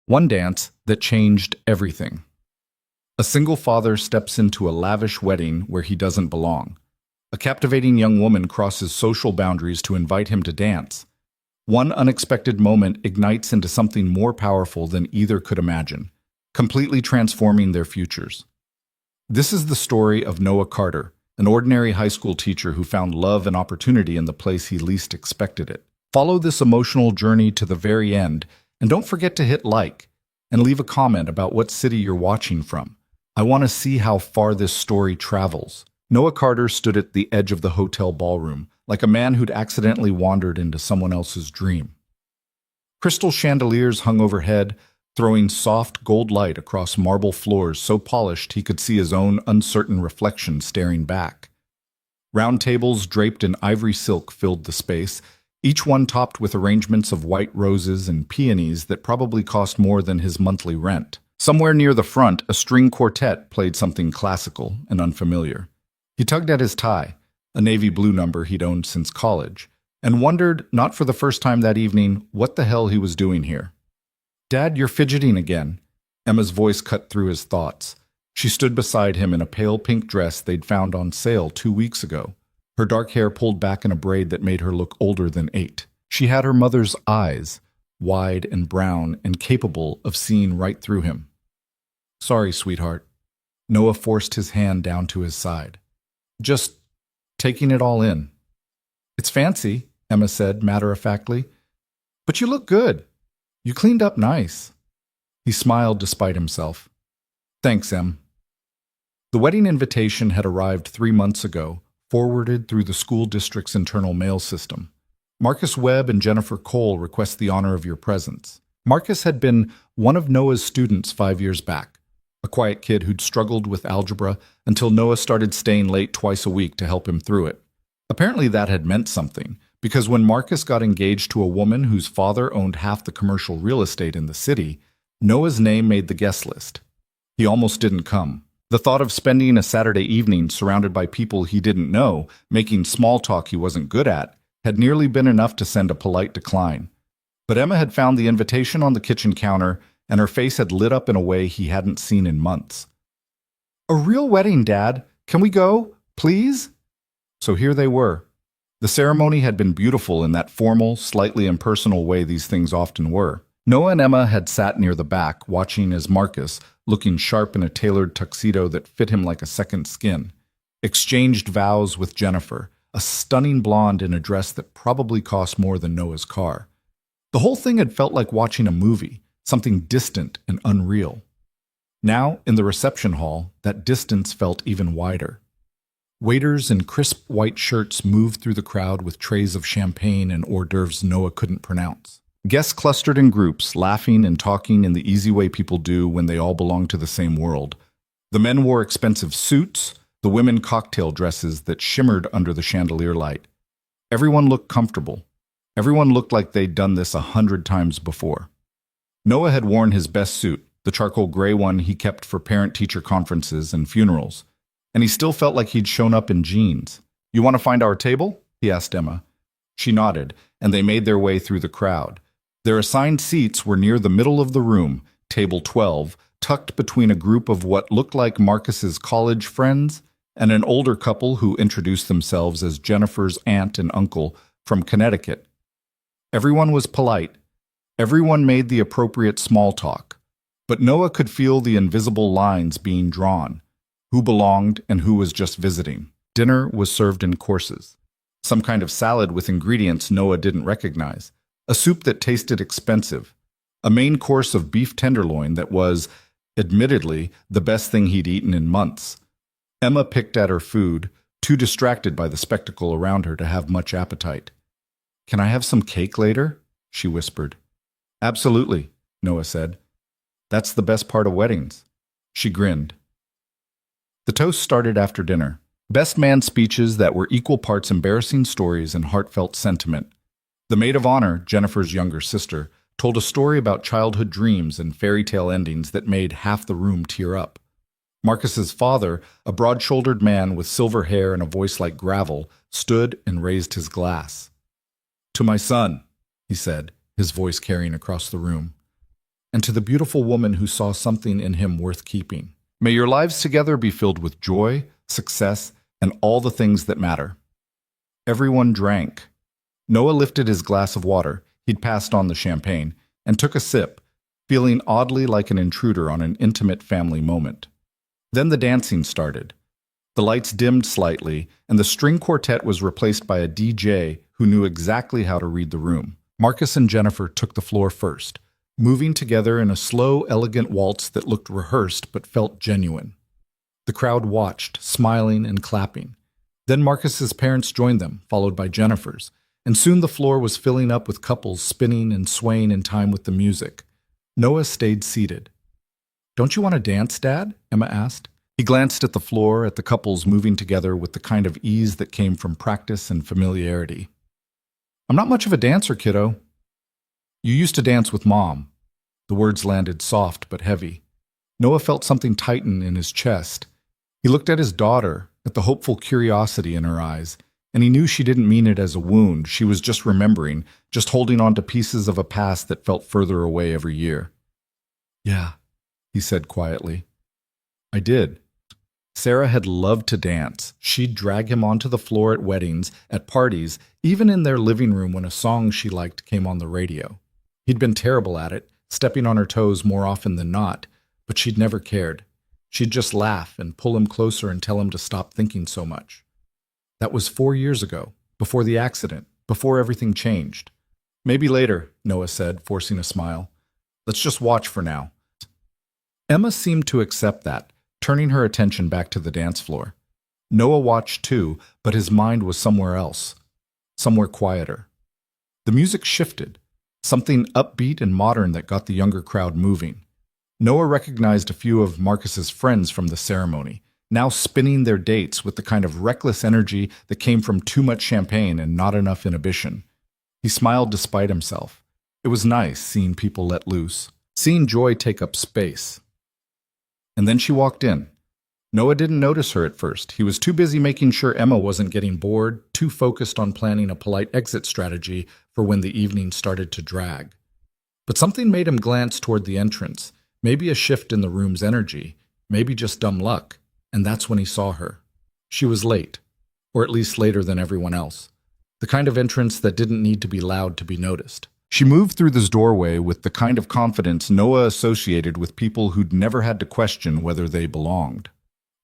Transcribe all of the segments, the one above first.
One dance that changed everything. A single father steps into a lavish wedding where he doesn't belong. A captivating young woman crosses social boundaries to invite him to dance. One unexpected moment ignites into something more powerful than either could imagine, completely transforming their futures. This is the story of Noah Carter, an ordinary high school teacher who found love and opportunity in the place he least expected it. Follow this emotional journey to the very end, and don't forget to hit like and leave a comment about what city you're watching from. I want to see how far this story travels. Noah Carter stood at the edge of the hotel ballroom, like a man who'd accidentally wandered into someone else's dream. Crystal chandeliers hung overhead, throwing soft gold light across marble floors so polished he could see his own uncertain reflection staring back. Round tables draped in ivory silk filled the space, each one topped with arrangements of white roses and peonies that probably cost more than his monthly rent. Somewhere near the front, a string quartet played something classical and unfamiliar. He tugged at his tie, a navy blue number he'd owned since college, and wondered, not for the first time that evening, what the hell he was doing here. "Dad, you're fidgeting again." Emma's voice cut through his thoughts. She stood beside him in a pale pink dress they'd found on sale 2 weeks ago, her dark hair pulled back in a braid that made her look older than 8. She had her mother's eyes, wide and brown and capable of seeing right through him. "Sorry, sweetheart." Noah forced his hand down to his side. "Just taking it all in." "It's fancy," Emma said matter-of-factly. "But you look good. You cleaned up nice." He smiled despite himself. "Thanks, Em." The wedding invitation had arrived 3 months ago, forwarded through the school district's internal mail system. "Marcus Webb and Jennifer Cole request the honor of your presence." Marcus had been one of Noah's students 5 years back, a quiet kid who'd struggled with algebra until Noah started staying late twice a week to help him through it. Apparently that had meant something, because when Marcus got engaged to a woman whose father owned half the commercial real estate in the city, Noah's name made the guest list. He almost didn't come. The thought of spending a Saturday evening surrounded by people he didn't know, making small talk he wasn't good at, had nearly been enough to send a polite decline. But Emma had found the invitation on the kitchen counter, and her face had lit up in a way he hadn't seen in months. "A real wedding, Dad. Can we go, please?" So here they were. The ceremony had been beautiful in that formal, slightly impersonal way these things often were. Noah and Emma had sat near the back, watching as Marcus, looking sharp in a tailored tuxedo that fit him like a second skin, exchanged vows with Jennifer, a stunning blonde in a dress that probably cost more than Noah's car. The whole thing had felt like watching a movie, something distant and unreal. Now, in the reception hall, that distance felt even wider. Waiters in crisp white shirts moved through the crowd with trays of champagne and hors d'oeuvres Noah couldn't pronounce. Guests clustered in groups, laughing and talking in the easy way people do when they all belong to the same world. The men wore expensive suits, the women cocktail dresses that shimmered under the chandelier light. Everyone looked comfortable. Everyone looked like they'd done this 100 times before. Noah had worn his best suit, the charcoal gray one he kept for parent-teacher conferences and funerals, and he still felt like he'd shown up in jeans. "You want to find our table?" he asked Emma. She nodded, and they made their way through the crowd. Their assigned seats were near the middle of the room, table 12, tucked between a group of what looked like Marcus's college friends and an older couple who introduced themselves as Jennifer's aunt and uncle from Connecticut. Everyone was polite. Everyone made the appropriate small talk. But Noah could feel the invisible lines being drawn, who belonged and who was just visiting. Dinner was served in courses. Some kind of salad with ingredients Noah didn't recognize. A soup that tasted expensive. A main course of beef tenderloin that was, admittedly, the best thing he'd eaten in months. Emma picked at her food, too distracted by the spectacle around her to have much appetite. "Can I have some cake later?" she whispered. "Absolutely," Noah said. "That's the best part of weddings." She grinned. The toast started after dinner. Best man speeches that were equal parts embarrassing stories and heartfelt sentiment. The maid of honor, Jennifer's younger sister, told a story about childhood dreams and fairy tale endings that made half the room tear up. Marcus's father, a broad-shouldered man with silver hair and a voice like gravel, stood and raised his glass. "To my son," he said, his voice carrying across the room. and to the beautiful woman who saw something in him worth keeping. May your lives together be filled with joy, success, and all the things that matter. Everyone drank. Noah lifted his glass of water, he'd passed on the champagne, and took a sip, feeling oddly like an intruder on an intimate family moment. Then the dancing started. The lights dimmed slightly, and the string quartet was replaced by a DJ who knew exactly how to read the room. Marcus and Jennifer took the floor first, moving together in a slow, elegant waltz that looked rehearsed but felt genuine. The crowd watched, smiling and clapping. Then Marcus's parents joined them, followed by Jennifer's, and soon the floor was filling up with couples spinning and swaying in time with the music. Noah stayed seated. "Don't you want to dance, Dad?" Emma asked. He glanced at the floor, at the couples moving together with the kind of ease that came from practice and familiarity. "I'm not much of a dancer, kiddo." "You used to dance with Mom." The words landed soft but heavy. Noah felt something tighten in his chest. He looked at his daughter, at the hopeful curiosity in her eyes, and he knew she didn't mean it as a wound. She was just remembering, just holding on to pieces of a past that felt further away every year. "Yeah," he said quietly. "I did." Sarah had loved to dance. She'd drag him onto the floor at weddings, at parties, even in their living room when a song she liked came on the radio. He'd been terrible at it, stepping on her toes more often than not, but she'd never cared. She'd just laugh and pull him closer and tell him to stop thinking so much. That was 4 years ago, before the accident, before everything changed. "Maybe later," Noah said, forcing a smile. "Let's just watch for now." Emma seemed to accept that, turning her attention back to the dance floor. Noah watched too, but his mind was somewhere else, somewhere quieter. The music shifted, something upbeat and modern that got the younger crowd moving. Noah recognized a few of Marcus's friends from the ceremony, now spinning their dates with the kind of reckless energy that came from too much champagne and not enough inhibition. He smiled despite himself. It was nice seeing people let loose, seeing joy take up space. And then she walked in. Noah didn't notice her at first. He was too busy making sure Emma wasn't getting bored, too focused on planning a polite exit strategy for when the evening started to drag. But something made him glance toward the entrance, maybe a shift in the room's energy, maybe just dumb luck, and that's when he saw her. She was late, or at least later than everyone else. The kind of entrance that didn't need to be loud to be noticed. She moved through this doorway with the kind of confidence Noah associated with people who'd never had to question whether they belonged.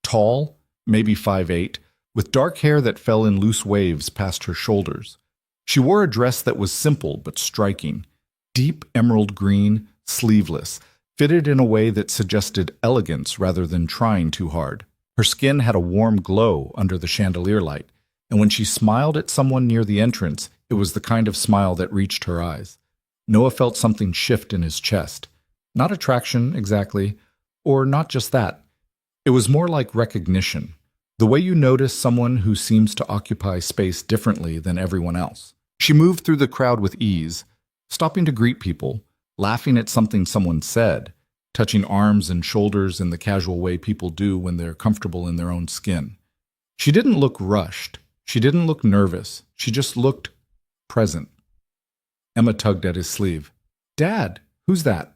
Tall, maybe 5'8", with dark hair that fell in loose waves past her shoulders. She wore a dress that was simple but striking, deep emerald green, sleeveless, fitted in a way that suggested elegance rather than trying too hard. Her skin had a warm glow under the chandelier light, and when she smiled at someone near the entrance, it was the kind of smile that reached her eyes. Noah felt something shift in his chest. Not attraction, exactly, or not just that. It was more like recognition, the way you notice someone who seems to occupy space differently than everyone else. She moved through the crowd with ease, stopping to greet people, laughing at something someone said, touching arms and shoulders in the casual way people do when they're comfortable in their own skin. She didn't look rushed. She didn't look nervous. She just looked present. Emma tugged at his sleeve. "Dad, who's that?"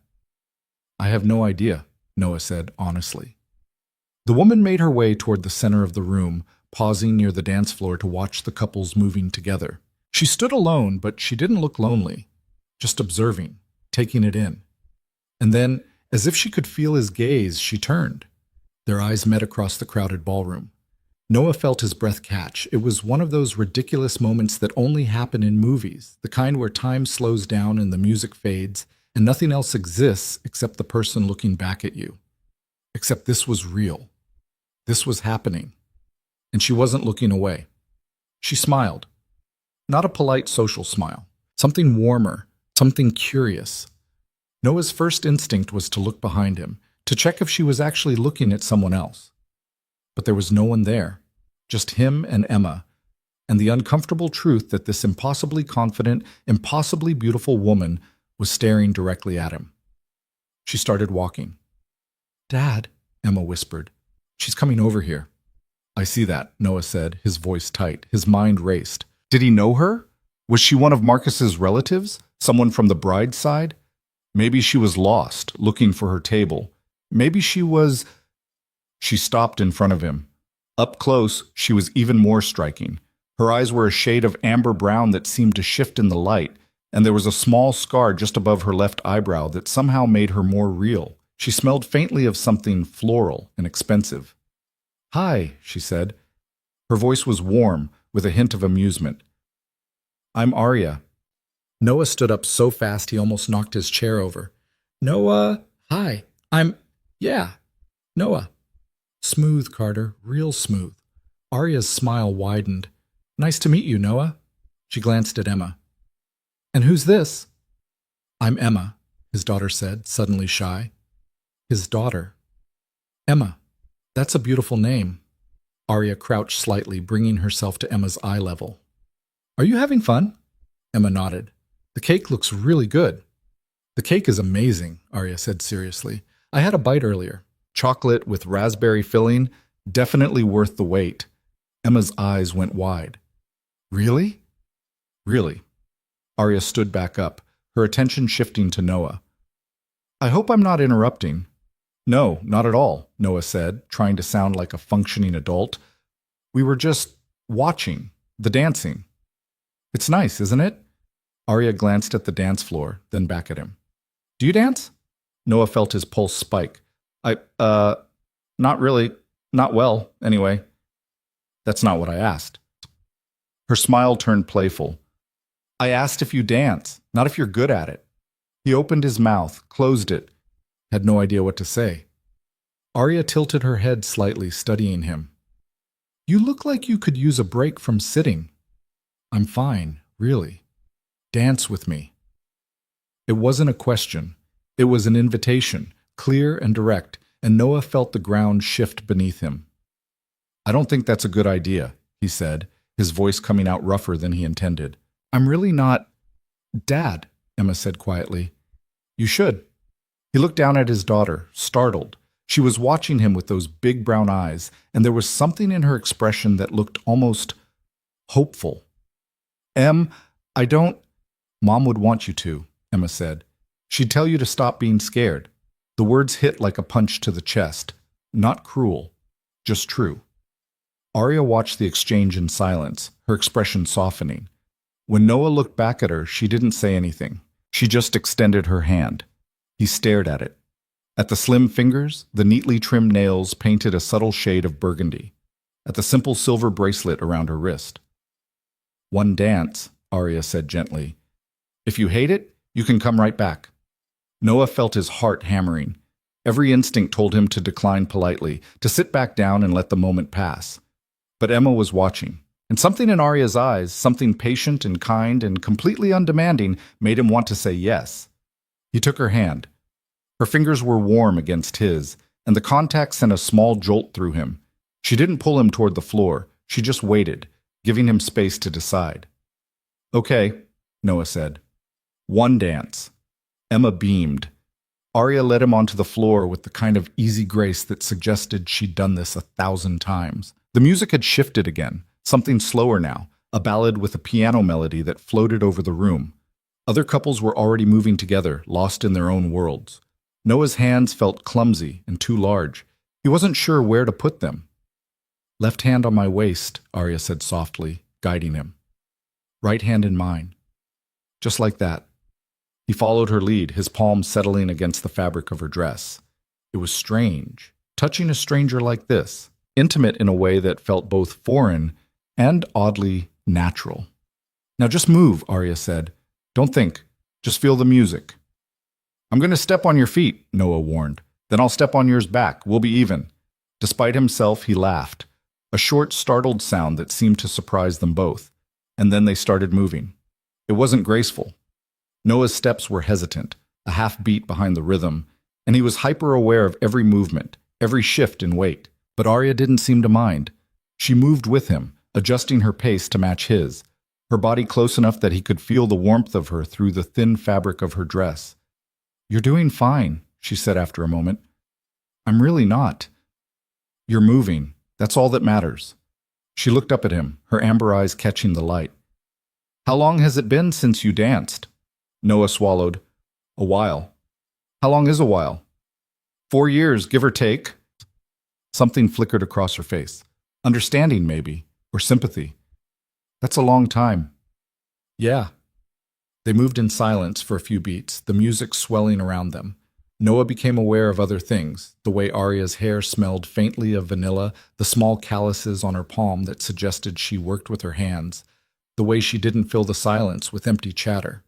"I have no idea," Noah said honestly. The woman made her way toward the center of the room, pausing near the dance floor to watch the couples moving together. She stood alone, but she didn't look lonely, just observing, taking it in. And then, as if she could feel his gaze, she turned. Their eyes met across the crowded ballroom. Noah felt his breath catch. It was one of those ridiculous moments that only happen in movies, the kind where time slows down and the music fades, and nothing else exists except the person looking back at you. Except this was real. This was happening. And she wasn't looking away. She smiled. Not a polite social smile. Something warmer, something curious. Noah's first instinct was to look behind him, to check if she was actually looking at someone else. But there was no one there, just him and Emma, and the uncomfortable truth that this impossibly confident, impossibly beautiful woman was staring directly at him. She started walking. "Dad," Emma whispered. "She's coming over here." "I see that," Noah said, his voice tight. His mind raced. Did he know her? Was she one of Marcus's relatives? Someone from the bride's side? Maybe she was lost, looking for her table. Maybe she was... She stopped in front of him. Up close, she was even more striking. Her eyes were a shade of amber brown that seemed to shift in the light, and there was a small scar just above her left eyebrow that somehow made her more real. She smelled faintly of something floral and expensive. "Hi," she said. Her voice was warm, with a hint of amusement. "I'm Arya." Noah stood up so fast he almost knocked his chair over. "Noah, hi. Yeah, Noah." "Smooth, Carter, real smooth." Arya's smile widened. "Nice to meet you, Noah." She glanced at Emma. "And who's this?" "I'm Emma," his daughter said, suddenly shy. His daughter. "Emma, that's a beautiful name." Arya crouched slightly, bringing herself to Emma's eye level. "Are you having fun?" Emma nodded. "The cake looks really good." "The cake is amazing," Arya said seriously. "I had a bite earlier. Chocolate with raspberry filling, definitely worth the wait." Emma's eyes went wide. "Really?" "Really." Arya stood back up, her attention shifting to Noah. "I hope I'm not interrupting." "No, not at all," Noah said, trying to sound like a functioning adult. "We were just watching, the dancing." "It's nice, isn't it?" Arya glanced at the dance floor, then back at him. "Do you dance?" Noah felt his pulse spike. Not really. Not well, anyway." "That's not what I asked." Her smile turned playful. "I asked if you dance, not if you're good at it." He opened his mouth, closed it, had no idea what to say. Arya tilted her head slightly, studying him. "You look like you could use a break from sitting." "I'm fine, really. Dance with me." It wasn't a question. It was an invitation, clear and direct, and Noah felt the ground shift beneath him. "I don't think that's a good idea," he said, his voice coming out rougher than he intended. "I'm really not—" "Dad," Emma said quietly. "You should." He looked down at his daughter, startled. She was watching him with those big brown eyes, and there was something in her expression that looked almost hopeful. I don't—" "Mom would want you to," Emma said. "She'd tell you to stop being scared." The words hit like a punch to the chest. Not cruel, just true. Arya watched the exchange in silence, her expression softening. When Noah looked back at her, she didn't say anything. She just extended her hand. He stared at it. At the slim fingers, the neatly trimmed nails painted a subtle shade of burgundy. At the simple silver bracelet around her wrist. "One dance," Arya said gently. "If you hate it, you can come right back." Noah felt his heart hammering. Every instinct told him to decline politely, to sit back down and let the moment pass. But Emma was watching, and something in Arya's eyes, something patient and kind and completely undemanding, made him want to say yes. He took her hand. Her fingers were warm against his, and the contact sent a small jolt through him. She didn't pull him toward the floor. She just waited, giving him space to decide. "Okay," Noah said. "One dance." Emma beamed. Arya led him onto the floor with the kind of easy grace that suggested she'd done this 1,000 times. The music had shifted again, something slower now, a ballad with a piano melody that floated over the room. Other couples were already moving together, lost in their own worlds. Noah's hands felt clumsy and too large. He wasn't sure where to put them. "Left hand on my waist," Arya said softly, guiding him. "Right hand in mine." Just like that. He followed her lead, his palms settling against the fabric of her dress. It was strange, touching a stranger like this, intimate in a way that felt both foreign and oddly natural. "Now just move," Arya said. "Don't think. Just feel the music." "I'm going to step on your feet," Noah warned. "Then I'll step on yours back. We'll be even." Despite himself, he laughed, a short, startled sound that seemed to surprise them both. And then they started moving. It wasn't graceful. Noah's steps were hesitant, a half beat behind the rhythm, and he was hyper-aware of every movement, every shift in weight. But Arya didn't seem to mind. She moved with him, adjusting her pace to match his, her body close enough that he could feel the warmth of her through the thin fabric of her dress. "You're doing fine," she said after a moment. "I'm really not." "You're moving. That's all that matters." She looked up at him, her amber eyes catching the light. "How long has it been since you danced?" Noah swallowed. "A while." How long is a while? 4 years, give or take. Something flickered across her face. Understanding, maybe, or sympathy. That's a long time. Yeah. They moved in silence for a few beats, the music swelling around them. Noah became aware of other things, the way Arya's hair smelled faintly of vanilla, the small calluses on her palm that suggested she worked with her hands, the way she didn't fill the silence with empty chatter.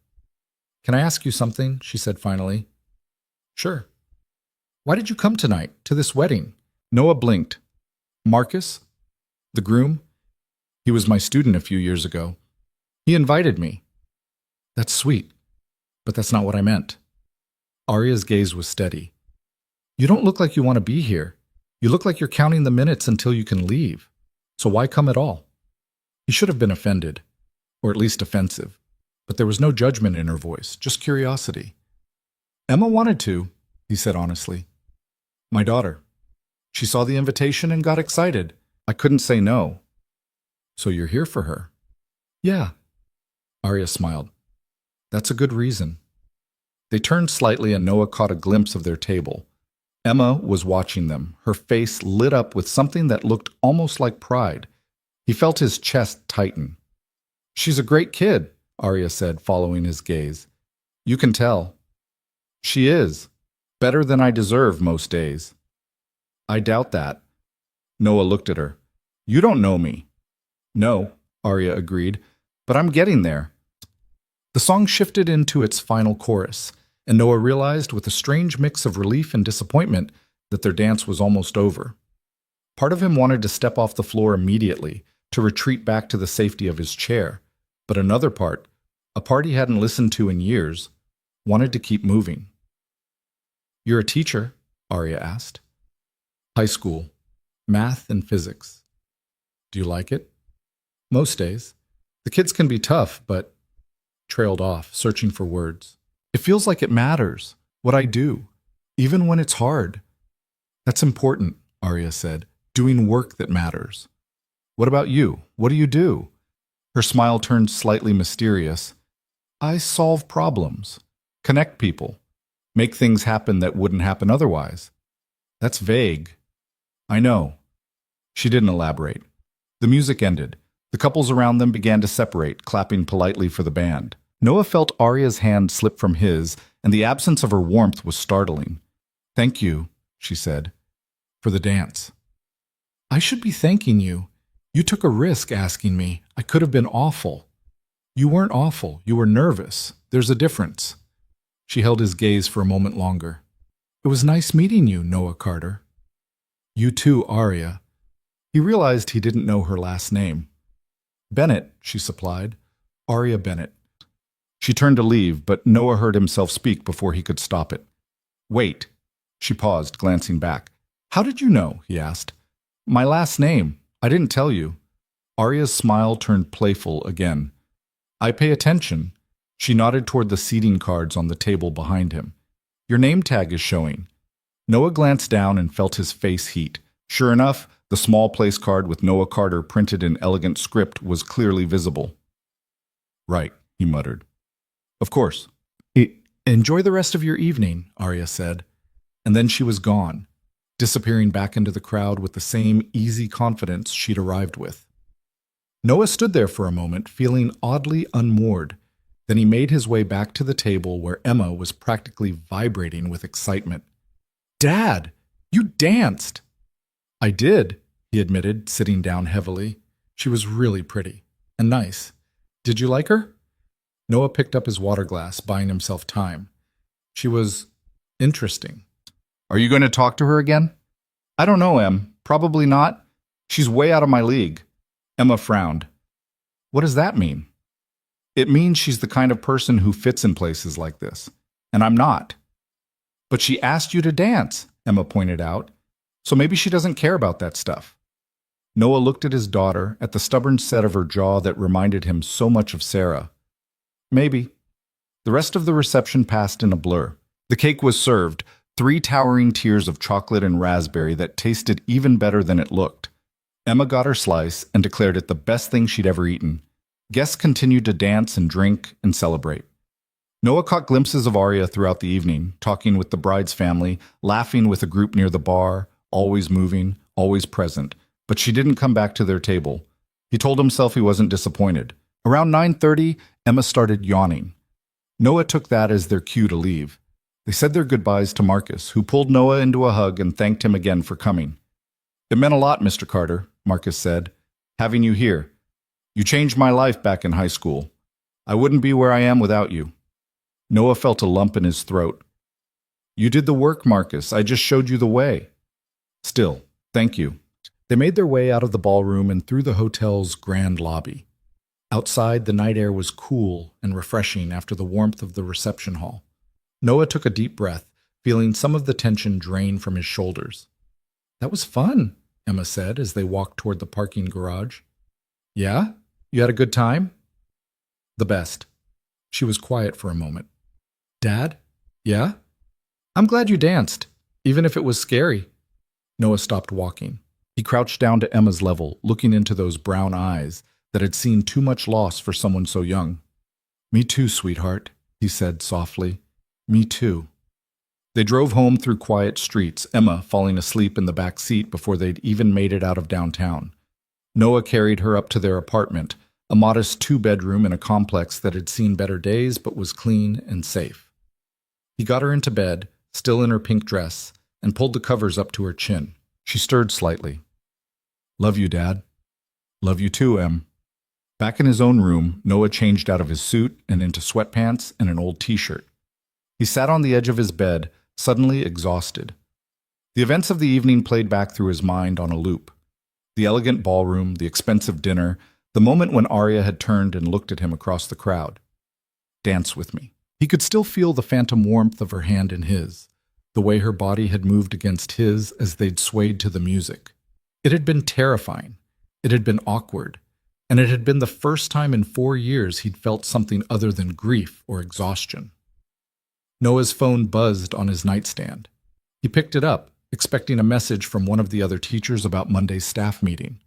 Can I ask you something? She said finally. Sure. Why did you come tonight, to this wedding? Noah blinked. Marcus? The groom? He was my student a few years ago. He invited me. That's sweet, but that's not what I meant. Arya's gaze was steady. You don't look like you want to be here. You look like you're counting the minutes until you can leave. So why come at all? He should have been offended, or at least offensive, but there was no judgment in her voice, just curiosity. Emma wanted to, he said honestly. My daughter. She saw the invitation and got excited. I couldn't say no. So you're here for her? Yeah. Arya smiled. That's a good reason. They turned slightly and Noah caught a glimpse of their table. Emma was watching them, her face lit up with something that looked almost like pride. He felt his chest tighten. She's a great kid, Arya said, following his gaze. You can tell. She is. Better than I deserve most days. I doubt that. Noah looked at her. You don't know me. No, Arya agreed, but I'm getting there. The song shifted into its final chorus, and Noah realized with a strange mix of relief and disappointment that their dance was almost over. Part of him wanted to step off the floor immediately, to retreat back to the safety of his chair, but another part, a part he hadn't listened to in years, wanted to keep moving. You're a teacher? Arya asked. High school. Math and physics. Do you like it? Most days. The kids can be tough, but... Trailed off, searching for words. It feels like it matters, what I do, even when it's hard. That's important, Arya said, doing work that matters. What about you? What do you do? Her smile turned slightly mysterious. I solve problems, connect people, make things happen that wouldn't happen otherwise. That's vague. I know. She didn't elaborate. The music ended. The couples around them began to separate, clapping politely for the band. Noah felt Arya's hand slip from his, and the absence of her warmth was startling. Thank you, she said, for the dance. I should be thanking you. You took a risk asking me. I could have been awful. You weren't awful. You were nervous. There's a difference. She held his gaze for a moment longer. It was nice meeting you, Noah Carter. You too, Arya. He realized he didn't know her last name. Bennett, she supplied. Arya Bennett. She turned to leave, but Noah heard himself speak before he could stop it. Wait. She paused, glancing back. How did you know? He asked. My last name. I didn't tell you. Arya's smile turned playful again. I pay attention. She nodded toward the seating cards on the table behind him. Your name tag is showing. Noah glanced down and felt his face heat. Sure enough, the small place card with Noah Carter printed in elegant script was clearly visible. Right, he muttered. Of course. Enjoy the rest of your evening, Arya said. And then she was gone, disappearing back into the crowd with the same easy confidence she'd arrived with. Noah stood there for a moment, feeling oddly unmoored. Then he made his way back to the table where Emma was practically vibrating with excitement. Dad, you danced! I did, he admitted, sitting down heavily. She was really pretty and nice. Did you like her? Noah picked up his water glass, buying himself time. She was interesting. Are you going to talk to her again? I don't know, Em. Probably not. She's way out of my league. Emma frowned. What does that mean? It means she's the kind of person who fits in places like this, and I'm not. But she asked you to dance, Emma pointed out, so maybe she doesn't care about that stuff. Noah looked at his daughter, at the stubborn set of her jaw that reminded him so much of Sarah. Maybe. The rest of the reception passed in a blur. The cake was served, 3 towering tiers of chocolate and raspberry that tasted even better than it looked. Emma got her slice and declared it the best thing she'd ever eaten. Guests continued to dance and drink and celebrate. Noah caught glimpses of Arya throughout the evening, talking with the bride's family, laughing with a group near the bar, always moving, always present, but she didn't come back to their table. He told himself he wasn't disappointed. Around 9:30, Emma started yawning. Noah took that as their cue to leave. They said their goodbyes to Marcus, who pulled Noah into a hug and thanked him again for coming. "It meant a lot, Mr. Carter," Marcus said, "having you here. You changed my life back in high school. I wouldn't be where I am without you." Noah felt a lump in his throat. "You did the work, Marcus. I just showed you the way." "Still, thank you." They made their way out of the ballroom and through the hotel's grand lobby. Outside, the night air was cool and refreshing after the warmth of the reception hall. Noah took a deep breath, feeling some of the tension drain from his shoulders. "That was fun," Emma said as they walked toward the parking garage. "Yeah? You had a good time?" "The best." She was quiet for a moment. "Dad? Yeah? I'm glad you danced, even if it was scary." Noah stopped walking. He crouched down to Emma's level, looking into those brown eyes that had seen too much loss for someone so young. "Me too, sweetheart," he said softly. "Me too." They drove home through quiet streets, Emma falling asleep in the back seat before they'd even made it out of downtown. Noah carried her up to their apartment, a modest two-bedroom in a complex that had seen better days but was clean and safe. He got her into bed, still in her pink dress, and pulled the covers up to her chin. She stirred slightly. "Love you, Dad." "Love you too, Em." Back in his own room, Noah changed out of his suit and into sweatpants and an old t-shirt. He sat on the edge of his bed, suddenly exhausted. The events of the evening played back through his mind on a loop. The elegant ballroom, the expensive dinner, the moment when Arya had turned and looked at him across the crowd. "Dance with me." He could still feel the phantom warmth of her hand in his, the way her body had moved against his as they'd swayed to the music. It had been terrifying. It had been awkward. And it had been the first time in 4 years he'd felt something other than grief or exhaustion. Noah's phone buzzed on his nightstand. He picked it up, expecting a message from one of the other teachers about Monday's staff meeting.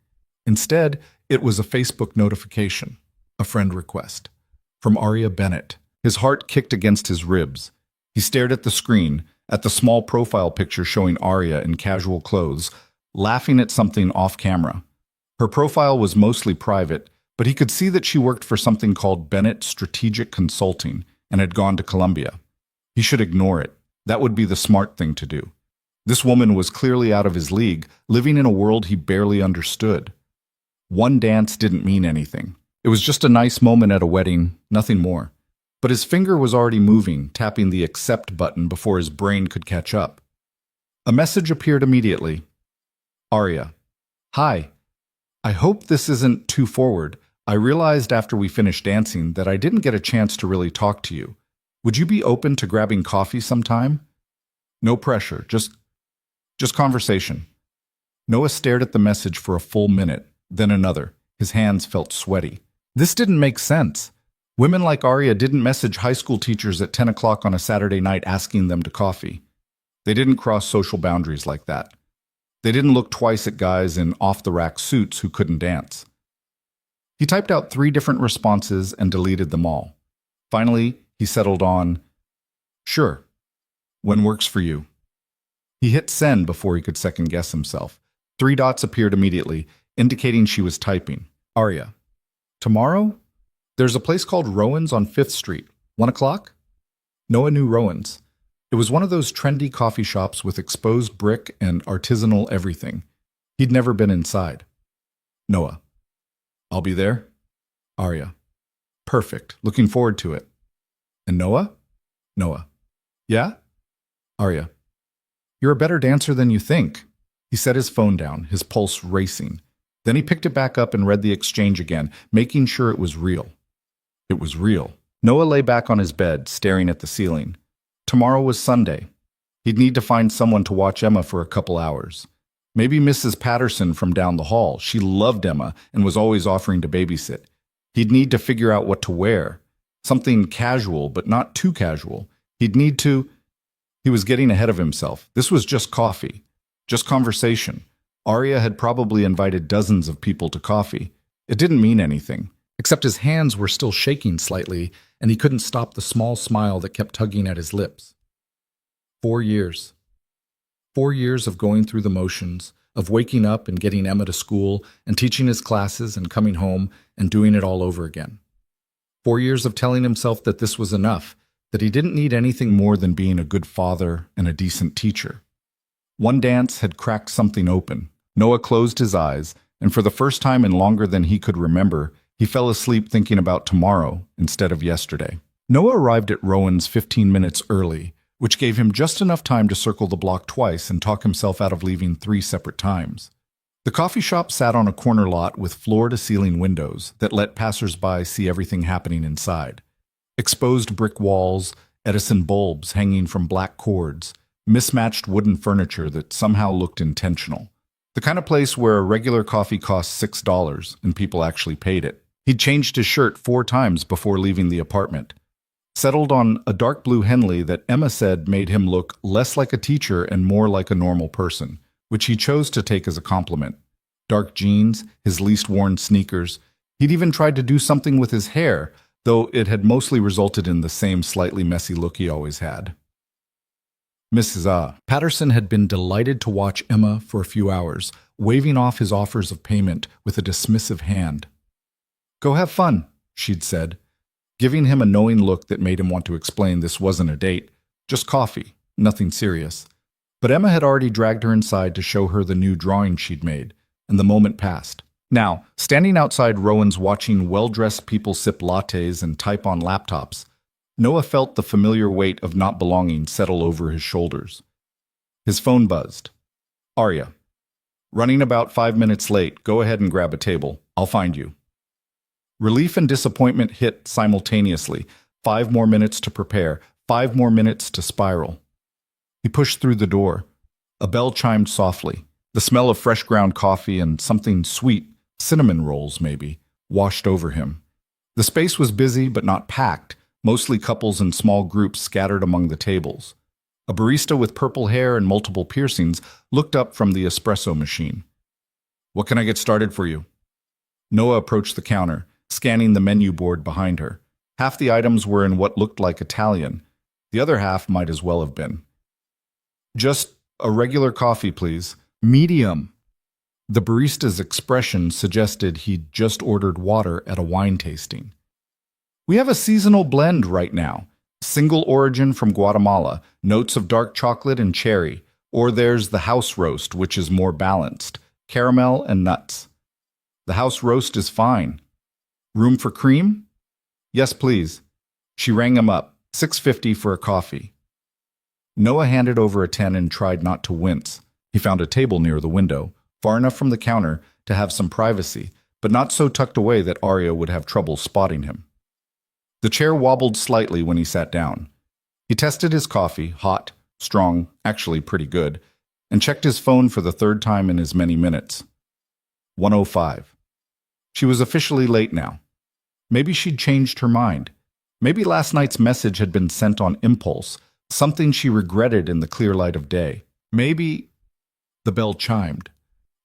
Instead, it was a Facebook notification, a friend request, from Arya Bennett. His heart kicked against his ribs. He stared at the screen, at the small profile picture showing Arya in casual clothes, laughing at something off camera. Her profile was mostly private, but he could see that she worked for something called Bennett Strategic Consulting and had gone to Columbia. He should ignore it. That would be the smart thing to do. This woman was clearly out of his league, living in a world he barely understood. One dance didn't mean anything. It was just a nice moment at a wedding, nothing more. But his finger was already moving, tapping the accept button before his brain could catch up. A message appeared immediately. Arya. "Hi. I hope this isn't too forward. I realized after we finished dancing that I didn't get a chance to really talk to you. Would you be open to grabbing coffee sometime? No pressure, just conversation." Noah stared at the message for a full minute, then another. His hands felt sweaty. This didn't make sense. Women like Arya didn't message high school teachers at 10 o'clock on a Saturday night asking them to coffee. They didn't cross social boundaries like that. They didn't look twice at guys in off-the-rack suits who couldn't dance. He typed out 3 different responses and deleted them all. Finally, he settled on, "Sure. When works for you?" He hit send before he could second-guess himself. 3 dots appeared immediately, indicating she was typing. Arya. "Tomorrow? There's a place called Rowan's on 5th Street. 1 o'clock?" Noah knew Rowan's. It was one of those trendy coffee shops with exposed brick and artisanal everything. He'd never been inside. Noah. "I'll be there." Arya. "Perfect. Looking forward to it." "And Noah?" Noah. "Yeah?" Arya. "You're a better dancer than you think." He set his phone down, his pulse racing. Then he picked it back up and read the exchange again, making sure it was real. It was real. Noah lay back on his bed, staring at the ceiling. Tomorrow was Sunday. He'd need to find someone to watch Emma for a couple hours. Maybe Mrs. Patterson from down the hall. She loved Emma and was always offering to babysit. He'd need to figure out what to wear. Something casual, but not too casual. He'd need to... He was getting ahead of himself. This was just coffee. Just conversation. Arya had probably invited dozens of people to coffee. It didn't mean anything, except his hands were still shaking slightly, and he couldn't stop the small smile that kept tugging at his lips. 4 years. 4 years of going through the motions, of waking up and getting Emma to school and teaching his classes and coming home and doing it all over again. 4 years of telling himself that this was enough, that he didn't need anything more than being a good father and a decent teacher. One dance had cracked something open. Noah closed his eyes, and for the first time in longer than he could remember, he fell asleep thinking about tomorrow instead of yesterday. Noah arrived at Rowan's 15 minutes early, which gave him just enough time to circle the block twice and talk himself out of leaving 3 separate times. The coffee shop sat on a corner lot with floor-to-ceiling windows that let passers-by see everything happening inside. Exposed brick walls, Edison bulbs hanging from black cords, mismatched wooden furniture that somehow looked intentional. The kind of place where a regular coffee cost $6 and people actually paid it. He'd changed his shirt 4 times before leaving the apartment. Settled on a dark blue Henley that Emma said made him look less like a teacher and more like a normal person, which he chose to take as a compliment. Dark jeans, his least worn sneakers. He'd even tried to do something with his hair, though it had mostly resulted in the same slightly messy look he always had. Mrs. Patterson had been delighted to watch Emma for a few hours, waving off his offers of payment with a dismissive hand. "Go have fun," she'd said, giving him a knowing look that made him want to explain this wasn't a date, just coffee, nothing serious. But Emma had already dragged her inside to show her the new drawing she'd made, and the moment passed. Now, standing outside Rowan's watching well-dressed people sip lattes and type on laptops, Noah felt the familiar weight of not belonging settle over his shoulders. His phone buzzed. "Arya. Running about 5 minutes late. Go ahead and grab a table. I'll find you." Relief and disappointment hit simultaneously. 5 more minutes to prepare. 5 more minutes to spiral. He pushed through the door. A bell chimed softly. The smell of fresh ground coffee and something sweet, cinnamon rolls maybe, washed over him. The space was busy but not packed, mostly couples and small groups scattered among the tables. A barista with purple hair and multiple piercings looked up from the espresso machine. "What can I get started for you?" Noah approached the counter, scanning the menu board behind her. Half the items were in what looked like Italian. The other half might as well have been. "Just a regular coffee, please. Medium." The barista's expression suggested he'd just ordered water at a wine tasting. "We have a seasonal blend right now. Single origin from Guatemala, notes of dark chocolate and cherry. Or there's the house roast, which is more balanced, caramel and nuts." "The house roast is fine. Room for cream?" "Yes, please." She rang him up, $6.50 for a coffee. Noah handed over a 10 and tried not to wince. He found a table near the window, far enough from the counter to have some privacy, but not so tucked away that Arya would have trouble spotting him. The chair wobbled slightly when he sat down. He tested his coffee, hot, strong, actually pretty good, and checked his phone for the 3rd time in as many minutes. 1:05. She was officially late now. Maybe she'd changed her mind. Maybe last night's message had been sent on impulse, something she regretted in the clear light of day. Maybe... The bell chimed.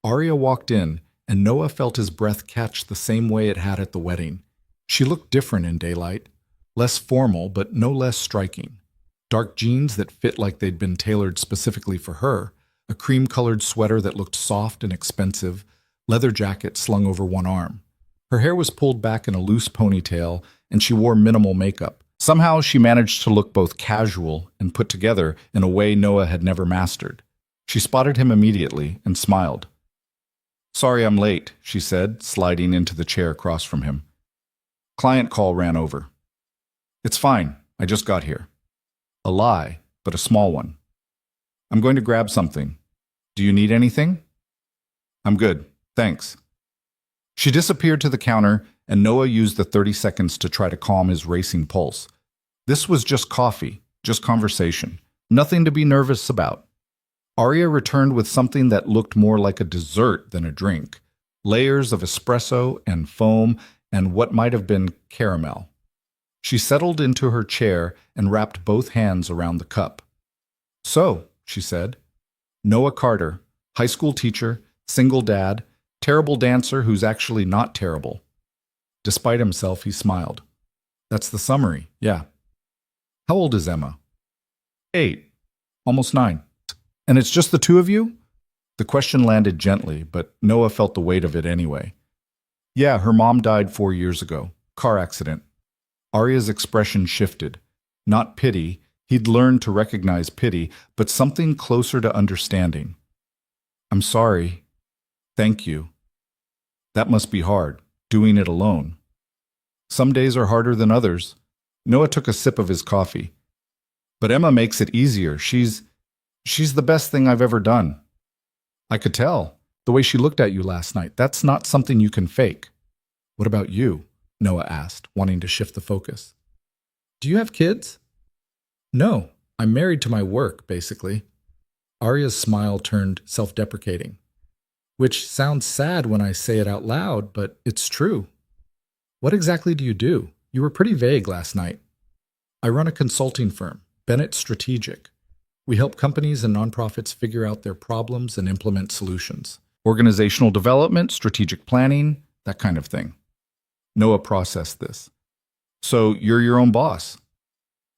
Arya walked in, and Noah felt his breath catch the same way it had at the wedding. She looked different in daylight, less formal but no less striking. Dark jeans that fit like they'd been tailored specifically for her, a cream-colored sweater that looked soft and expensive, leather jacket slung over one arm. Her hair was pulled back in a loose ponytail, and she wore minimal makeup. Somehow she managed to look both casual and put together in a way Noah had never mastered. She spotted him immediately and smiled. "Sorry I'm late," she said, sliding into the chair across from him. "Client call ran over." "It's fine. I just got here." A lie, but a small one. "I'm going to grab something. Do you need anything?" "I'm good. Thanks." She disappeared to the counter, and Noah used the 30 seconds to try to calm his racing pulse. This was just coffee, just conversation. Nothing to be nervous about. Arya returned with something that looked more like a dessert than a drink. Layers of espresso and foam and what might have been caramel. She settled into her chair and wrapped both hands around the cup. "So," she said, "Noah Carter, high school teacher, single dad, terrible dancer who's actually not terrible." Despite himself, he smiled. That's the summary, yeah. How old is Emma? 8, almost 9. And it's just the two of you? The question landed gently, but Noah felt the weight of it anyway. Yeah, her mom died 4 years ago. Car accident. Arya's expression shifted. Not pity, he'd learned to recognize pity, but something closer to understanding. I'm sorry. Thank you. That must be hard, doing it alone. Some days are harder than others. Noah took a sip of his coffee. But Emma makes it easier. She's the best thing I've ever done. I could tell. The way she looked at you last night. That's not something you can fake. What about you? Noah asked, wanting to shift the focus. Do you have kids? No, I'm married to my work, basically. Arya's smile turned self-deprecating. Which sounds sad when I say it out loud, but it's true. What exactly do you do? You were pretty vague last night. I run a consulting firm, Bennett Strategic. We help companies and nonprofits figure out their problems and implement solutions. Organizational development, strategic planning, that kind of thing. Noah processed this. So you're your own boss.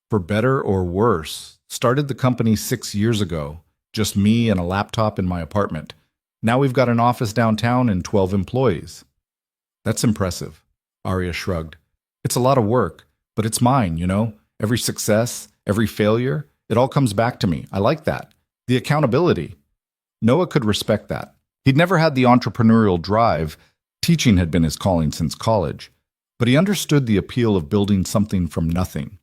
For better or worse, started the company 6 years ago, just me and a laptop in my apartment. Now we've got an office downtown and 12 employees. That's impressive, Arya shrugged. It's a lot of work, but it's mine, you know? Every success, every failure, it all comes back to me. I like that. The accountability. Noah could respect that. He'd never had the entrepreneurial drive. Teaching had been his calling since college. But he understood the appeal of building something from nothing.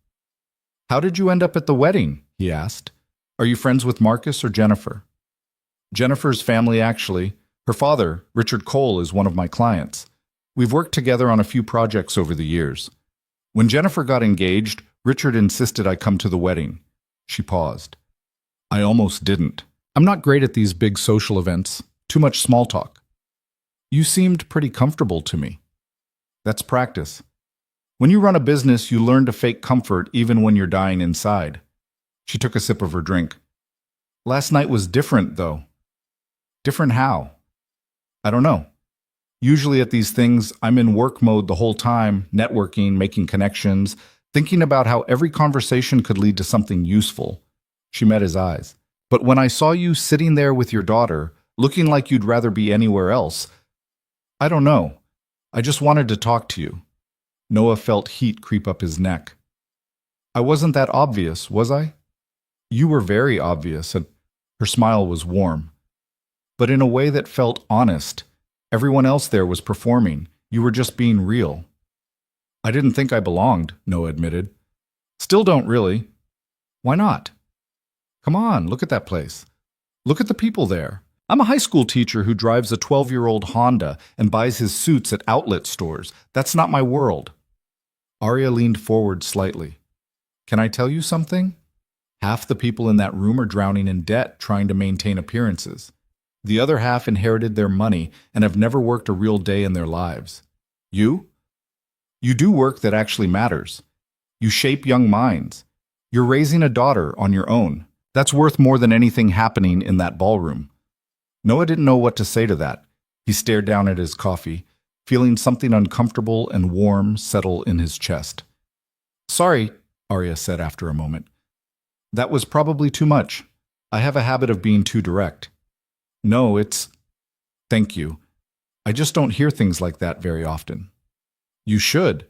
How did you end up at the wedding? He asked. Are you friends with Marcus or Jennifer? Jennifer's family, actually. Her father, Richard Cole, is one of my clients. We've worked together on a few projects over the years. When Jennifer got engaged, Richard insisted I come to the wedding. She paused. I almost didn't. I'm not great at these big social events. Too much small talk. You seemed pretty comfortable to me. That's practice. When you run a business, you learn to fake comfort even when you're dying inside. She took a sip of her drink. Last night was different, though. Different how? I don't know. Usually at these things, I'm in work mode the whole time, networking, making connections, thinking about how every conversation could lead to something useful. She met his eyes. But when I saw you sitting there with your daughter, looking like you'd rather be anywhere else, I don't know. I just wanted to talk to you. Noah felt heat creep up his neck. I wasn't that obvious, was I? You were very obvious, and her smile was warm. But in a way that felt honest. Everyone else there was performing. You were just being real. I didn't think I belonged, Noah admitted. Still don't really. Why not? Come on, look at that place. Look at the people there. I'm a high school teacher who drives a 12-year-old Honda and buys his suits at outlet stores. That's not my world. Arya leaned forward slightly. Can I tell you something? Half the people in that room are drowning in debt trying to maintain appearances. The other half inherited their money and have never worked a real day in their lives. You? You do work that actually matters. You shape young minds. You're raising a daughter on your own. That's worth more than anything happening in that ballroom. Noah didn't know what to say to that. He stared down at his coffee, feeling something uncomfortable and warm settle in his chest. Sorry, Arya said after a moment. That was probably too much. I have a habit of being too direct. No, it's... Thank you. I just don't hear things like that very often. You should.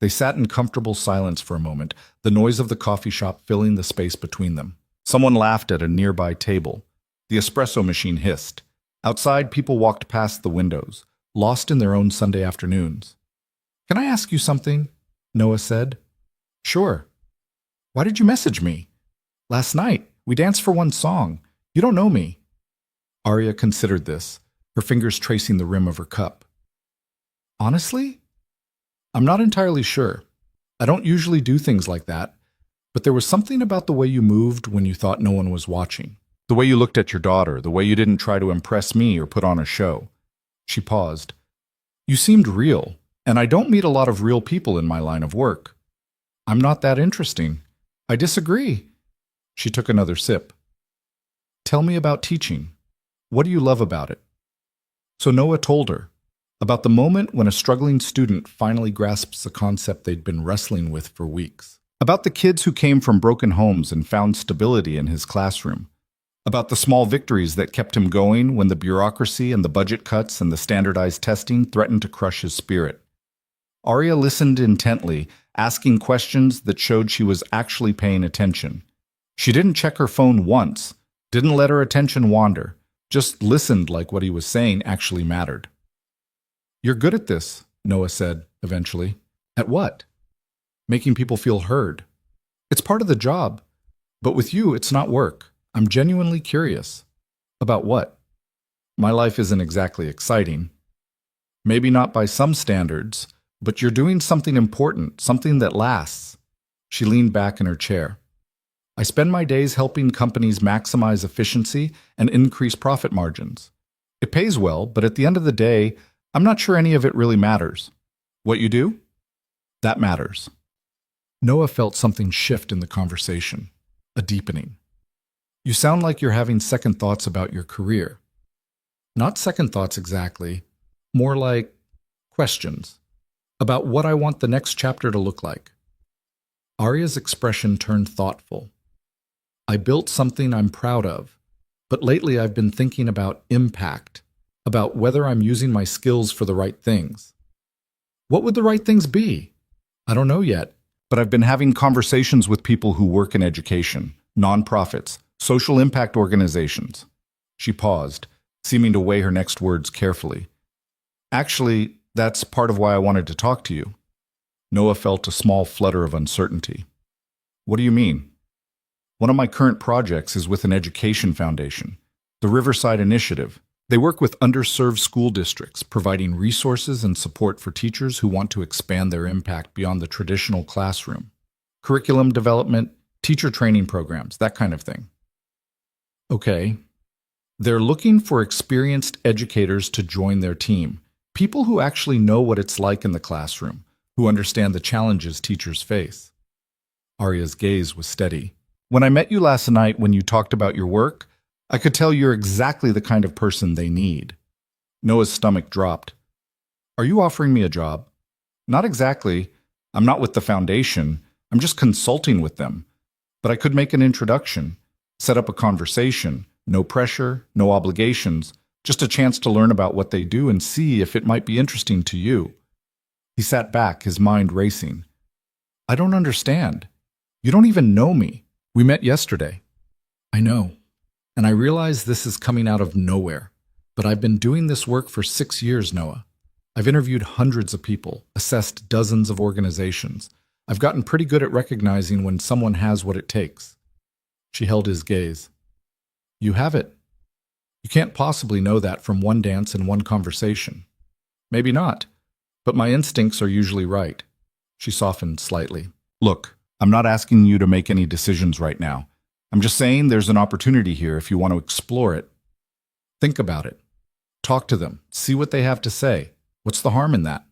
They sat in comfortable silence for a moment, the noise of the coffee shop filling the space between them. Someone laughed at a nearby table. The espresso machine hissed. Outside, people walked past the windows, lost in their own Sunday afternoons. Can I ask you something? Noah said. Sure. Why did you message me? Last night, we danced for one song. You don't know me. Arya considered this, her fingers tracing the rim of her cup. Honestly? I'm not entirely sure. I don't usually do things like that, but there was something about the way you moved when you thought no one was watching. The way you looked at your daughter, the way you didn't try to impress me or put on a show. She paused. You seemed real, and I don't meet a lot of real people in my line of work. I'm not that interesting. I disagree. She took another sip. Tell me about teaching. What do you love about it? So Noah told her. About the moment when a struggling student finally grasps a concept they'd been wrestling with for weeks. About the kids who came from broken homes and found stability in his classroom. About the small victories that kept him going when the bureaucracy and the budget cuts and the standardized testing threatened to crush his spirit. Arya listened intently, asking questions that showed she was actually paying attention. She didn't check her phone once, didn't let her attention wander, just listened like what he was saying actually mattered. "You're good at this," Noah said, eventually. "At what?" "Making people feel heard. It's part of the job. But with you, it's not work. I'm genuinely curious." "About what?" "My life isn't exactly exciting. Maybe not by some standards, but you're doing something important, something that lasts." She leaned back in her chair. "I spend my days helping companies maximize efficiency and increase profit margins. It pays well, but at the end of the day, I'm not sure any of it really matters. What you do? That matters." Noah felt something shift in the conversation, a deepening. "You sound like you're having second thoughts about your career." "Not second thoughts exactly, more like questions about what I want the next chapter to look like." Arya's expression turned thoughtful. "I built something I'm proud of, but lately I've been thinking about impact, about whether I'm using my skills for the right things." "What would the right things be?" "I don't know yet, but I've been having conversations with people who work in education, nonprofits, social impact organizations." She paused, seeming to weigh her next words carefully. "Actually, that's part of why I wanted to talk to you." Noah felt a small flutter of uncertainty. "What do you mean?" "One of my current projects is with an education foundation, the Riverside Initiative. They work with underserved school districts, providing resources and support for teachers who want to expand their impact beyond the traditional classroom. Curriculum development, teacher training programs, that kind of thing." "Okay. They're looking for experienced educators to join their team, people who actually know what it's like in the classroom, who understand the challenges teachers face." Arya's gaze was steady. "When I met you last night when you talked about your work, I could tell you're exactly the kind of person they need." Noah's stomach dropped. "Are you offering me a job?" "Not exactly. I'm not with the foundation. I'm just consulting with them. But I could make an introduction, set up a conversation, no pressure, no obligations, just a chance to learn about what they do and see if it might be interesting to you." He sat back, his mind racing. "I don't understand. You don't even know me. We met yesterday." "I know. And I realize this is coming out of nowhere. But I've been doing this work for 6 years, Noah. I've interviewed hundreds of people, assessed dozens of organizations. I've gotten pretty good at recognizing when someone has what it takes." She held his gaze. "You have it. You can't possibly know that from one dance and one conversation." "Maybe not, but my instincts are usually right." She softened slightly. "Look, I'm not asking you to make any decisions right now. I'm just saying there's an opportunity here if you want to explore it. Think about it. Talk to them. See what they have to say. What's the harm in that?"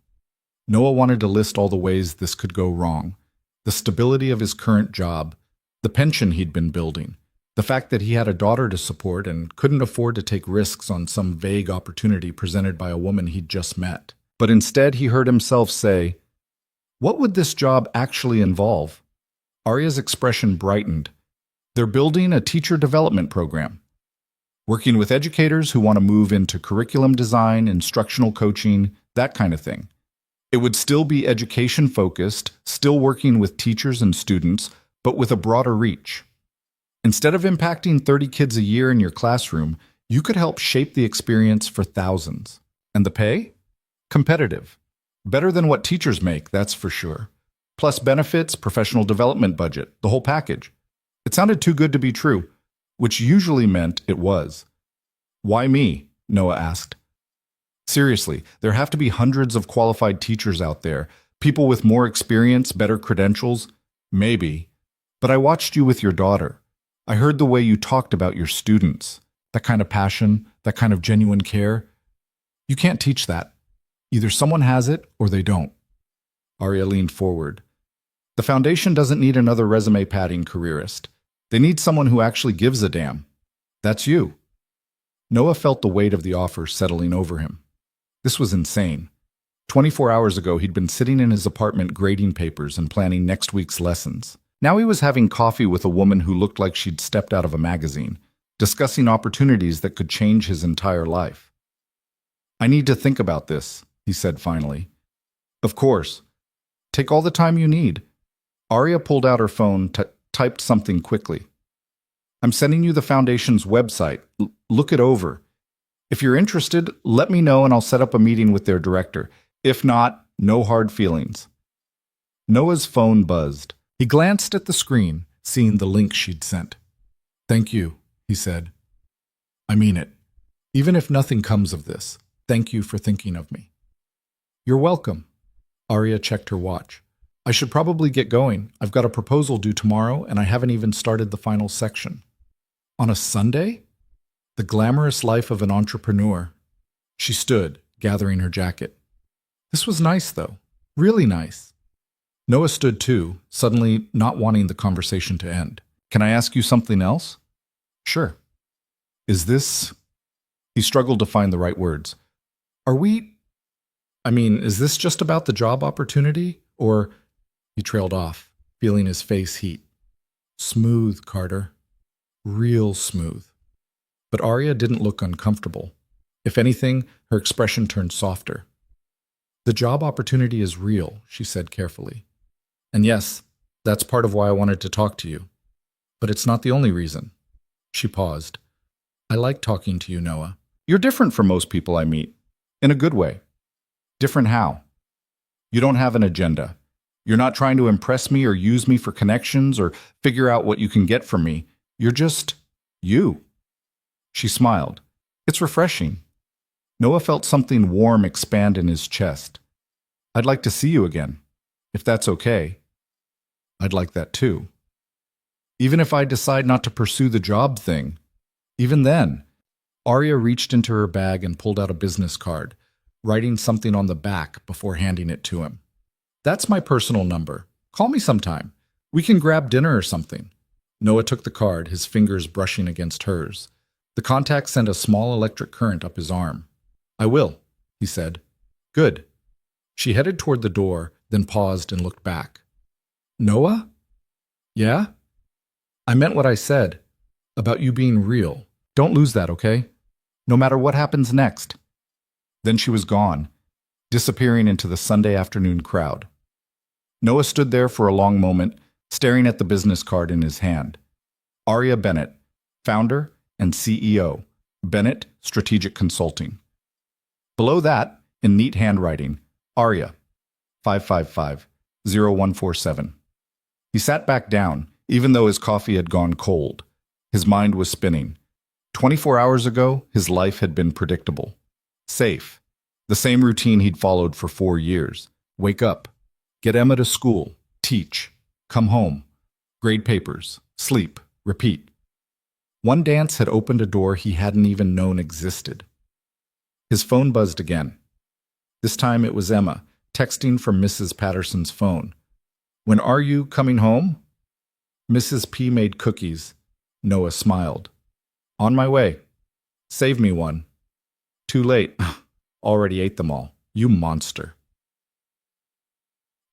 Noah wanted to list all the ways this could go wrong. The stability of his current job, the pension he'd been building, the fact that he had a daughter to support and couldn't afford to take risks on some vague opportunity presented by a woman he'd just met. But instead he heard himself say, "What would this job actually involve?" Arya's expression brightened. "They're building a teacher development program, working with educators who want to move into curriculum design, instructional coaching, that kind of thing. It would still be education-focused, still working with teachers and students, but with a broader reach. Instead of impacting 30 kids a year in your classroom, you could help shape the experience for thousands. And the pay? Competitive. Better than what teachers make, that's for sure. Plus benefits, professional development budget, the whole package." It sounded too good to be true, which usually meant it was. "Why me?" Noah asked. "Seriously, there have to be hundreds of qualified teachers out there, people with more experience, better credentials. Maybe. But I watched you with your daughter. I heard the way you talked about your students, that kind of passion, that kind of genuine care. You can't teach that. Either someone has it or they don't." Arya leaned forward. "The foundation doesn't need another resume-padding careerist. They need someone who actually gives a damn. That's you." Noah felt the weight of the offer settling over him. This was insane. 24 hours ago, he'd been sitting in his apartment grading papers and planning next week's lessons. Now he was having coffee with a woman who looked like she'd stepped out of a magazine, discussing opportunities that could change his entire life. "I need to think about this," he said finally. "Of course. Take all the time you need." Arya pulled out her phone, typed something quickly. "I'm sending you the Foundation's website. Look it over. If you're interested, let me know and I'll set up a meeting with their director. If not, no hard feelings." Noah's phone buzzed. He glanced at the screen, seeing the link she'd sent. "Thank you," he said. "I mean it. Even if nothing comes of this, thank you for thinking of me." "You're welcome." Arya checked her watch. "I should probably get going. I've got a proposal due tomorrow, and I haven't even started the final section." On a Sunday? The glamorous life of an entrepreneur. She stood, gathering her jacket. This was nice, though. Really nice. Noah stood too, suddenly not wanting the conversation to end. "Can I ask you something else?" "Sure." "Is this—" He struggled to find the right words. Is this just about the job opportunity? Or— He trailed off, feeling his face heat. "Smooth, Carter. Real smooth." But Arya didn't look uncomfortable. If anything, her expression turned softer. "The job opportunity is real," she said carefully. "And yes, that's part of why I wanted to talk to you. But it's not the only reason." She paused. "I like talking to you, Noah. You're different from most people I meet. In a good way." "Different how?" "You don't have an agenda. You're not trying to impress me or use me for connections or figure out what you can get from me. You're just you." She smiled. "It's refreshing." Noah felt something warm expand in his chest. "I'd like to see you again, if that's okay." "I'd like that too. Even if I decide not to pursue the job thing, even then." Arya reached into her bag and pulled out a business card, writing something on the back before handing it to him. "That's my personal number. Call me sometime. We can grab dinner or something." Noah took the card, his fingers brushing against hers. The contact sent a small electric current up his arm. "I will," he said. "Good." She headed toward the door, then paused and looked back. "Noah?" "Yeah?" "I meant what I said, about you being real. Don't lose that, okay? No matter what happens next." Then she was gone, disappearing into the Sunday afternoon crowd. Noah stood there for a long moment, staring at the business card in his hand. Arya Bennett, founder and CEO, Bennett Strategic Consulting. Below that, in neat handwriting, Arya, 555-0147. He sat back down, even though his coffee had gone cold. His mind was spinning. 24 hours ago, his life had been predictable. Safe. The same routine he'd followed for 4 years. Wake up. Get Emma to school. Teach. Come home. Grade papers. Sleep. Repeat. One dance had opened a door he hadn't even known existed. His phone buzzed again. This time it was Emma, texting from Mrs. Patterson's phone. "When are you coming home?" Mrs. P made cookies. Noah smiled. "On my way. Save me one." "Too late. Already ate them all. You monster."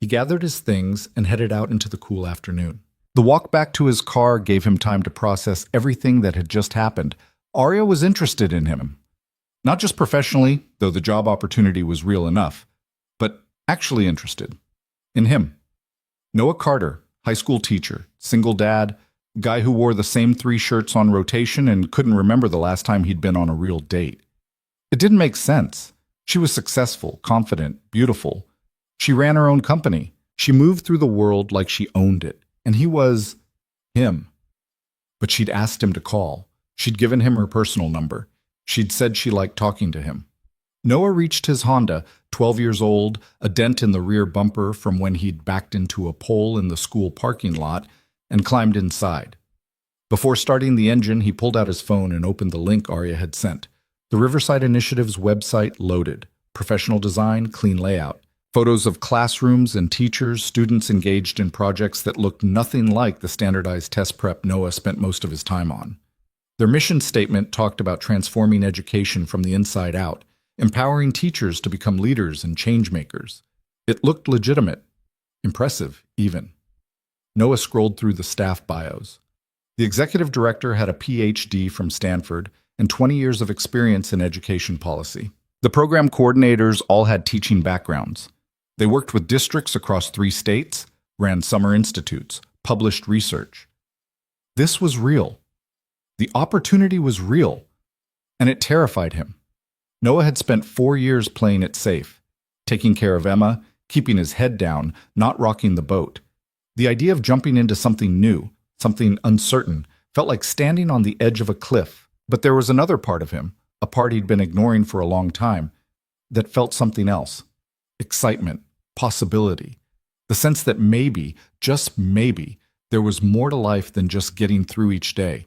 He gathered his things and headed out into the cool afternoon. The walk back to his car gave him time to process everything that had just happened. Arya was interested in him. Not just professionally, though the job opportunity was real enough, but actually interested in him. Noah Carter, high school teacher, single dad, guy who wore the same 3 shirts on rotation and couldn't remember the last time he'd been on a real date. It didn't make sense. She was successful, confident, beautiful. She ran her own company. She moved through the world like she owned it. And he was him. But she'd asked him to call. She'd given him her personal number. She'd said she liked talking to him. Noah reached his Honda, 12 years old, a dent in the rear bumper from when he'd backed into a pole in the school parking lot, and climbed inside. Before starting the engine, he pulled out his phone and opened the link Arya had sent. The Riverside Initiative's website loaded. Professional design, clean layout. Photos of classrooms and teachers, students engaged in projects that looked nothing like the standardized test prep Noah spent most of his time on. Their mission statement talked about transforming education from the inside out, empowering teachers to become leaders and change makers. It looked legitimate, impressive even. Noah scrolled through the staff bios. The executive director had a PhD from Stanford and 20 years of experience in education policy. The program coordinators all had teaching backgrounds. They worked with districts across 3 states, ran summer institutes, published research. This was real. The opportunity was real, and it terrified him. Noah had spent 4 years playing it safe, taking care of Emma, keeping his head down, not rocking the boat. The idea of jumping into something new, something uncertain, felt like standing on the edge of a cliff. But there was another part of him, a part he'd been ignoring for a long time, that felt something else. Excitement, possibility, the sense that maybe, just maybe, there was more to life than just getting through each day.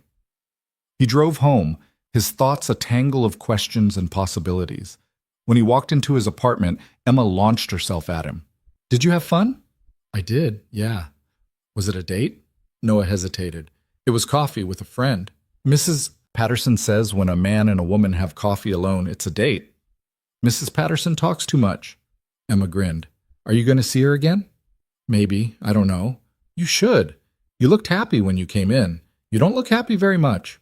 He drove home, his thoughts a tangle of questions and possibilities. When he walked into his apartment, Emma launched herself at him. "Did you have fun?" "I did, yeah." "Was it a date?" Noah hesitated. "It was coffee with a friend." "Mrs. Patterson says when a man and a woman have coffee alone, it's a date." "Mrs. Patterson talks too much." Emma grinned. "Are you going to see her again?" "Maybe. I don't know." "You should. You looked happy when you came in. You don't look happy very much."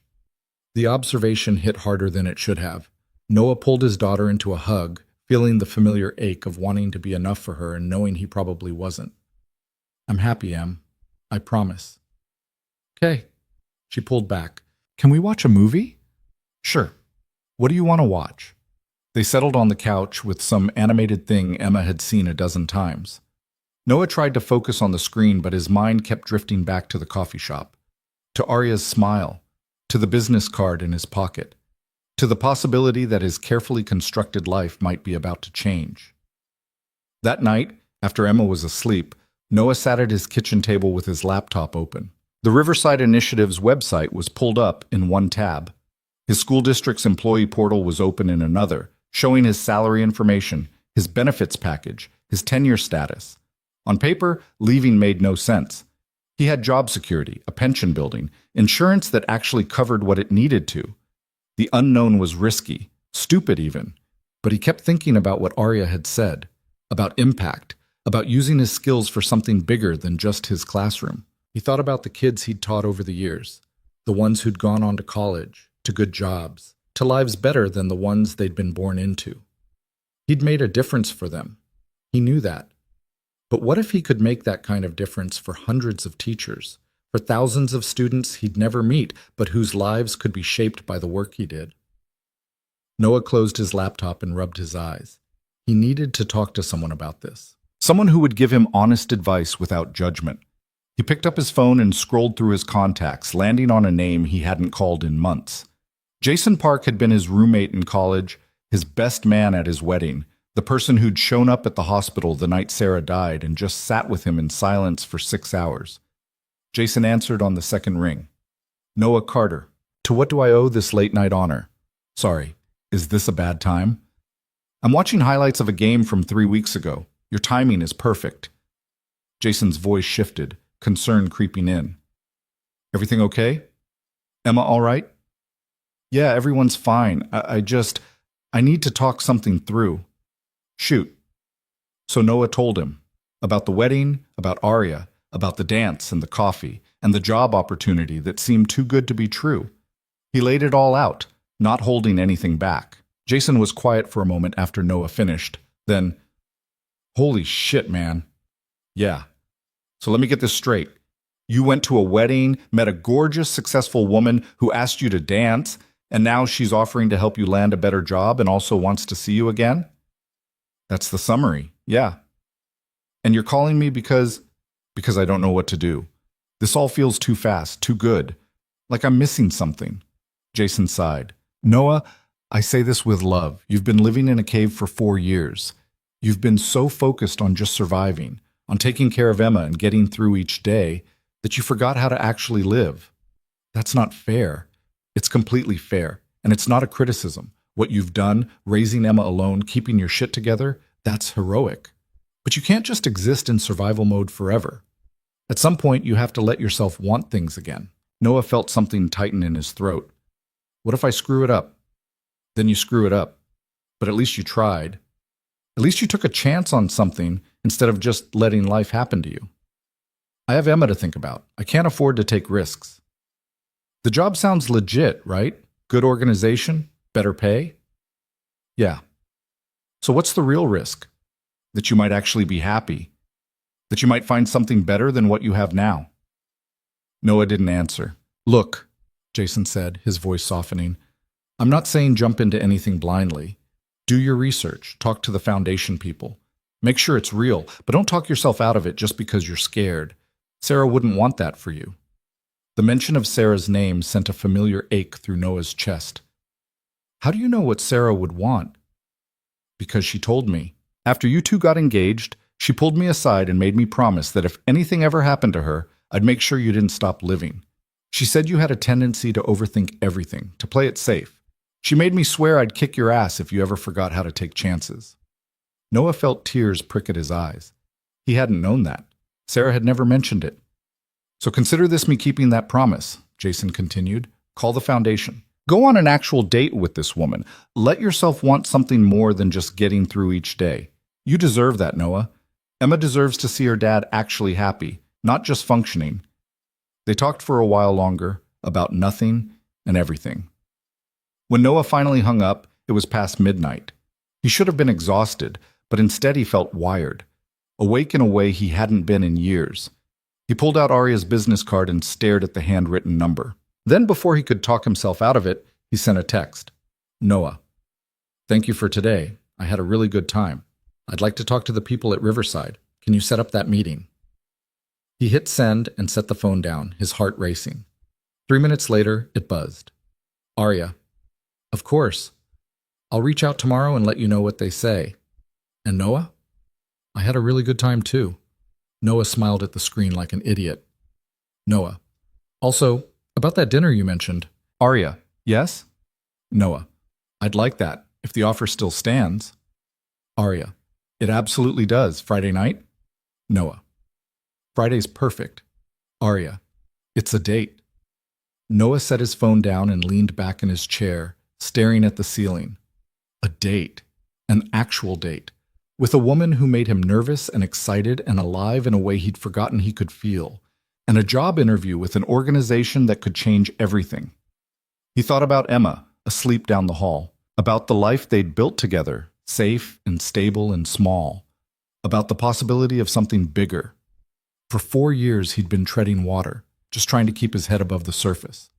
The observation hit harder than it should have. Noah pulled his daughter into a hug, feeling the familiar ache of wanting to be enough for her and knowing he probably wasn't. "I'm happy, Em. I promise." "Okay." She pulled back. "Can we watch a movie?" "Sure. What do you want to watch?" They settled on the couch with some animated thing Emma had seen a dozen times. Noah tried to focus on the screen, but his mind kept drifting back to the coffee shop, to Arya's smile, to the business card in his pocket, to the possibility that his carefully constructed life might be about to change. That night, after Emma was asleep, Noah sat at his kitchen table with his laptop open. The Riverside Initiative's website was pulled up in one tab. His school district's employee portal was open in another, showing his salary information, his benefits package, his tenure status. On paper, leaving made no sense. He had job security, a pension building, insurance that actually covered what it needed to. The unknown was risky, stupid even, but he kept thinking about what Arya had said, about impact, about using his skills for something bigger than just his classroom. He thought about the kids he'd taught over the years, the ones who'd gone on to college, to good jobs, to lives better than the ones they'd been born into. He'd made a difference for them. He knew that. But what if he could make that kind of difference for hundreds of teachers, for thousands of students he'd never meet, but whose lives could be shaped by the work he did? Noah closed his laptop and rubbed his eyes. He needed to talk to someone about this. Someone who would give him honest advice without judgment. He picked up his phone and scrolled through his contacts, landing on a name he hadn't called in months. Jason Park had been his roommate in college, his best man at his wedding, the person who'd shown up at the hospital the night Sarah died and just sat with him in silence for 6 hours. Jason answered on the second ring. "Noah Carter. To what do I owe this late-night honor? Sorry, is this a bad time? I'm watching highlights of a game from 3 weeks ago. Your timing is perfect." Jason's voice shifted, concern creeping in. "Everything okay? Emma all right?" "Yeah, everyone's fine. I need to talk something through." "Shoot." So Noah told him about the wedding, about Arya, about the dance and the coffee, and the job opportunity that seemed too good to be true. He laid it all out, not holding anything back. Jason was quiet for a moment after Noah finished. Then, "Holy shit, man. Yeah. So let me get this straight. You went to a wedding, met a gorgeous, successful woman who asked you to dance, and now she's offering to help you land a better job and also wants to see you again?" "That's the summary, yeah." "And you're calling me because I don't know what to do. This all feels too fast, too good. Like I'm missing something." Jason sighed. "Noah, I say this with love. You've been living in a cave for 4 years. You've been so focused on just surviving, on taking care of Emma and getting through each day, that you forgot how to actually live. That's not fair. It's completely fair, and it's not a criticism. What you've done, raising Emma alone, keeping your shit together, that's heroic. But you can't just exist in survival mode forever. At some point, you have to let yourself want things again." Noah felt something tighten in his throat. "What if I screw it up?" "Then you screw it up." but at least you tried. At least you took a chance on something instead of just letting life happen to you. I have Emma to think about. I can't afford to take risks. The job sounds legit, right? Good organization, better pay? Yeah. So what's the real risk? That you might actually be happy. That you might find something better than what you have now. Noah didn't answer. Look, Jason said, his voice softening. I'm not saying jump into anything blindly. Do your research. Talk to the foundation people. Make sure it's real, but don't talk yourself out of it just because you're scared. Sarah wouldn't want that for you. The mention of Sarah's name sent a familiar ache through Noah's chest. How do you know what Sarah would want? Because she told me. After you two got engaged, she pulled me aside and made me promise that if anything ever happened to her, I'd make sure you didn't stop living. She said you had a tendency to overthink everything, to play it safe. She made me swear I'd kick your ass if you ever forgot how to take chances. Noah felt tears prick at his eyes. He hadn't known that. Sarah had never mentioned it. So consider this me keeping that promise, Jason continued. Call the foundation. Go on an actual date with this woman. Let yourself want something more than just getting through each day. You deserve that, Noah. Emma deserves to see her dad actually happy, not just functioning. They talked for a while longer, about nothing and everything. When Noah finally hung up, it was past midnight. He should have been exhausted, but instead he felt wired, awake in a way he hadn't been in years. He pulled out Arya's business card and stared at the handwritten number. Then, before he could talk himself out of it, he sent a text. Noah, thank you for today. I had a really good time. I'd like to talk to the people at Riverside. Can you set up that meeting? He hit send and set the phone down, his heart racing. 3 minutes later, it buzzed. Arya, of course. I'll reach out tomorrow and let you know what they say. And Noah? I had a really good time too. Noah smiled at the screen like an idiot. Noah, also, about that dinner you mentioned. Arya, yes? Noah, I'd like that, if the offer still stands. Arya, it absolutely does. Friday night? Noah, Friday's perfect. Arya, it's a date. Noah set his phone down and leaned back in his chair, staring at the ceiling. A date. An actual date. With a woman who made him nervous and excited and alive in a way he'd forgotten he could feel. And a job interview with an organization that could change everything. He thought about Emma, asleep down the hall. About the life they'd built together, safe and stable and small. About the possibility of something bigger. For 4 years he'd been treading water, just trying to keep his head above the surface.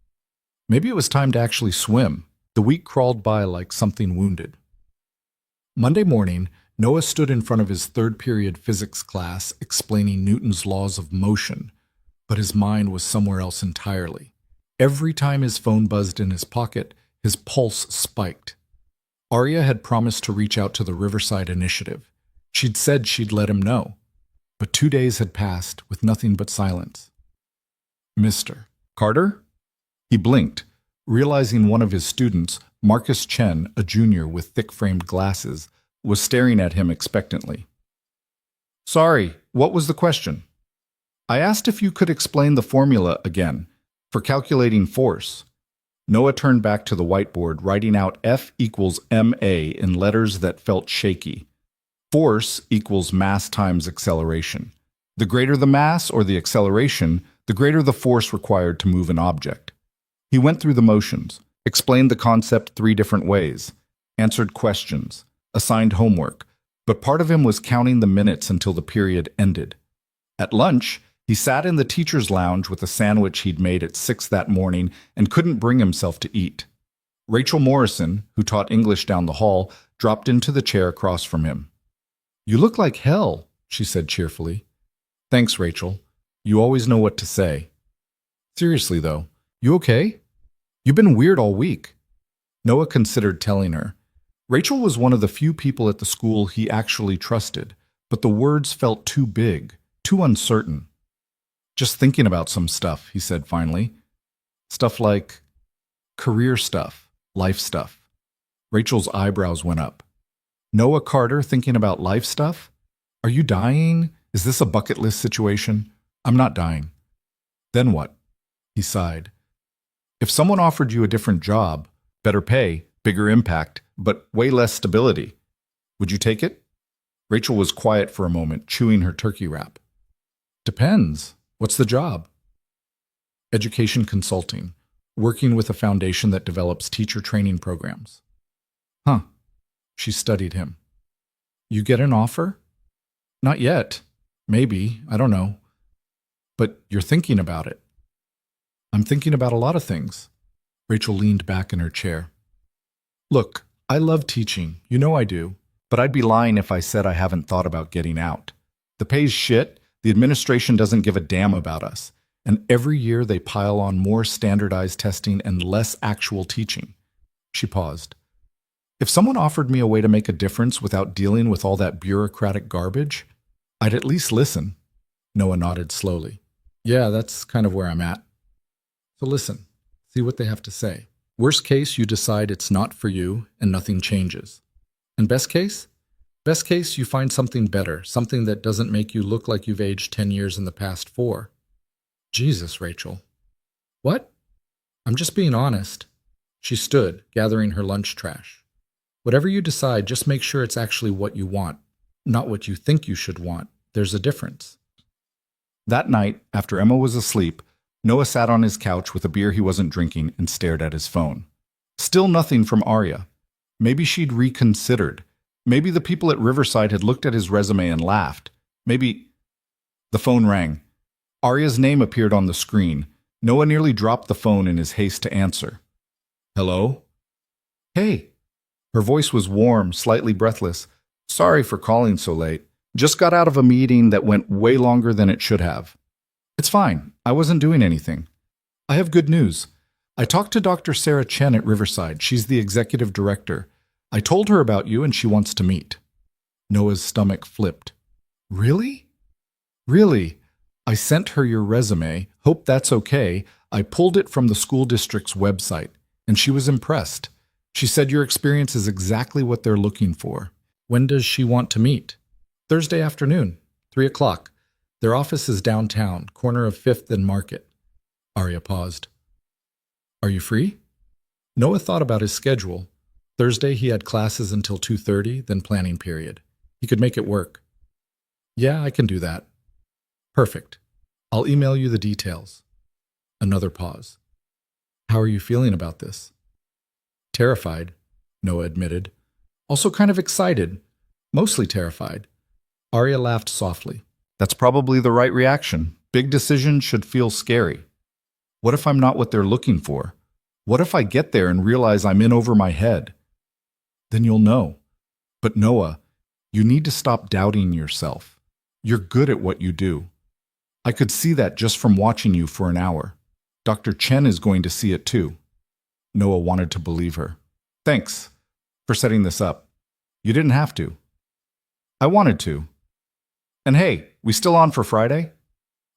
Maybe it was time to actually swim. The week crawled by like something wounded. Monday morning, Noah stood in front of his third-period physics class explaining Newton's laws of motion, but his mind was somewhere else entirely. Every time his phone buzzed in his pocket, his pulse spiked. Arya had promised to reach out to the Riverside Initiative. She'd said she'd let him know. But 2 days had passed with nothing but silence. Mr. Carter? He blinked, realizing one of his students, Marcus Chen, a junior with thick-framed glasses, was staring at him expectantly. Sorry, what was the question? I asked if you could explain the formula again, for calculating force. Noah turned back to the whiteboard, writing out F equals ma in letters that felt shaky. Force equals mass times acceleration. The greater the mass or the acceleration, the greater the force required to move an object. He went through the motions, explained the concept 3 different ways, answered questions, assigned homework, but part of him was counting the minutes until the period ended. At lunch, he sat in the teacher's lounge with a sandwich he'd made at 6 that morning and couldn't bring himself to eat. Rachel Morrison, who taught English down the hall, dropped into the chair across from him. You look like hell, she said cheerfully. Thanks, Rachel. You always know what to say. Seriously, though, you okay? You've been weird all week. Noah considered telling her. Rachel was one of the few people at the school he actually trusted, but the words felt too big, too uncertain. Just thinking about some stuff, he said finally. Stuff like career stuff, life stuff. Rachel's eyebrows went up. Noah Carter thinking about life stuff? Are you dying? Is this a bucket list situation? I'm not dying. Then what? He sighed. If someone offered you a different job, better pay, bigger impact, but way less stability. Would you take it? Rachel was quiet for a moment, chewing her turkey wrap. Depends. What's the job? Education consulting, working with a foundation that develops teacher training programs. Huh. She studied him. You get an offer? Not yet. Maybe. I don't know. But you're thinking about it. I'm thinking about a lot of things. Rachel leaned back in her chair. Look, I love teaching. You know I do. But I'd be lying if I said I haven't thought about getting out. The pay's shit. The administration doesn't give a damn about us. And every year they pile on more standardized testing and less actual teaching. She paused. If someone offered me a way to make a difference without dealing with all that bureaucratic garbage, I'd at least listen. Noah nodded slowly. Yeah, that's kind of where I'm at. So listen, see what they have to say. Worst case, you decide it's not for you and nothing changes. And best case? Best case, you find something better, something that doesn't make you look like you've aged 10 years in the past 4. Jesus, Rachel. What? I'm just being honest. She stood, gathering her lunch trash. Whatever you decide, just make sure it's actually what you want, not what you think you should want. There's a difference. That night, after Emma was asleep, Noah sat on his couch with a beer he wasn't drinking and stared at his phone. Still nothing from Arya. Maybe she'd reconsidered. Maybe the people at Riverside had looked at his resume and laughed. Maybe... The phone rang. Arya's name appeared on the screen. Noah nearly dropped the phone in his haste to answer. Hello? Hey. Her voice was warm, slightly breathless. Sorry for calling so late. Just got out of a meeting that went way longer than it should have. It's fine. I wasn't doing anything. I have good news. I talked to Dr. Sarah Chen at Riverside. She's the executive director. I told her about you and she wants to meet. Noah's stomach flipped. Really? Really? I sent her your resume. Hope that's okay. I pulled it from the school district's website, and she was impressed. She said your experience is exactly what they're looking for. When does she want to meet? Thursday afternoon, 3 o'clock. Their office is downtown, corner of 5th and Market. Arya paused. Are you free? Noah thought about his schedule. Thursday he had classes until 2:30, then planning period. He could make it work. Yeah, I can do that. Perfect. I'll email you the details. Another pause. How are you feeling about this? Terrified, Noah admitted. Also kind of excited. Mostly terrified. Arya laughed softly. That's probably the right reaction. Big decisions should feel scary. What if I'm not what they're looking for? What if I get there and realize I'm in over my head? Then you'll know. But Noah, you need to stop doubting yourself. You're good at what you do. I could see that just from watching you for an hour. Dr. Chen is going to see it too. Noah wanted to believe her. Thanks for setting this up. You didn't have to. I wanted to. And hey, we still on for Friday?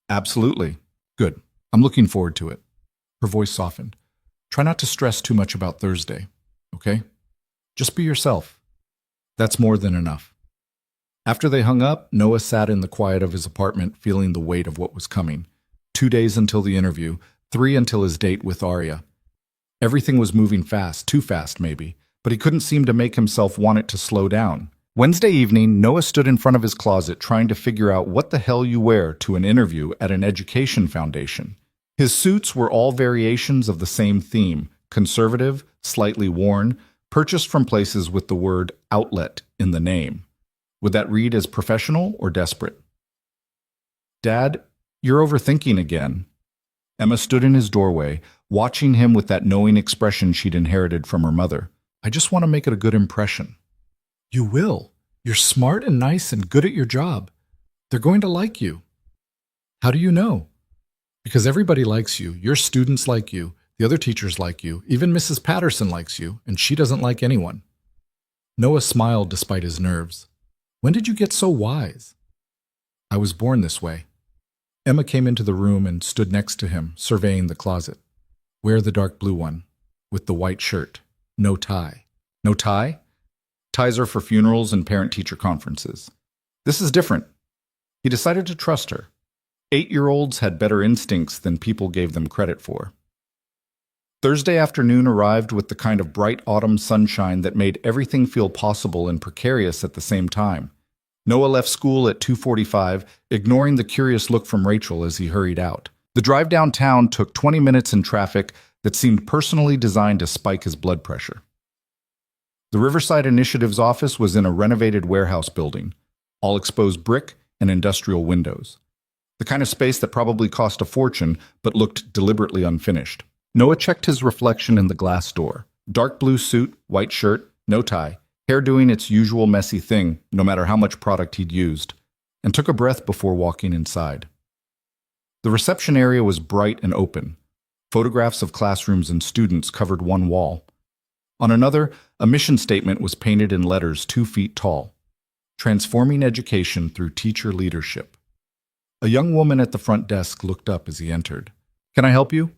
Absolutely. Good. I'm looking forward to it. Her voice softened. Try not to stress too much about Thursday, okay? Just be yourself. That's more than enough. After they hung up, Noah sat in the quiet of his apartment, feeling the weight of what was coming. 2 days until the interview, 3 until his date with Arya. Everything was moving fast, too fast maybe, but he couldn't seem to make himself want it to slow down. Wednesday evening, Noah stood in front of his closet trying to figure out what the hell you wear to an interview at an education foundation. His suits were all variations of the same theme, conservative, slightly worn, purchased from places with the word outlet in the name. Would that read as professional or desperate? Dad, you're overthinking again. Emma stood in his doorway, watching him with that knowing expression she'd inherited from her mother. I just want to make it a good impression. You will. You're smart and nice and good at your job. They're going to like you. How do you know? Because everybody likes you. Your students like you. The other teachers like you. Even Mrs. Patterson likes you, and she doesn't like anyone. Noah smiled despite his nerves. When did you get so wise? I was born this way. Emma came into the room and stood next to him, surveying the closet. Wear the dark blue one, with the white shirt. No tie. No tie? Ties are for funerals and parent-teacher conferences. This is different. He decided to trust her. 8-year-olds had better instincts than people gave them credit for. Thursday afternoon arrived with the kind of bright autumn sunshine that made everything feel possible and precarious at the same time. Noah left school at 2:45, ignoring the curious look from Rachel as he hurried out. The drive downtown took 20 minutes in traffic that seemed personally designed to spike his blood pressure. The Riverside Initiative's office was in a renovated warehouse building, all exposed brick and industrial windows. The kind of space that probably cost a fortune but looked deliberately unfinished. Noah checked his reflection in the glass door. Dark blue suit, white shirt, no tie, hair doing its usual messy thing, no matter how much product he'd used, and took a breath before walking inside. The reception area was bright and open. Photographs of classrooms and students covered one wall. On another, a mission statement was painted in letters 2 feet tall. Transforming education through teacher leadership. A young woman at the front desk looked up as he entered. "Can I help you?"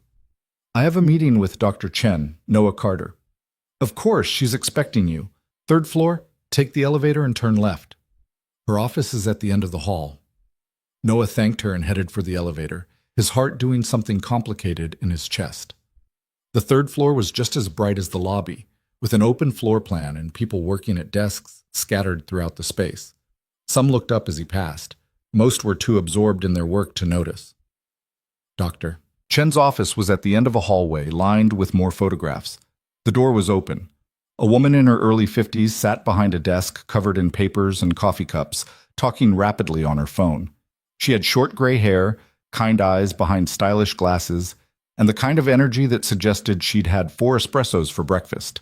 "I have a meeting with Dr. Chen, Noah Carter." "Of course, she's expecting you. 3rd floor, take the elevator and turn left. Her office is at the end of the hall." Noah thanked her and headed for the elevator, his heart doing something complicated in his chest. The 3rd floor was just as bright as the lobby, with an open floor plan and people working at desks scattered throughout the space. Some looked up as he passed. Most were too absorbed in their work to notice. Dr. Chen's office was at the end of a hallway lined with more photographs. The door was open. A woman in her early 50s sat behind a desk covered in papers and coffee cups, talking rapidly on her phone. She had short gray hair, kind eyes behind stylish glasses, and the kind of energy that suggested she'd had 4 espressos for breakfast.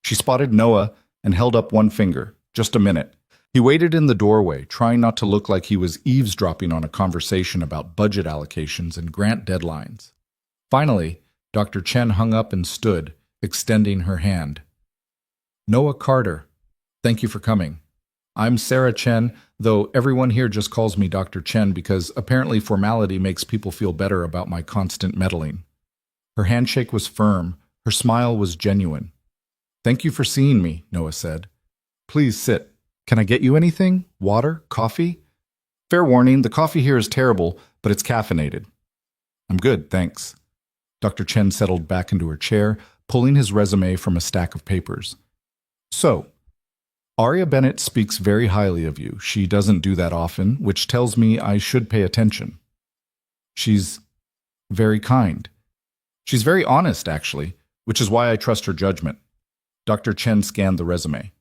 She spotted Noah and held up one finger. "Just a minute." He waited in the doorway, trying not to look like he was eavesdropping on a conversation about budget allocations and grant deadlines. Finally, Dr. Chen hung up and stood, extending her hand. "Noah Carter, thank you for coming. I'm Sarah Chen, though everyone here just calls me Dr. Chen because apparently formality makes people feel better about my constant meddling." Her handshake was firm, her smile was genuine. "Thank you for seeing me," Noah said. "Please sit. Can I get you anything? Water? Coffee?" "Fair warning, the coffee here is terrible, but it's caffeinated." "I'm good, thanks." Dr. Chen settled back into her chair, pulling his resume from a stack of papers. "So, Aria Bennett speaks very highly of you. She doesn't do that often, which tells me I should pay attention. She's very kind. She's very honest, actually, which is why I trust her judgment." Dr. Chen scanned the resume.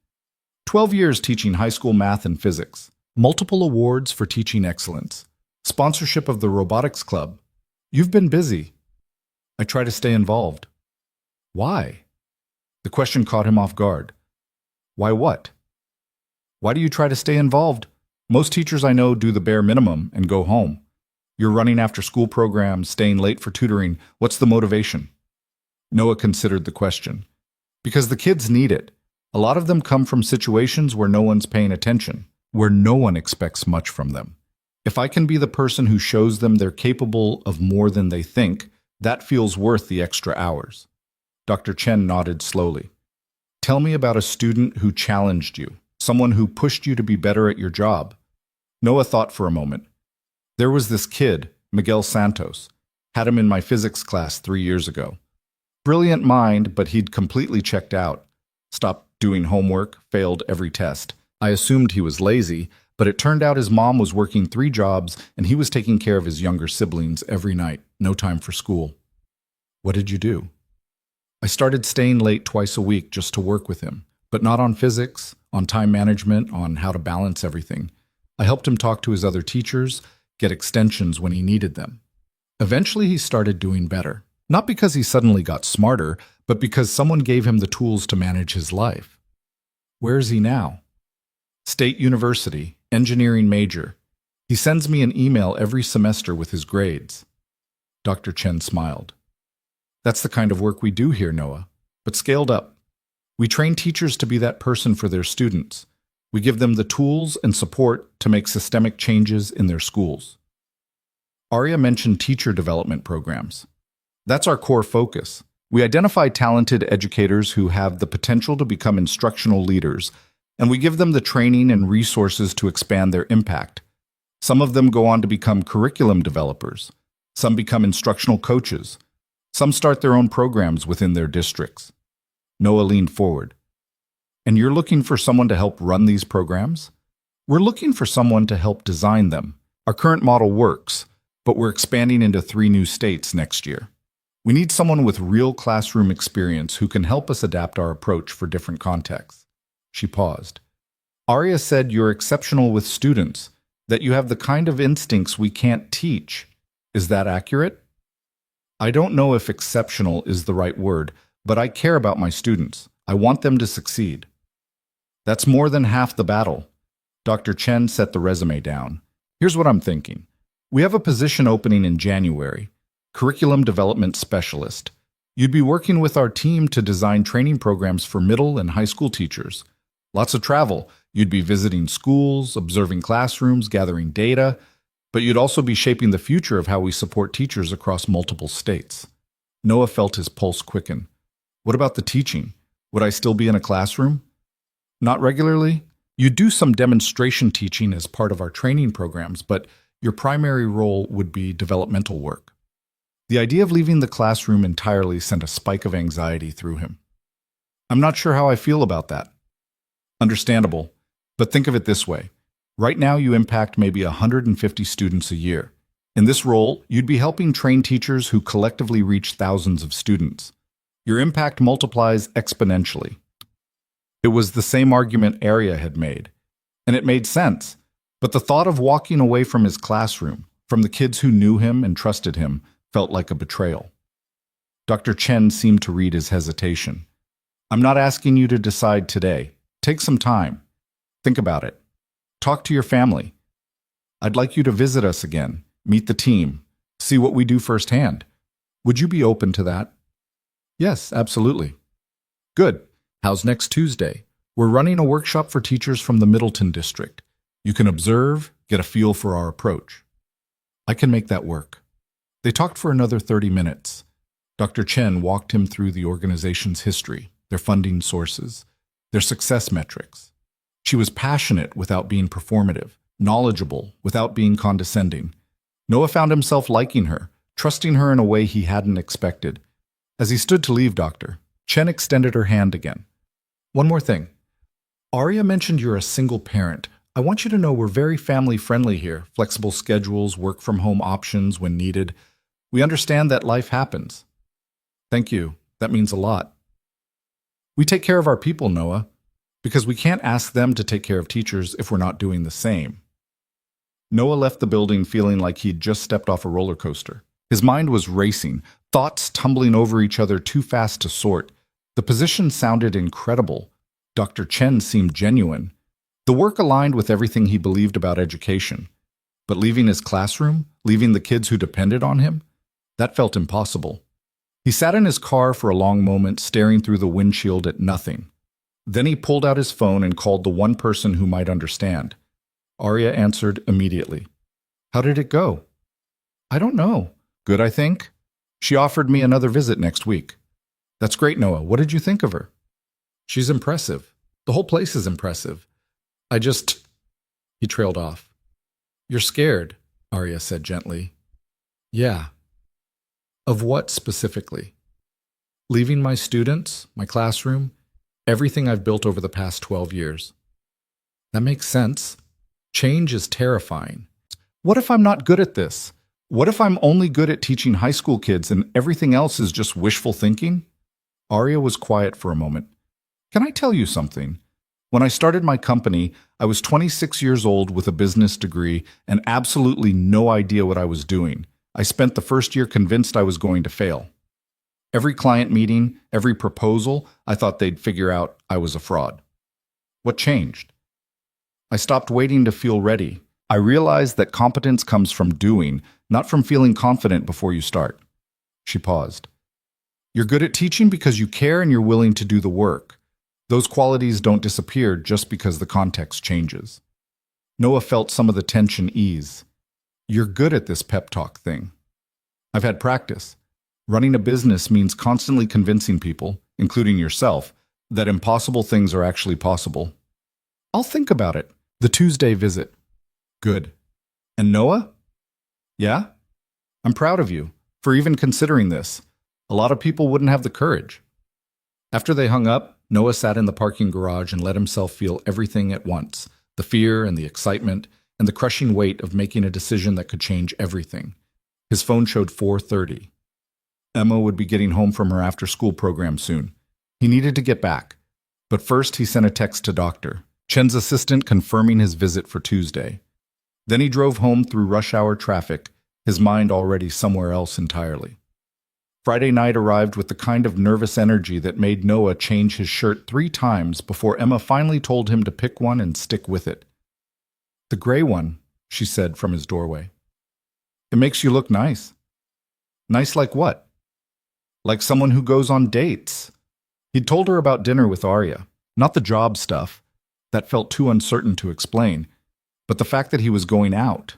12 years teaching high school math and physics, multiple awards for teaching excellence, sponsorship of the robotics club. You've been busy. I try to stay involved. Why? The question caught him off guard. Why what? Why do you try to stay involved? Most teachers I know do the bare minimum and go home. You're running after school programs, staying late for tutoring. What's the motivation? Noah considered the question. Because the kids need it. A lot of them come from situations where no one's paying attention, where no one expects much from them. If I can be the person who shows them they're capable of more than they think, that feels worth the extra hours. Dr. Chen nodded slowly. Tell me about a student who challenged you, someone who pushed you to be better at your job. Noah thought for a moment. There was this kid, Miguel Santos. Had him in my physics class 3 years ago. Brilliant mind, but he'd completely checked out. Stopped doing homework, failed every test. I assumed he was lazy, but it turned out his mom was working 3 jobs and he was taking care of his younger siblings every night, no time for school. What did you do? I started staying late twice a week just to work with him, but not on physics, on time management, on how to balance everything. I helped him talk to his other teachers, get extensions when he needed them. Eventually he started doing better. Not because he suddenly got smarter, but because someone gave him the tools to manage his life. Where is he now? State University, engineering major. He sends me an email every semester with his grades. Dr. Chen smiled. That's the kind of work we do here, Noah, but scaled up. We train teachers to be that person for their students. We give them the tools and support to make systemic changes in their schools. Aria mentioned teacher development programs. That's our core focus. We identify talented educators who have the potential to become instructional leaders, and we give them the training and resources to expand their impact. Some of them go on to become curriculum developers. Some become instructional coaches. Some start their own programs within their districts. Noah leaned forward. And you're looking for someone to help run these programs? We're looking for someone to help design them. Our current model works, but we're expanding into 3 new states next year. We need someone with real classroom experience who can help us adapt our approach for different contexts. She paused. Arya said you're exceptional with students, that you have the kind of instincts we can't teach. Is that accurate? I don't know if exceptional is the right word, but I care about my students. I want them to succeed. That's more than half the battle. Dr. Chen set the resume down. Here's what I'm thinking. We have a position opening in January, Curriculum Development Specialist. You'd be working with our team to design training programs for middle and high school teachers. Lots of travel. You'd be visiting schools, observing classrooms, gathering data, but you'd also be shaping the future of how we support teachers across multiple states. Noah felt his pulse quicken. What about the teaching? Would I still be in a classroom? Not regularly. You do some demonstration teaching as part of our training programs, but your primary role would be developmental work. The idea of leaving the classroom entirely sent a spike of anxiety through him. I'm not sure how I feel about that. Understandable, but think of it this way. Right now you impact maybe 150 students a year. In this role, you'd be helping train teachers who collectively reach thousands of students. Your impact multiplies exponentially. It was the same argument Arya had made, and it made sense. But the thought of walking away from his classroom, from the kids who knew him and trusted him, felt like a betrayal. Dr. Chen seemed to read his hesitation. I'm not asking you to decide today. Take some time. Think about it. Talk to your family. I'd like you to visit us again, meet the team, see what we do firsthand. Would you be open to that? Yes, absolutely. Good. How's next Tuesday? We're running a workshop for teachers from the Middleton district. You can observe, get a feel for our approach. I can make that work. They talked for another 30 minutes. Dr. Chen walked him through the organization's history, their funding sources, their success metrics. She was passionate without being performative, knowledgeable without being condescending. Noah found himself liking her, trusting her in a way he hadn't expected. As he stood to leave Dr. Chen extended her hand again. One more thing. Arya mentioned you're a single parent. I want you to know we're very family-friendly here. Flexible schedules, work-from-home options when needed. We understand that life happens. Thank you. That means a lot. We take care of our people, Noah, because we can't ask them to take care of teachers if we're not doing the same. Noah left the building feeling like he'd just stepped off a roller coaster. His mind was racing, thoughts tumbling over each other too fast to sort. The position sounded incredible. Dr. Chen seemed genuine. The work aligned with everything he believed about education. But leaving his classroom, leaving the kids who depended on him, that felt impossible. He sat in his car for a long moment, staring through the windshield at nothing. Then he pulled out his phone and called the one person who might understand. Arya answered immediately. How did it go? I don't know. Good, I think. She offered me another visit next week. That's great, Noah. What did you think of her? She's impressive. The whole place is impressive. He trailed off. You're scared, Arya said gently. Yeah. Of what specifically? Leaving my students, my classroom, everything I've built over the past 12 years. That makes sense. Change is terrifying. What if I'm not good at this? What if I'm only good at teaching high school kids and everything else is just wishful thinking? Arya was quiet for a moment. Can I tell you something? When I started my company, I was 26 years old with a business degree and absolutely no idea what I was doing. I spent the first year convinced I was going to fail. Every client meeting, every proposal, I thought they'd figure out I was a fraud. What changed? I stopped waiting to feel ready. I realized that competence comes from doing, not from feeling confident before you start. She paused. You're good at teaching because you care and you're willing to do the work. Those qualities don't disappear just because the context changes. Noah felt some of the tension ease. You're good at this pep talk thing. I've had practice. Running a business means constantly convincing people, including yourself, that impossible things are actually possible. I'll think about it. The Tuesday visit. Good. And Noah? Yeah? I'm proud of you for even considering this. A lot of people wouldn't have the courage. After they hung up, Noah sat in the parking garage and let himself feel everything at once, the fear and the excitement, and the crushing weight of making a decision that could change everything. His phone showed 4:30. Emma would be getting home from her after-school program soon. He needed to get back. But first he sent a text to Dr. Chen's assistant confirming his visit for Tuesday. Then he drove home through rush-hour traffic, his mind already somewhere else entirely. Friday night arrived with the kind of nervous energy that made Noah change his shirt 3 times before Emma finally told him to pick one and stick with it. "The gray one," she said from his doorway. "It makes you look nice." "Nice like what?" "Like someone who goes on dates." He'd told her about dinner with Arya, not the job stuff. That felt too uncertain to explain, but the fact that he was going out.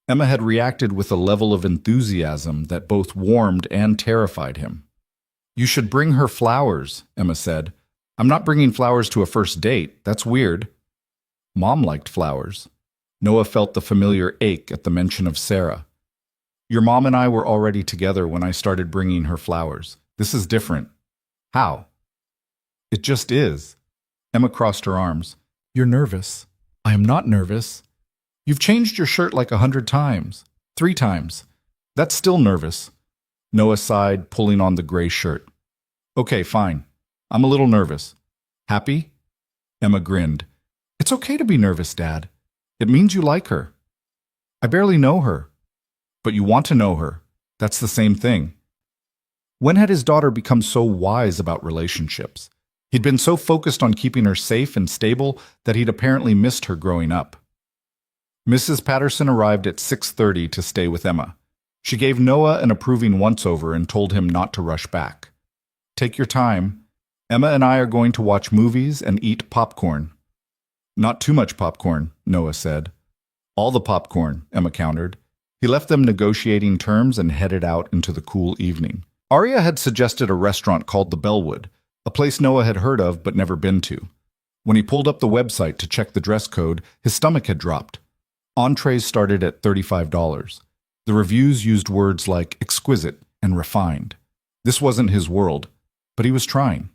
Emma had reacted with a level of enthusiasm that both warmed and terrified him. "You should bring her flowers," Emma said. "I'm not bringing flowers to a first date. That's weird." Mom liked flowers. Noah felt the familiar ache at the mention of Sarah. "Your mom and I were already together when I started bringing her flowers. This is different." "How?" "It just is." Emma crossed her arms. "You're nervous." "I am not nervous." "You've changed your shirt like 100 times. 3 times. That's still nervous." Noah sighed, pulling on the gray shirt. "Okay, fine. I'm a little nervous." "Happy?" Emma grinned. "It's okay to be nervous, Dad. It means you like her." "I barely know her." "But you want to know her. That's the same thing." When had his daughter become so wise about relationships? He'd been so focused on keeping her safe and stable that he'd apparently missed her growing up. Mrs. Patterson arrived at 6:30 to stay with Emma. She gave Noah an approving once-over and told him not to rush back. "Take your time. Emma and I are going to watch movies and eat popcorn." "Not too much popcorn," Noah said. "All the popcorn," Emma countered. He left them negotiating terms and headed out into the cool evening. Arya had suggested a restaurant called the Bellwood, a place Noah had heard of but never been to. When he pulled up the website to check the dress code, his stomach had dropped. Entrees started at $35. The reviews used words like exquisite and refined. This wasn't his world, but he was trying.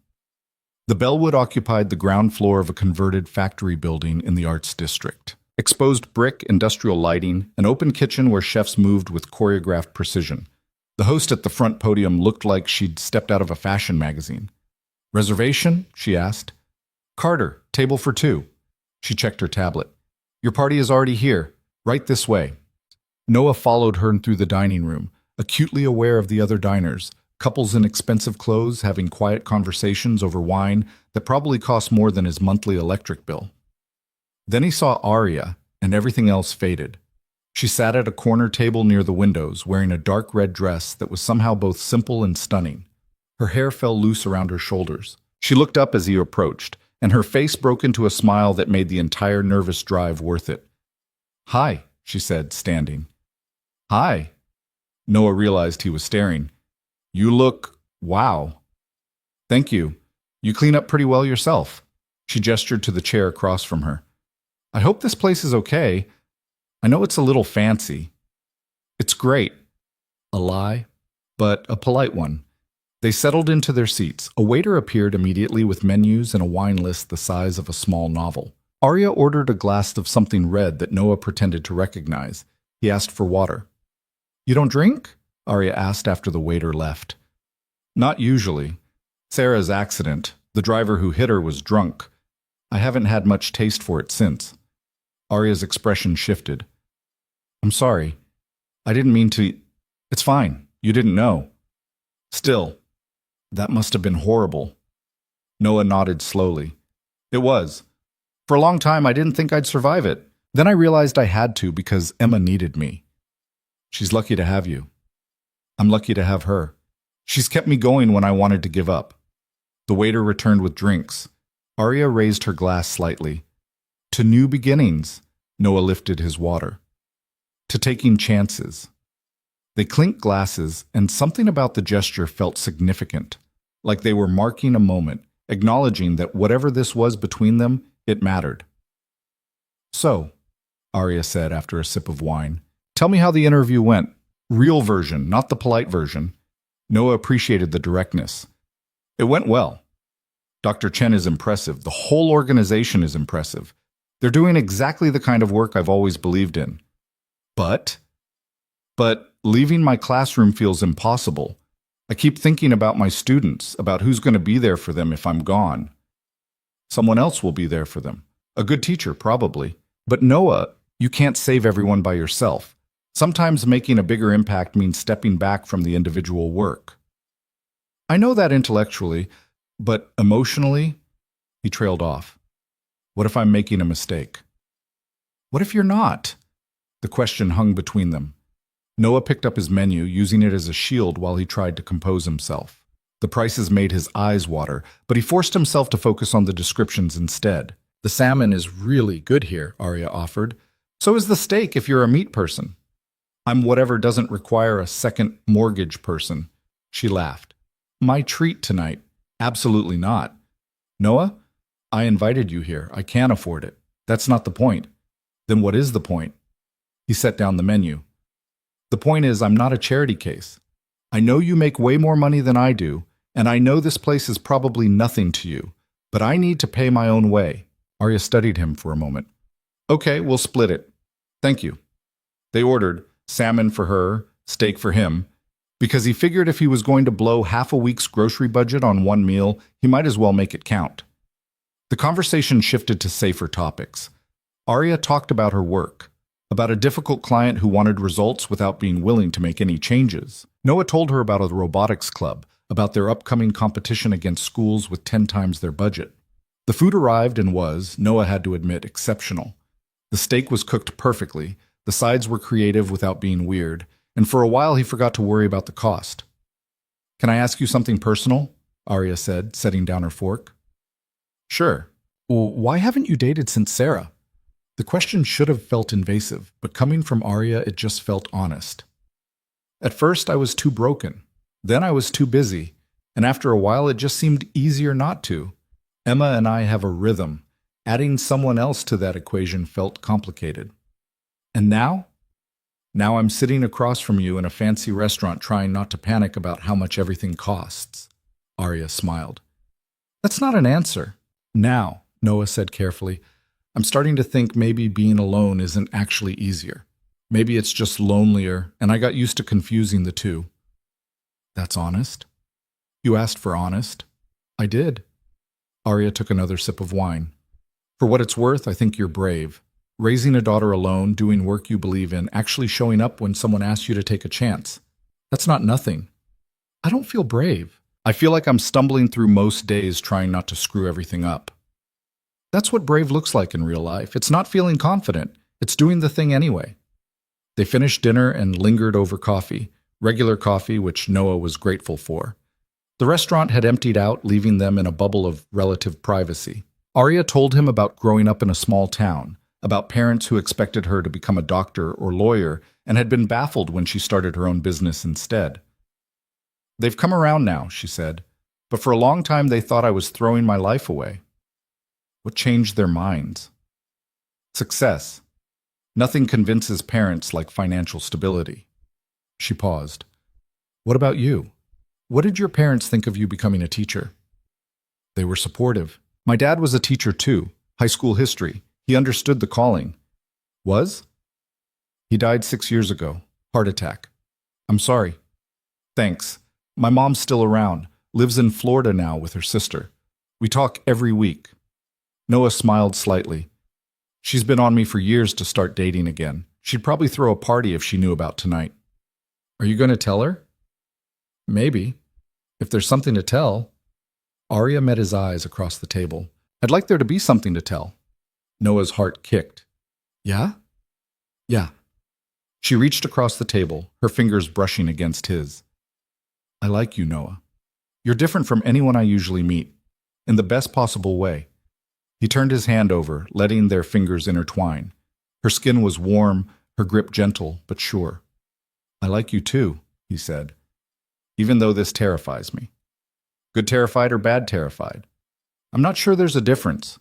The Bellwood occupied the ground floor of a converted factory building in the Arts District. Exposed brick, industrial lighting, an open kitchen where chefs moved with choreographed precision. The host at the front podium looked like she'd stepped out of a fashion magazine. "Reservation?" she asked. "Carter, table for 2. She checked her tablet. "Your party is already here. Right this way." Noah followed her through the dining room, acutely aware of the other diners, couples in expensive clothes having quiet conversations over wine that probably cost more than his monthly electric bill. Then he saw Arya, and everything else faded. She sat at a corner table near the windows, wearing a dark red dress that was somehow both simple and stunning. Her hair fell loose around her shoulders. She looked up as he approached, and her face broke into a smile that made the entire nervous drive worth it. "Hi," she said, standing. "Hi." Noah realized he was staring. "You look... wow." "Thank you. You clean up pretty well yourself." She gestured to the chair across from her. "I hope this place is okay. I know it's a little fancy." "It's great." A lie, but a polite one. They settled into their seats. A waiter appeared immediately with menus and a wine list the size of a small novel. Arya ordered a glass of something red that Noah pretended to recognize. He asked for water. "You don't drink?" Arya asked after the waiter left. "Not usually. Sarah's accident. The driver who hit her was drunk. I haven't had much taste for it since." Arya's expression shifted. "I'm sorry. I didn't mean to... It's fine. You didn't know." "Still, that must have been horrible." Noah nodded slowly. "It was. For a long time, I didn't think I'd survive it. Then I realized I had to because Emma needed me." "She's lucky to have you." "I'm lucky to have her. She's kept me going when I wanted to give up." The waiter returned with drinks. Arya raised her glass slightly. "To new beginnings," Noah lifted his water. "To taking chances." They clinked glasses, and something about the gesture felt significant, like they were marking a moment, acknowledging that whatever this was between them, it mattered. "So," Arya said after a sip of wine, "tell me how the interview went. Real version, not the polite version." Noah appreciated the directness. It went well. Dr. Chen is impressive. The whole organization is impressive. They're doing exactly the kind of work I've always believed in. But leaving my classroom feels impossible. I keep thinking about my students, about who's going to be there for them if I'm gone. Someone else will be there for them. A good teacher, probably. But Noah, you can't save everyone by yourself. Sometimes making a bigger impact means stepping back from the individual work. I know that intellectually, but emotionally, he trailed off. What if I'm making a mistake? What if you're not? The question hung between them. Noah picked up his menu, using it as a shield while he tried to compose himself. The prices made his eyes water, but he forced himself to focus on the descriptions instead. The salmon is really good here, Arya offered. So is the steak if you're a meat person. I'm whatever doesn't require a second mortgage person. She laughed. My treat tonight. Absolutely not. Noah, I invited you here. I can't afford it. That's not the point. Then what is the point? He set down the menu. The point is, I'm not a charity case. I know you make way more money than I do, and I know this place is probably nothing to you, but I need to pay my own way. Arya studied him for a moment. Okay, we'll split it. Thank you. They ordered salmon for her, steak for him, because he figured if he was going to blow half a week's grocery budget on one meal, he might as well make it count. The conversation shifted to safer topics. Arya talked about her work, about a difficult client who wanted results without being willing to make any changes. Noah told her about a robotics club, about their upcoming competition against schools with 10 times their budget. The food arrived and was, Noah had to admit, exceptional. The steak was cooked perfectly, the sides were creative without being weird, and for a while he forgot to worry about the cost. Can I ask you something personal? Arya said, setting down her fork. Sure. Well, why haven't you dated since Sarah? The question should have felt invasive, but coming from Arya, it just felt honest. At first, I was too broken. Then I was too busy. And after a while, it just seemed easier not to. Emma and I have a rhythm. Adding someone else to that equation felt complicated. And now? Now I'm sitting across from you in a fancy restaurant trying not to panic about how much everything costs. Arya smiled. That's not an answer. Now, Noah said carefully, I'm starting to think maybe being alone isn't actually easier. Maybe it's just lonelier, and I got used to confusing the two. That's honest. You asked for honest. I did. Arya took another sip of wine. For what it's worth, I think you're brave. Raising a daughter alone, doing work you believe in, actually showing up when someone asks you to take a chance. That's not nothing. I don't feel brave. I feel like I'm stumbling through most days trying not to screw everything up. That's what brave looks like in real life. It's not feeling confident. It's doing the thing anyway. They finished dinner and lingered over coffee, regular coffee, which Noah was grateful for. The restaurant had emptied out, leaving them in a bubble of relative privacy. Arya told him about growing up in a small town, about parents who expected her to become a doctor or lawyer and had been baffled when she started her own business instead. They've come around now, she said, but for a long time they thought I was throwing my life away. What changed their minds? Success. Nothing convinces parents like financial stability. She paused. What about you? What did your parents think of you becoming a teacher? They were supportive. My dad was a teacher too, high school history. He understood the calling. Was? He died 6 years ago. Heart attack. I'm sorry. Thanks. My mom's still around. Lives in Florida now with her sister. We talk every week. Noah smiled slightly. She's been on me for years to start dating again. She'd probably throw a party if she knew about tonight. Are you going to tell her? Maybe. If there's something to tell. Arya met his eyes across the table. I'd like there to be something to tell. Noah's heart kicked. Yeah? Yeah. She reached across the table, her fingers brushing against his. I like you, Noah. You're different from anyone I usually meet, in the best possible way. He turned his hand over, letting their fingers intertwine. Her skin was warm, her grip gentle, but sure. I like you too, he said, even though this terrifies me. Good terrified or bad terrified? I'm not sure there's a difference.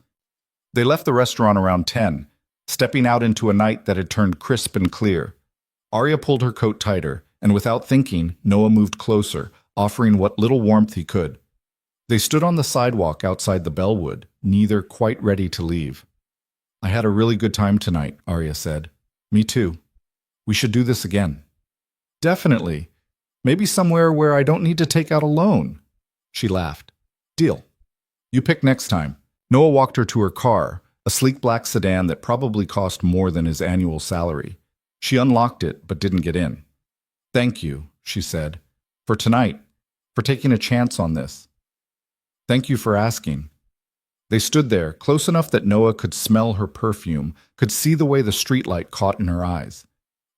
They left the restaurant around 10, stepping out into a night that had turned crisp and clear. Arya pulled her coat tighter, and without thinking, Noah moved closer, offering what little warmth he could. They stood on the sidewalk outside the Bellwood, neither quite ready to leave. "I had a really good time tonight," Arya said. "Me too. We should do this again." "Definitely. Maybe somewhere where I don't need to take out a loan." She laughed. "Deal. You pick next time." Noah walked her to her car, a sleek black sedan that probably cost more than his annual salary. She unlocked it, but didn't get in. "Thank you," she said, "for tonight, for taking a chance on this." "Thank you for asking." They stood there, close enough that Noah could smell her perfume, could see the way the streetlight caught in her eyes.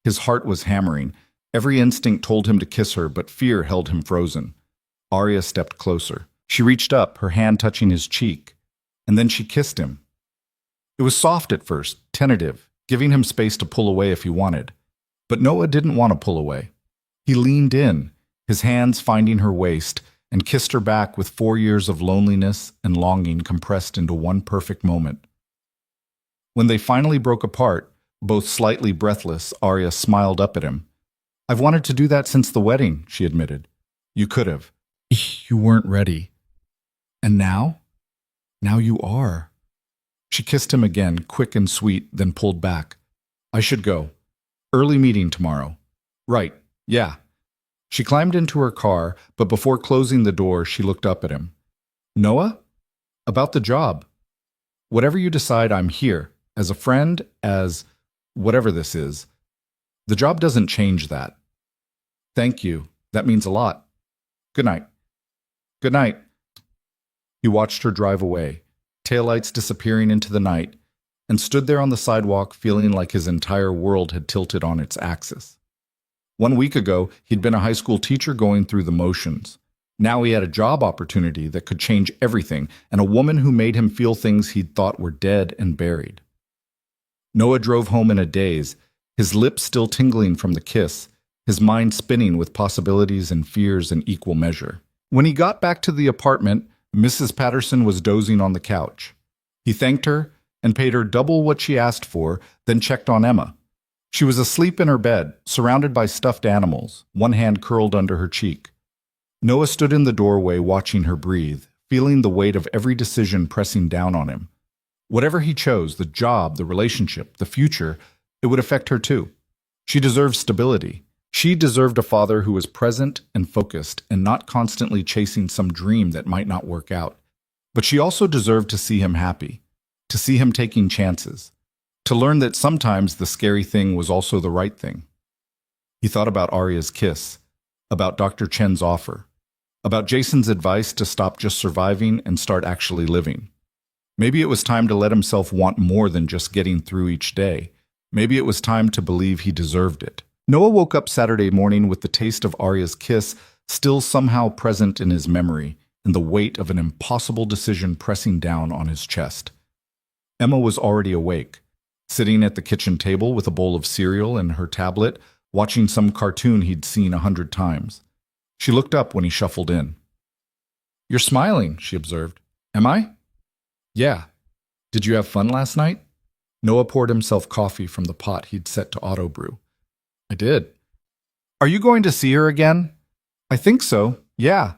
His heart was hammering. Every instinct told him to kiss her, but fear held him frozen. Arya stepped closer. She reached up, her hand touching his cheek, and then she kissed him. It was soft at first, tentative, giving him space to pull away if he wanted. But Noah didn't want to pull away. He leaned in, his hands finding her waist, and kissed her back with 4 years of loneliness and longing compressed into one perfect moment. When they finally broke apart, both slightly breathless, Arya smiled up at him. "I've wanted to do that since the wedding," she admitted. "You could have. You weren't ready. And now? Now you are." She kissed him again, quick and sweet, then pulled back. "I should go. Early meeting tomorrow." "Right, yeah." She climbed into her car, but before closing the door, she looked up at him. "Noah? About the job. Whatever you decide, I'm here. As a friend, as whatever this is. The job doesn't change that." "Thank you. That means a lot. Good night." "Good night." He watched her drive away, taillights disappearing into the night, and stood there on the sidewalk feeling like his entire world had tilted on its axis. 1 week ago, he'd been a high school teacher going through the motions. Now he had a job opportunity that could change everything, and a woman who made him feel things he'd thought were dead and buried. Noah drove home in a daze, his lips still tingling from the kiss, his mind spinning with possibilities and fears in equal measure. When he got back to the apartment, Mrs. Patterson was dozing on the couch. He thanked her and paid her double what she asked for, then checked on Emma. She was asleep in her bed, surrounded by stuffed animals, one hand curled under her cheek. Noah stood in the doorway watching her breathe, feeling the weight of every decision pressing down on him. Whatever he chose, the job, the relationship, the future, it would affect her too. She deserved stability. She deserved a father who was present and focused and not constantly chasing some dream that might not work out. But she also deserved to see him happy, to see him taking chances, to learn that sometimes the scary thing was also the right thing. He thought about Arya's kiss, about Dr. Chen's offer, about Jason's advice to stop just surviving and start actually living. Maybe it was time to let himself want more than just getting through each day. Maybe it was time to believe he deserved it. Noah woke up Saturday morning with the taste of Arya's kiss still somehow present in his memory and the weight of an impossible decision pressing down on his chest. Emma was already awake, sitting at the kitchen table with a bowl of cereal and her tablet, watching some cartoon he'd seen 100 times. She looked up when he shuffled in. "You're smiling," she observed. "Am I?" "Yeah. Did you have fun last night?" Noah poured himself coffee from the pot he'd set to auto brew. "I did." "Are you going to see her again?" "I think so, yeah."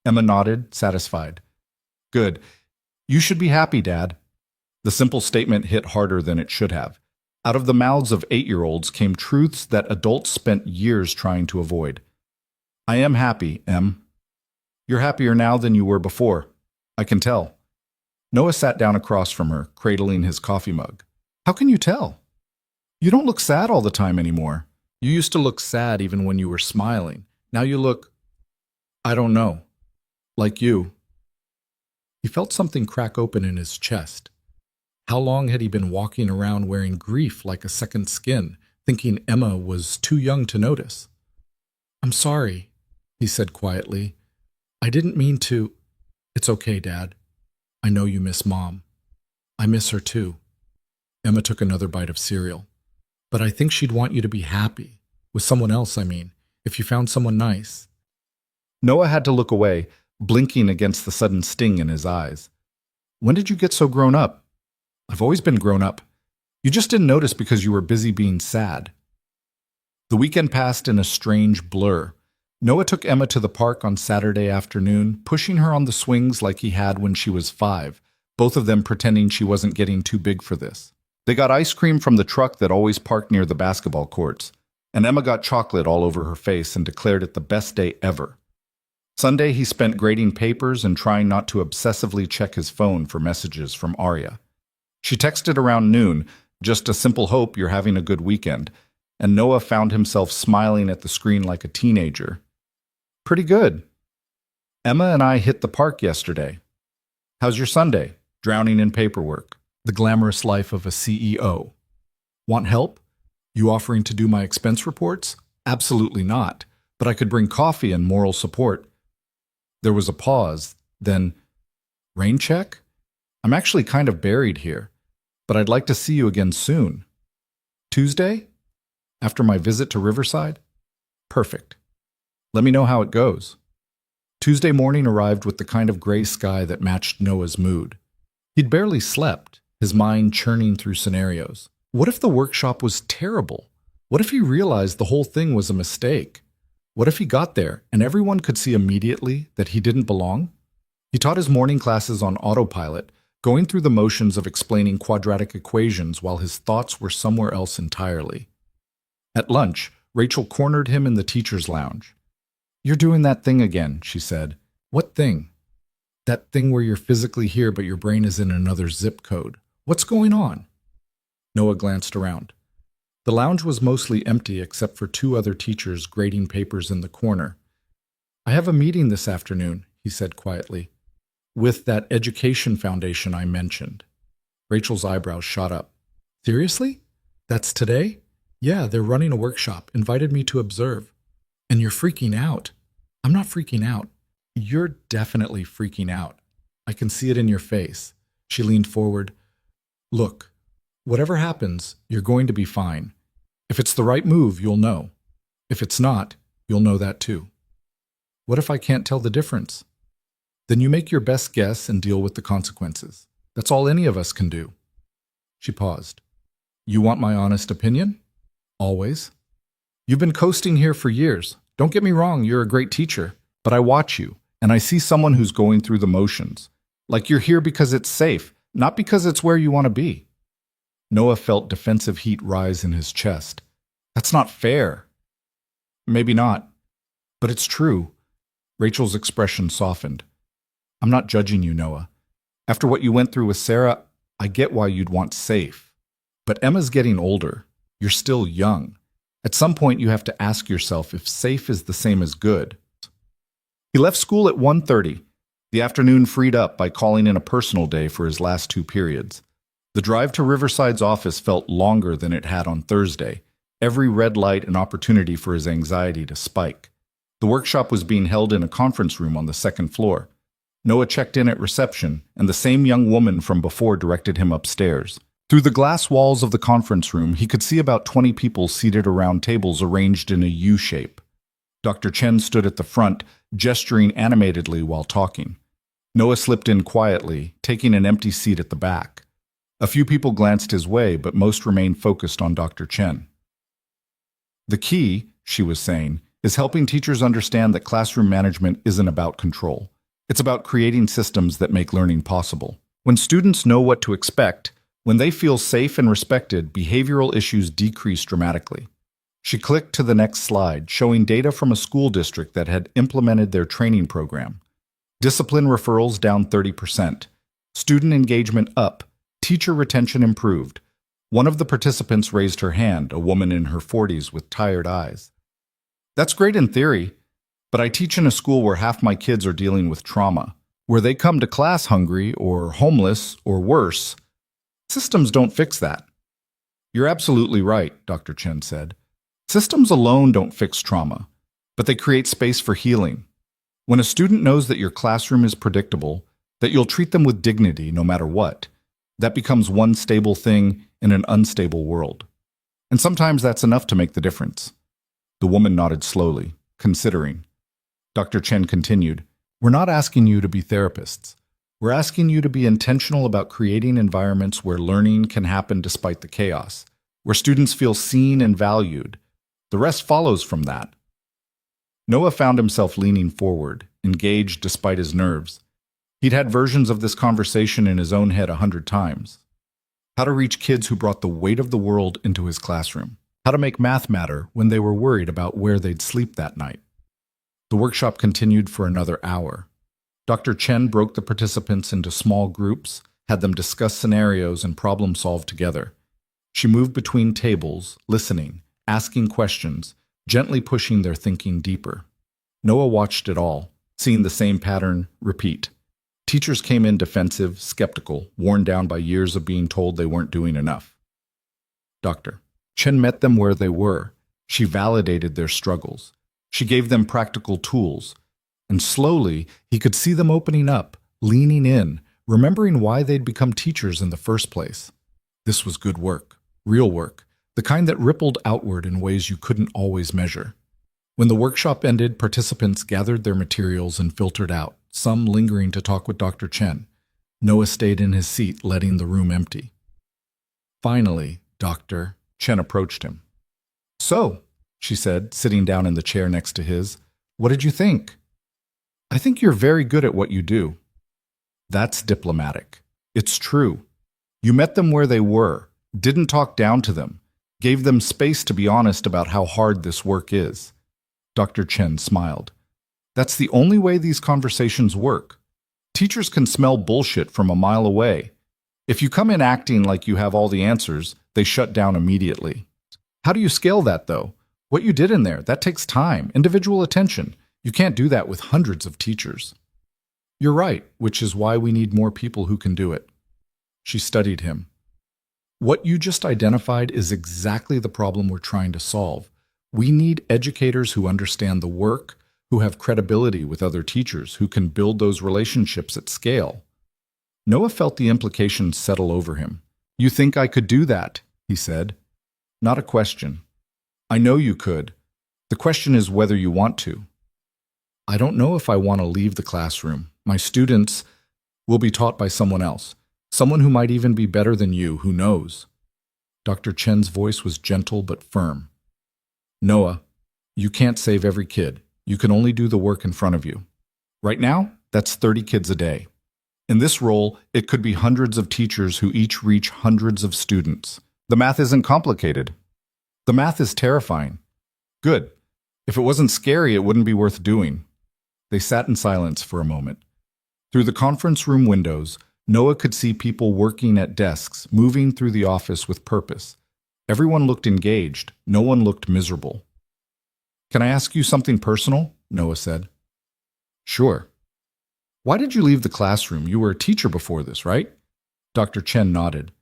Emma nodded, satisfied. "Good. You should be happy, Dad." The simple statement hit harder than it should have. Out of the mouths of 8-year-olds came truths that adults spent years trying to avoid. "I am happy, Em." "You're happier now than you were before. I can tell." Noah sat down across from her, cradling his coffee mug. "How can you tell? You don't look sad all the time anymore. You used to look sad even when you were smiling. Now you look, I don't know, like you." He felt something crack open in his chest. How long had he been walking around wearing grief like a second skin, thinking Emma was too young to notice? "I'm sorry," he said quietly. "I didn't mean to." "It's okay, Dad. I know you miss Mom. I miss her too." Emma took another bite of cereal. "But I think she'd want you to be happy. With someone else, I mean, if you found someone nice." Noah had to look away, blinking against the sudden sting in his eyes. "When did you get so grown up?" "I've always been grown up. You just didn't notice because you were busy being sad." The weekend passed in a strange blur. Noah took Emma to the park on Saturday afternoon, pushing her on the swings like he had when she was 5, both of them pretending she wasn't getting too big for this. They got ice cream from the truck that always parked near the basketball courts, and Emma got chocolate all over her face and declared it the best day ever. Sunday, he spent grading papers and trying not to obsessively check his phone for messages from Arya. She texted around noon, just a simple hope you're having a good weekend, and Noah found himself smiling at the screen like a teenager. Pretty good. Emma and I hit the park yesterday. How's your Sunday? Drowning in paperwork. The glamorous life of a CEO. Want help? You offering to do my expense reports? Absolutely not, but I could bring coffee and moral support. There was a pause, then, rain check? I'm actually kind of buried here, but I'd like to see you again soon. Tuesday? After my visit to Riverside? Perfect. Let me know how it goes. Tuesday morning arrived with the kind of gray sky that matched Noah's mood. He'd barely slept, his mind churning through scenarios. What if the workshop was terrible? What if he realized the whole thing was a mistake? What if he got there and everyone could see immediately that he didn't belong? He taught his morning classes on autopilot, going through the motions of explaining quadratic equations while his thoughts were somewhere else entirely. At lunch, Rachel cornered him in the teacher's lounge. "You're doing that thing again," she said. "What thing?" "That thing where you're physically here but your brain is in another zip code. What's going on?" Noah glanced around. The lounge was mostly empty except for 2 other teachers grading papers in the corner. "I have a meeting this afternoon," he said quietly, "with that education foundation I mentioned." Rachel's eyebrows shot up. "Seriously? That's today?" "Yeah, they're running a workshop, invited me to observe." "And you're freaking out." "I'm not freaking out." "You're definitely freaking out. I can see it in your face." She leaned forward. "Look, whatever happens, you're going to be fine. If it's the right move, you'll know. If it's not, you'll know that too." "What if I can't tell the difference?" "Then you make your best guess and deal with the consequences. That's all any of us can do." She paused. "You want my honest opinion?" "Always." "You've been coasting here for years. Don't get me wrong, you're a great teacher. But I watch you, and I see someone who's going through the motions. Like you're here because it's safe, not because it's where you want to be." Noah felt defensive heat rise in his chest. "That's not fair." "Maybe not, but it's true." Rachel's expression softened. "I'm not judging you, Noah. After what you went through with Sarah, I get why you'd want safe. But Emma's getting older. You're still young. At some point, you have to ask yourself if safe is the same as good." He left school at 1:30, the afternoon freed up by calling in a personal day for his last 2 periods. The drive to Riverside's office felt longer than it had on Thursday, every red light an opportunity for his anxiety to spike. The workshop was being held in a conference room on the 2nd floor. Noah checked in at reception, and the same young woman from before directed him upstairs. Through the glass walls of the conference room, he could see about 20 people seated around tables arranged in a U shape. Dr. Chen stood at the front, gesturing animatedly while talking. Noah slipped in quietly, taking an empty seat at the back. A few people glanced his way, but most remained focused on Dr. Chen. "The key," she was saying, "is helping teachers understand that classroom management isn't about control. It's about creating systems that make learning possible. When students know what to expect, when they feel safe and respected, behavioral issues decrease dramatically." She clicked to the next slide, showing data from a school district that had implemented their training program. Discipline referrals down 30%. Student engagement up. Teacher retention improved. One of the participants raised her hand, a woman in her 40s with tired eyes. "That's great in theory, but I teach in a school where half my kids are dealing with trauma, where they come to class hungry or homeless or worse. Systems don't fix that." "You're absolutely right," Dr. Chen said. "Systems alone don't fix trauma, but they create space for healing. When a student knows that your classroom is predictable, that you'll treat them with dignity no matter what, that becomes one stable thing in an unstable world. And sometimes that's enough to make the difference." The woman nodded slowly, considering. Dr. Chen continued, "We're not asking you to be therapists. We're asking you to be intentional about creating environments where learning can happen despite the chaos, where students feel seen and valued. The rest follows from that." Noah found himself leaning forward, engaged despite his nerves. He'd had versions of this conversation in his own head 100 times. How to reach kids who brought the weight of the world into his classroom. How to make math matter when they were worried about where they'd sleep that night. The workshop continued for another hour. Dr. Chen broke the participants into small groups, had them discuss scenarios and problem solve together. She moved between tables, listening, asking questions, gently pushing their thinking deeper. Noah watched it all, seeing the same pattern repeat. Teachers came in defensive, skeptical, worn down by years of being told they weren't doing enough. Dr. Chen met them where they were. She validated their struggles. She gave them practical tools. And slowly, he could see them opening up, leaning in, remembering why they'd become teachers in the first place. This was good work, real work, the kind that rippled outward in ways you couldn't always measure. When the workshop ended, participants gathered their materials and filtered out, some lingering to talk with Dr. Chen. Noah stayed in his seat, letting the room empty. Finally, Dr. Chen approached him. "So," she said, sitting down in the chair next to his, "what did you think?" "I think you're very good at what you do." "That's diplomatic. It's true. You met them where they were, didn't talk down to them, gave them space to be honest about how hard this work is." Dr. Chen smiled. "That's the only way these conversations work. Teachers can smell bullshit from a mile away. If you come in acting like you have all the answers, they shut down immediately. How do you scale that, though? What you did in there, that takes time, individual attention. You can't do that with hundreds of teachers." "You're right, which is why we need more people who can do it." She studied him. "What you just identified is exactly the problem we're trying to solve. We need educators who understand the work, who have credibility with other teachers, who can build those relationships at scale." Noah felt the implications settle over him. "You think I could do that?" he said. "Not a question. I know you could. The question is whether you want to." "I don't know if I want to leave the classroom. My students will be taught by someone else, someone who might even be better than you, who knows." Dr. Chen's voice was gentle but firm. "Noah, you can't save every kid. You can only do the work in front of you. Right now, that's 30 kids a day. In this role, it could be hundreds of teachers who each reach hundreds of students. The math isn't complicated. The math is terrifying. Good. If it wasn't scary, it wouldn't be worth doing." They sat in silence for a moment. Through the conference room windows, Noah could see people working at desks, moving through the office with purpose. Everyone looked engaged. No one looked miserable. "Can I ask you something personal?" Noah said. "Sure." "Why did you leave the classroom? You were a teacher before this, right?" Dr. Chen nodded.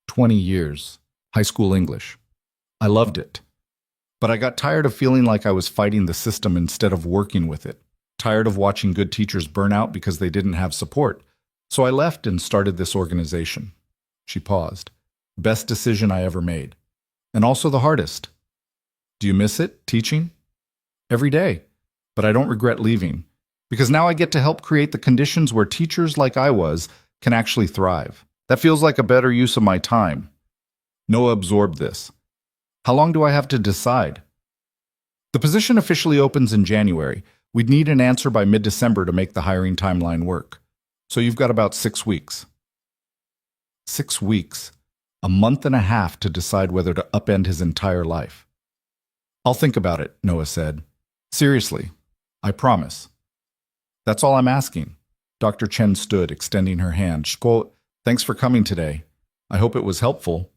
20 years. High school English. I loved it. But I got tired of feeling like I was fighting the system instead of working with it. Tired of watching good teachers burn out because they didn't have support. So I left and started this organization." She paused. "Best decision I ever made. And also the hardest." "Do you miss it, teaching?" "Every day. But I don't regret leaving. Because now I get to help create the conditions where teachers like I was can actually thrive. That feels like a better use of my time." Noah absorbed this. "How long do I have to decide?" "The position officially opens in January. We'd need an answer by mid-December to make the hiring timeline work. So you've got about 6 weeks. 6 weeks. A month and a half to decide whether to upend his entire life. "I'll think about it," Noah said. "Seriously. I promise." "That's all I'm asking." Dr. Chen stood, extending her hand. She quote, "Thanks for coming today. I hope it was helpful."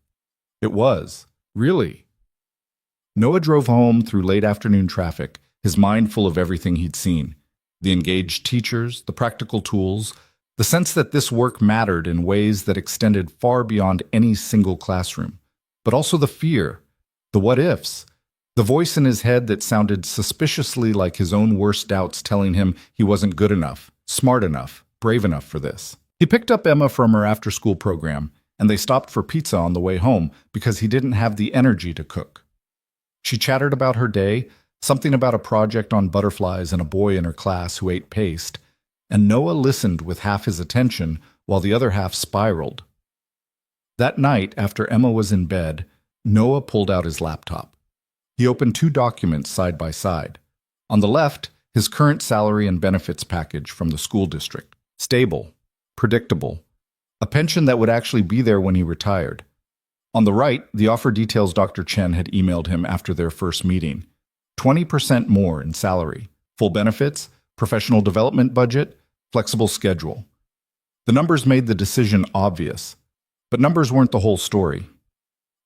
"It was. Really." Noah drove home through late afternoon traffic, his mind full of everything he'd seen. The engaged teachers, the practical tools, the sense that this work mattered in ways that extended far beyond any single classroom. But also the fear, the what-ifs, the voice in his head that sounded suspiciously like his own worst doubts telling him he wasn't good enough, smart enough, brave enough for this. He picked up Emma from her after-school program, and they stopped for pizza on the way home because he didn't have the energy to cook. She chattered about her day, something about a project on butterflies and a boy in her class who ate paste, and Noah listened with half his attention while the other half spiraled. That night, after Emma was in bed, Noah pulled out his laptop. He opened 2 documents side by side. On the left, his current salary and benefits package from the school district. Stable, predictable, a pension that would actually be there when he retired. On the right, the offer details Dr. Chen had emailed him after their first meeting. 20% more in salary, full benefits, professional development budget, flexible schedule. The numbers made the decision obvious, but numbers weren't the whole story.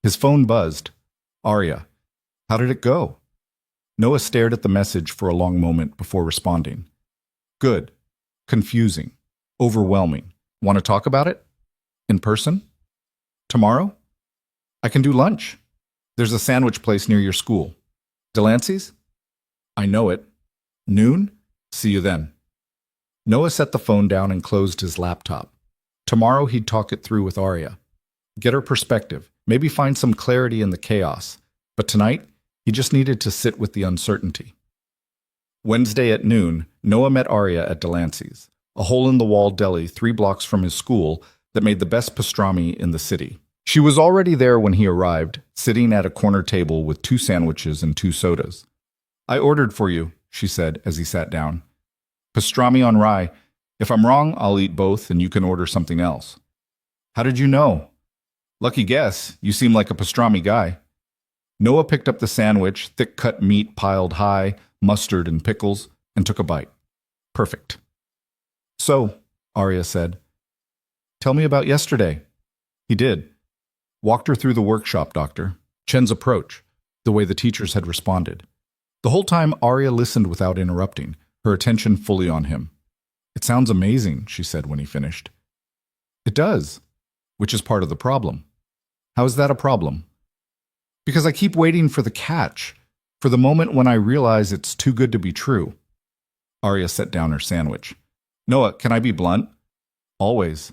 His phone buzzed. Arya. How did it go? Noah stared at the message for a long moment before responding. Good. Confusing. Overwhelming. Want to talk about it? In person? Tomorrow? I can do lunch. There's a sandwich place near your school. Delancey's? I know it. Noon? See you then. Noah set the phone down and closed his laptop. Tomorrow he'd talk it through with Arya. Get her perspective, maybe find some clarity in the chaos. But tonight, he just needed to sit with the uncertainty. Wednesday at noon, Noah met Arya at Delancey's, a hole-in-the-wall deli 3 blocks from his school that made the best pastrami in the city. She was already there when he arrived, sitting at a corner table with 2 sandwiches and 2 sodas. I ordered for you, she said as he sat down. Pastrami on rye. If I'm wrong, I'll eat both and you can order something else. How did you know? Lucky guess, you seem like a pastrami guy. Noah picked up the sandwich, thick-cut meat piled high, mustard and pickles, and took a bite. Perfect. So, Arya said, tell me about yesterday. He did. Walked her through the workshop, Doctor. Chen's approach, the way the teachers had responded. The whole time, Arya listened without interrupting, her attention fully on him. It sounds amazing, she said when he finished. It does, which is part of the problem. How is that a problem? Because I keep waiting for the catch, for the moment when I realize it's too good to be true. Arya set down her sandwich. Noah, can I be blunt? Always.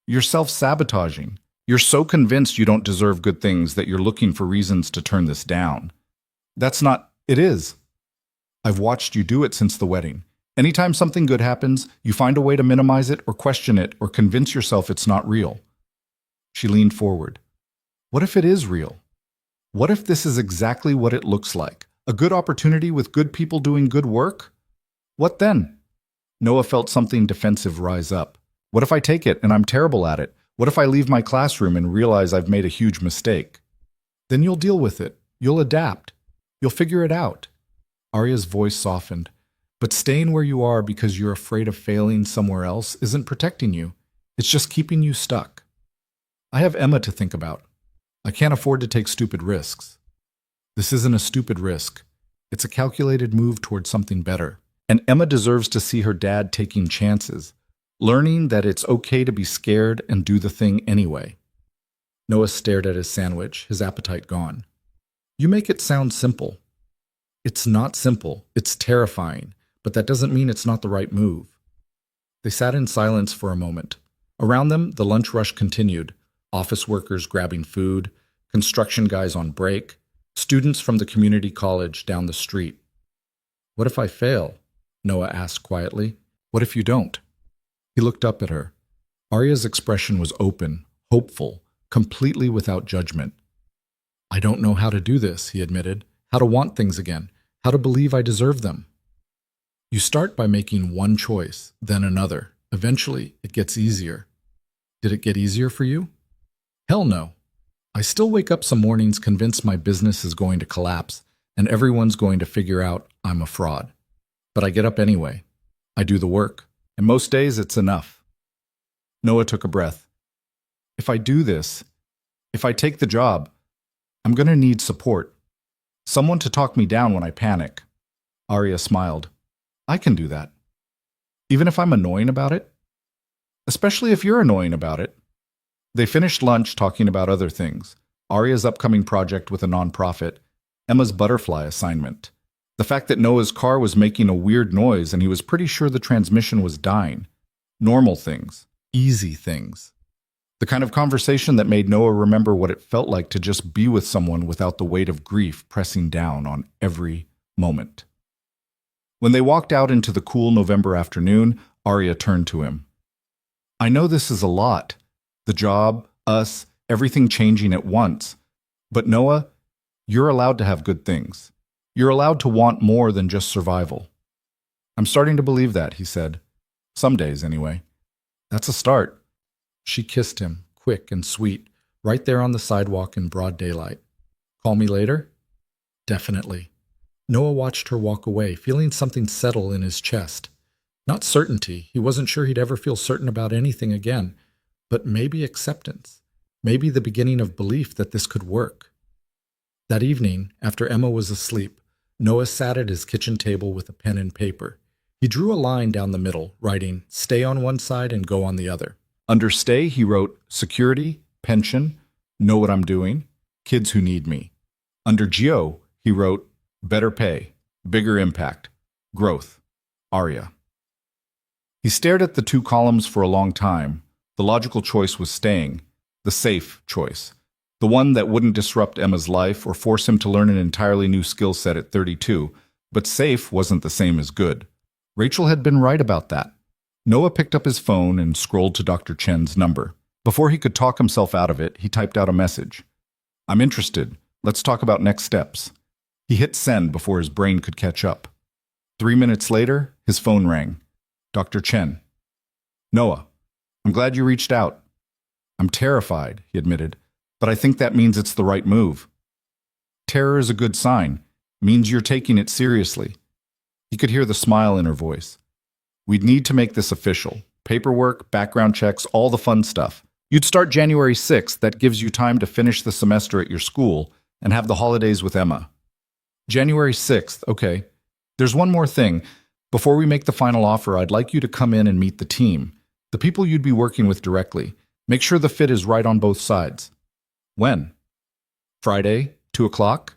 You're self-sabotaging. You're so convinced you don't deserve good things that you're looking for reasons to turn this down. That's not... It is. I've watched you do it since the wedding. Anytime something good happens, you find a way to minimize it or question it or convince yourself it's not real. She leaned forward. What if it is real? What if this is exactly what it looks like? A good opportunity with good people doing good work? What then? Noah felt something defensive rise up. What if I take it and I'm terrible at it? What if I leave my classroom and realize I've made a huge mistake? Then you'll deal with it. You'll adapt. You'll figure it out. Arya's voice softened. But staying where you are because you're afraid of failing somewhere else isn't protecting you. It's just keeping you stuck. I have Emma to think about. I can't afford to take stupid risks. This isn't a stupid risk. It's a calculated move towards something better. And Emma deserves to see her dad taking chances, learning that it's okay to be scared and do the thing anyway. Noah stared at his sandwich, his appetite gone. You make it sound simple. It's not simple. It's terrifying. But that doesn't mean it's not the right move. They sat in silence for a moment. Around them, the lunch rush continued. Office workers grabbing food, construction guys on break, students from the community college down the street. What if I fail? Noah asked quietly. What if you don't? He looked up at her. Arya's expression was open, hopeful, completely without judgment. I don't know how to do this, he admitted. How to want things again. How to believe I deserve them. You start by making one choice, then another. Eventually, it gets easier. Did it get easier for you? Hell no. I still wake up some mornings convinced my business is going to collapse and everyone's going to figure out I'm a fraud. But I get up anyway. I do the work. And most days it's enough. Noah took a breath. If I do this, if I take the job, I'm going to need support. Someone to talk me down when I panic. Arya smiled. I can do that. Even if I'm annoying about it? Especially if you're annoying about it. They finished lunch talking about other things. Arya's upcoming project with a nonprofit, Emma's butterfly assignment, the fact that Noah's car was making a weird noise and he was pretty sure the transmission was dying. Normal things. Easy things. The kind of conversation that made Noah remember what it felt like to just be with someone without the weight of grief pressing down on every moment. When they walked out into the cool November afternoon, Arya turned to him. I know this is a lot. The job, us, everything changing at once. But Noah, you're allowed to have good things. You're allowed to want more than just survival. I'm starting to believe that, he said. Some days, anyway. That's a start. She kissed him, quick and sweet, right there on the sidewalk in broad daylight. Call me later? Definitely. Noah watched her walk away, feeling something settle in his chest. Not certainty. He wasn't sure he'd ever feel certain about anything again, but maybe acceptance. Maybe the beginning of belief that this could work. That evening, after Emma was asleep, Noah sat at his kitchen table with a pen and paper. He drew a line down the middle, writing, stay on one side and go on the other. Under stay, he wrote, security, pension, know what I'm doing, kids who need me. Under geo, he wrote, better pay, bigger impact, growth, Arya. He stared at the two columns for a long time. The logical choice was staying, the safe choice, the one that wouldn't disrupt Emma's life or force him to learn an entirely new skill set at 32, but safe wasn't the same as good. Rachel had been right about that. Noah picked up his phone and scrolled to Dr. Chen's number. Before he could talk himself out of it, he typed out a message. I'm interested. Let's talk about next steps. He hit send before his brain could catch up. 3 minutes later, his phone rang. Dr. Chen. Noah, I'm glad you reached out. I'm terrified, he admitted, but I think that means it's the right move. Terror is a good sign. Means you're taking it seriously. He could hear the smile in her voice. We'd need to make this official. Paperwork, background checks, all the fun stuff. You'd start January 6th. That gives you time to finish the semester at your school and have the holidays with Emma. January 6th, okay. There's one more thing. Before we make the final offer, I'd like you to come in and meet the team, the people you'd be working with directly. Make sure the fit is right on both sides. When? Friday, 2 o'clock?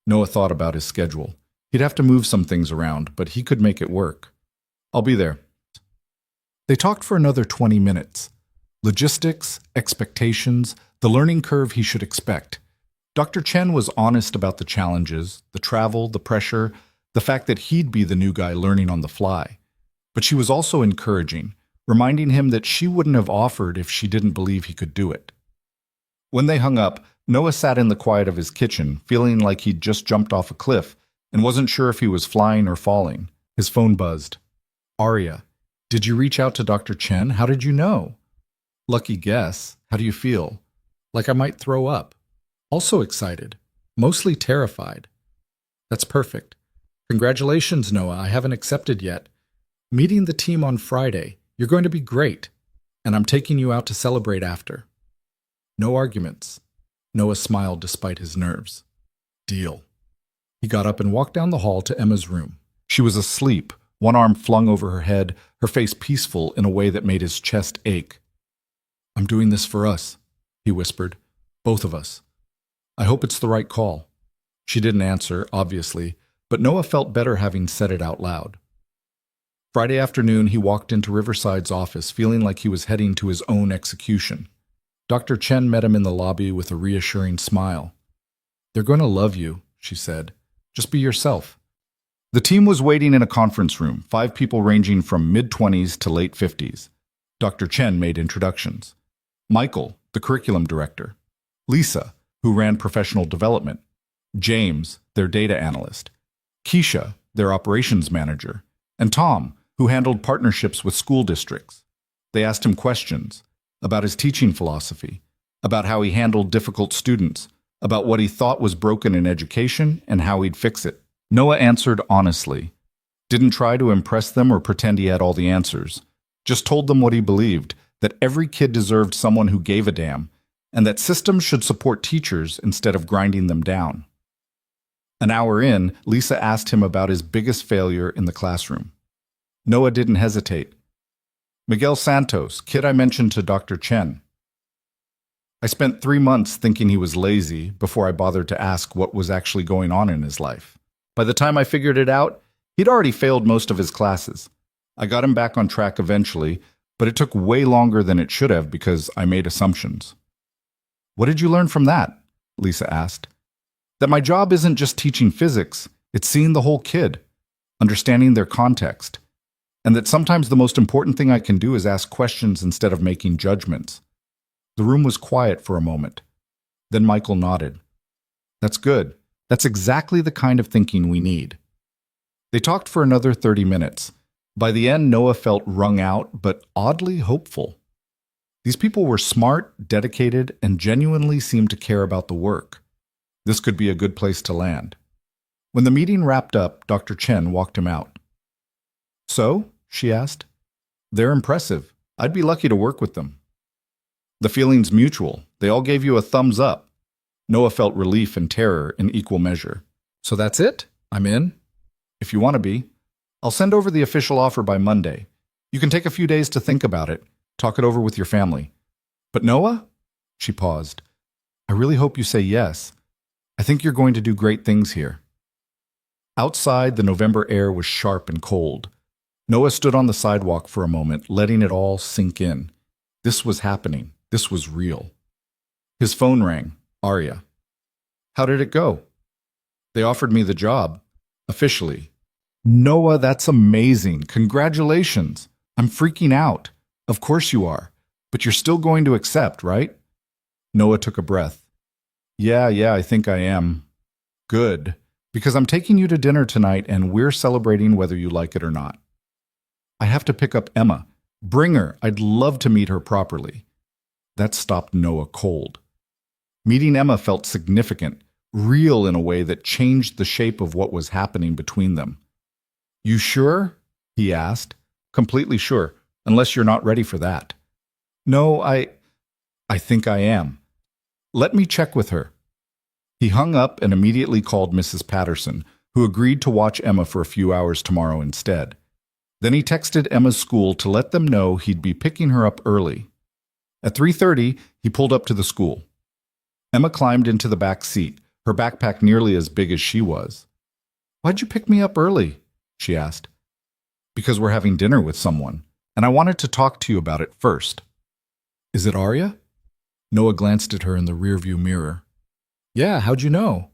Noah thought about his schedule. He'd have to move some things around, but he could make it work. I'll be there. They talked for another 20 minutes. Logistics, expectations, the learning curve he should expect. Dr. Chen was honest about the challenges, the travel, the pressure, the fact that he'd be the new guy learning on the fly. But she was also encouraging, reminding him that she wouldn't have offered if she didn't believe he could do it. When they hung up, Noah sat in the quiet of his kitchen, feeling like he'd just jumped off a cliff and wasn't sure if he was flying or falling. His phone buzzed. Arya, did you reach out to Dr. Chen? How did you know? Lucky guess. How do you feel? Like I might throw up. Also excited. Mostly terrified. That's perfect. Congratulations, Noah. I haven't accepted yet. Meeting the team on Friday. You're going to be great. And I'm taking you out to celebrate after. No arguments. Noah smiled despite his nerves. Deal. He got up and walked down the hall to Emma's room. She was asleep, one arm flung over her head, her face peaceful in a way that made his chest ache. I'm doing this for us, he whispered. Both of us. I hope it's the right call. She didn't answer, obviously, but Noah felt better having said it out loud. Friday afternoon, he walked into Riverside's office, feeling like he was heading to his own execution. Dr. Chen met him in the lobby with a reassuring smile. They're going to love you, she said. Just be yourself. The team was waiting in a conference room, 5 people ranging from mid-20s to late 50s. Dr. Chen made introductions. Michael, the curriculum director. Lisa, who ran professional development. James, their data analyst. Keisha, their operations manager. And Tom, who handled partnerships with school districts. They asked him questions about his teaching philosophy, about how he handled difficult students, about what he thought was broken in education and how he'd fix it. Noah answered honestly. Didn't try to impress them or pretend he had all the answers. Just told them what he believed, that every kid deserved someone who gave a damn, and that systems should support teachers instead of grinding them down. An hour in, Lisa asked him about his biggest failure in the classroom. Noah didn't hesitate. Miguel Santos, kid I mentioned to Dr. Chen. I spent 3 months thinking he was lazy before I bothered to ask what was actually going on in his life. By the time I figured it out, he'd already failed most of his classes. I got him back on track eventually, but it took way longer than it should have because I made assumptions. What did you learn from that? Lisa asked. That my job isn't just teaching physics, it's seeing the whole kid, understanding their context, and that sometimes the most important thing I can do is ask questions instead of making judgments. The room was quiet for a moment. Then Michael nodded. That's good. That's exactly the kind of thinking we need. They talked for another 30 minutes. By the end, Noah felt wrung out, but oddly hopeful. These people were smart, dedicated, and genuinely seemed to care about the work. This could be a good place to land. When the meeting wrapped up, Dr. Chen walked him out. "So?" she asked. "They're impressive. I'd be lucky to work with them." "The feeling's mutual. They all gave you a thumbs up." Noah felt relief and terror in equal measure. "So that's it? I'm in?" "If you want to be. I'll send over the official offer by Monday. You can take a few days to think about it. Talk it over with your family. But Noah?" She paused. "I really hope you say yes. I think you're going to do great things here." Outside, the November air was sharp and cold. Noah stood on the sidewalk for a moment, letting it all sink in. This was happening. This was real. His phone rang. Arya. "How did it go?" "They offered me the job. Officially." "Noah, that's amazing. Congratulations. I'm freaking out." "Of course you are. But you're still going to accept, right?" Noah took a breath. Yeah, I think I am." "Good. Because I'm taking you to dinner tonight and we're celebrating whether you like it or not." "I have to pick up Emma. Bring her. I'd love to meet her properly." That stopped Noah cold. Meeting Emma felt significant, real in a way that changed the shape of what was happening between them. "You sure?" he asked. "Completely sure, unless you're not ready for that." "No, I think I am. Let me check with her." He hung up and immediately called Mrs. Patterson, who agreed to watch Emma for a few hours tomorrow instead. Then he texted Emma's school to let them know he'd be picking her up early. At 3:30, he pulled up to the school. Emma climbed into the back seat, her backpack nearly as big as she was. "Why'd you pick me up early?" she asked. "Because we're having dinner with someone, and I wanted to talk to you about it first." "Is it Arya?" Noah glanced at her in the rearview mirror. "Yeah, how'd you know?"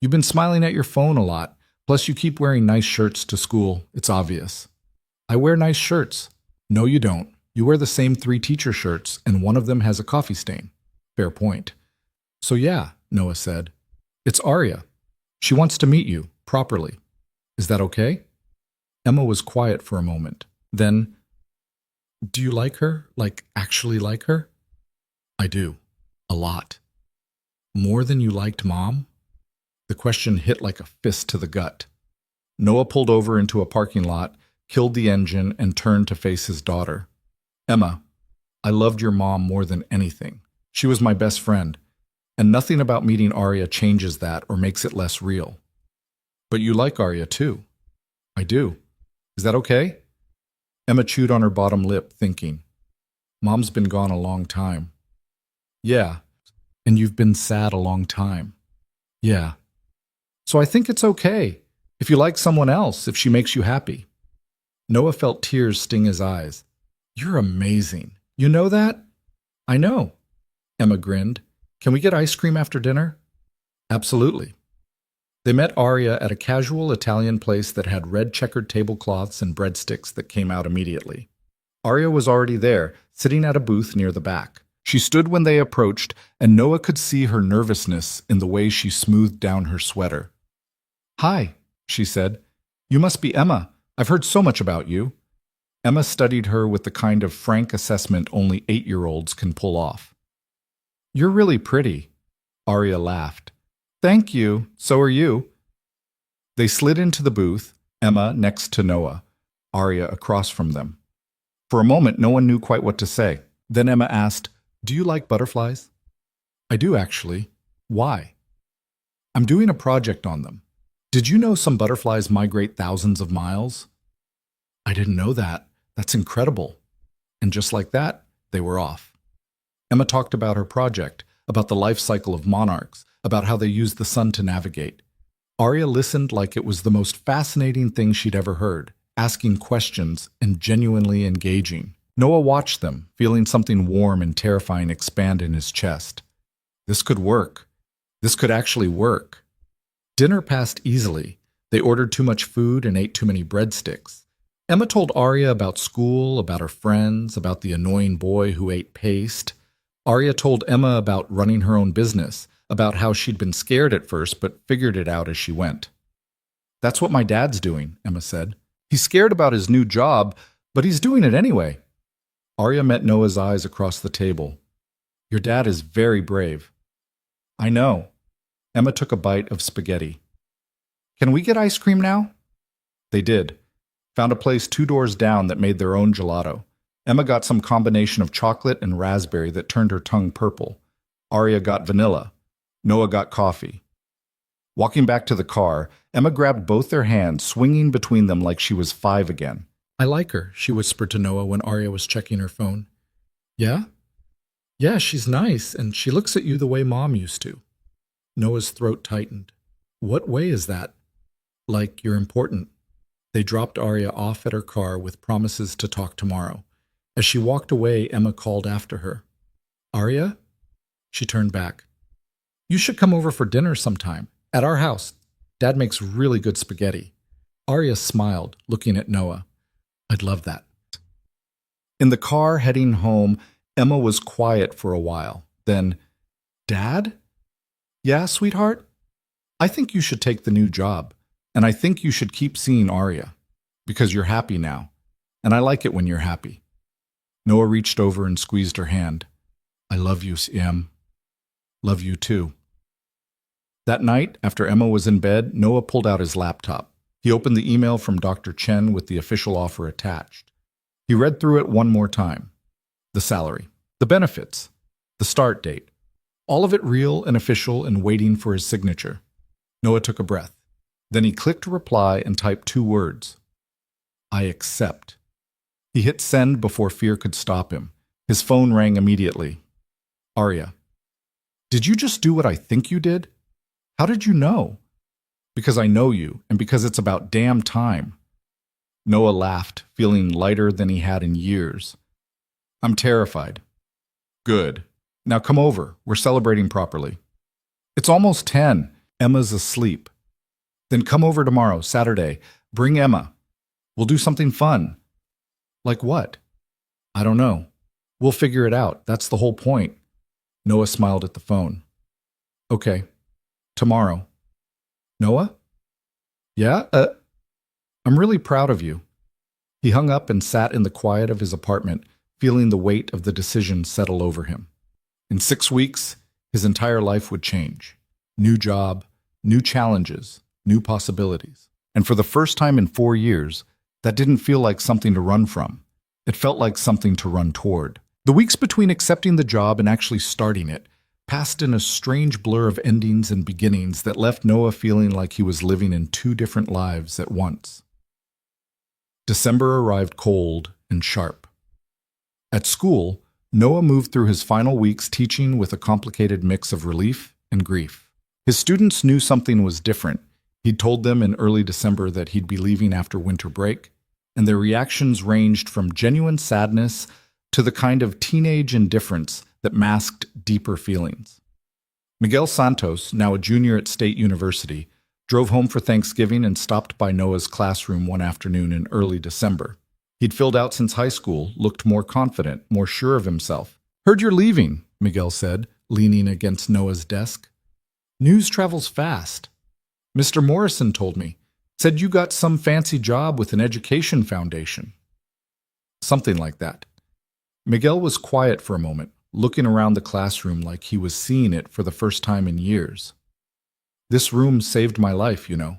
"You've been smiling at your phone a lot. Plus you keep wearing nice shirts to school. It's obvious." "I wear nice shirts." "No, you don't. You wear the same 3 teacher shirts, and one of them has a coffee stain." "Fair point." "So yeah," Noah said. "It's Arya. She wants to meet you, properly. Is that okay?" Emma was quiet for a moment. Then, "Do you like her? Like, actually like her?" "I do. A lot." "More than you liked Mom?" The question hit like a fist to the gut. Noah pulled over into a parking lot, killed the engine, and turned to face his daughter. "Emma, I loved your mom more than anything. She was my best friend, and nothing about meeting Arya changes that or makes it less real." "But you like Arya too." "I do. Is that okay?" Emma chewed on her bottom lip, thinking. Mom's been gone a long time. "Yeah. And you've been sad a long time." "Yeah. So I think it's okay. If you like someone else, if she makes you happy." Noah felt tears sting his eyes. "You're amazing. You know that?" "I know." Emma grinned. "Can we get ice cream after dinner?" "Absolutely." They met Arya at a casual Italian place that had red checkered tablecloths and breadsticks that came out immediately. Arya was already there, sitting at a booth near the back. She stood when they approached, and Noah could see her nervousness in the way she smoothed down her sweater. "Hi," she said. "You must be Emma. I've heard so much about you." Emma studied her with the kind of frank assessment only 8-year-olds can pull off. "You're really pretty." Arya laughed. "Thank you. So are you." They slid into the booth, Emma next to Noah, Arya across from them. For a moment, no one knew quite what to say. Then Emma asked, "Do you like butterflies?" "I do, actually. Why?" "I'm doing a project on them. Did you know some butterflies migrate thousands of miles?" "I didn't know that. That's incredible." And just like that, they were off. Emma talked about her project, about the life cycle of monarchs, about how they use the sun to navigate. Arya listened like it was the most fascinating thing she'd ever heard, asking questions and genuinely engaging. Noah watched them, feeling something warm and terrifying expand in his chest. This could work. This could actually work. Dinner passed easily. They ordered too much food and ate too many breadsticks. Emma told Arya about school, about her friends, about the annoying boy who ate paste. Arya told Emma about running her own business, about how she'd been scared at first but figured it out as she went. "That's what my dad's doing," Emma said. "He's scared about his new job, but he's doing it anyway." Arya met Noah's eyes across the table. "Your dad is very brave." "I know." Emma took a bite of spaghetti. "Can we get ice cream now?" They did. Found a place 2 doors down that made their own gelato. Emma got some combination of chocolate and raspberry that turned her tongue purple. Arya got vanilla. Noah got coffee. Walking back to the car, Emma grabbed both their hands, swinging between them like she was 5 again. "I like her," she whispered to Noah when Arya was checking her phone. "Yeah? Yeah, she's nice, and she looks at you the way Mom used to." Noah's throat tightened. "What way is that?" "Like you're important." They dropped Arya off at her car with promises to talk tomorrow. As she walked away, Emma called after her. "Arya?" She turned back. "You should come over for dinner sometime. At our house. Dad makes really good spaghetti." Arya smiled, looking at Noah. "I'd love that." In the car heading home, Emma was quiet for a while. Then, "Dad?" "Yeah, sweetheart? I think you should take the new job. And I think you should keep seeing Arya. Because you're happy now. And I like it when you're happy." Noah reached over and squeezed her hand. "I love you, Em. Love you too." That night, after Emma was in bed, Noah pulled out his laptop. He opened the email from Dr. Chen with the official offer attached. He read through it one more time. The salary, the benefits, the start date. All of it real and official and waiting for his signature. Noah took a breath. Then he clicked reply and typed 2 words. "I accept." He hit send before fear could stop him. His phone rang immediately. "Arya, did you just do what I think you did? How did you know?" "Because I know you, and because it's about damn time." Noah laughed, feeling lighter than he had in years. "I'm terrified." "Good. Now come over. We're celebrating properly." "It's almost 10. Emma's asleep." "Then come over tomorrow, Saturday. Bring Emma. We'll do something fun." "Like what?" "I don't know. We'll figure it out. That's the whole point." Noah smiled at the phone. "Okay. Tomorrow." "Noah?" "Yeah? I'm really proud of you." He hung up and sat in the quiet of his apartment, feeling the weight of the decision settle over him. In 6 weeks, his entire life would change. New job, new challenges, new possibilities. And for the first time in 4 years, that didn't feel like something to run from. It felt like something to run toward. The weeks between accepting the job and actually starting it passed in a strange blur of endings and beginnings that left Noah feeling like he was living in 2 different lives at once. December arrived cold and sharp. At school, Noah moved through his final weeks teaching with a complicated mix of relief and grief. His students knew something was different. He'd told them in early December that he'd be leaving after winter break, and their reactions ranged from genuine sadness to the kind of teenage indifference that masked deeper feelings. Miguel Santos, now a junior at State University, drove home for Thanksgiving and stopped by Noah's classroom one afternoon in early December. He'd filled out since high school, looked more confident, more sure of himself. "Heard you're leaving," Miguel said, leaning against Noah's desk. "News travels fast. Mr. Morrison told me. Said you got some fancy job with an education foundation." "Something like that." Miguel was quiet for a moment, looking around the classroom like he was seeing it for the first time in years. "This room saved my life, you know.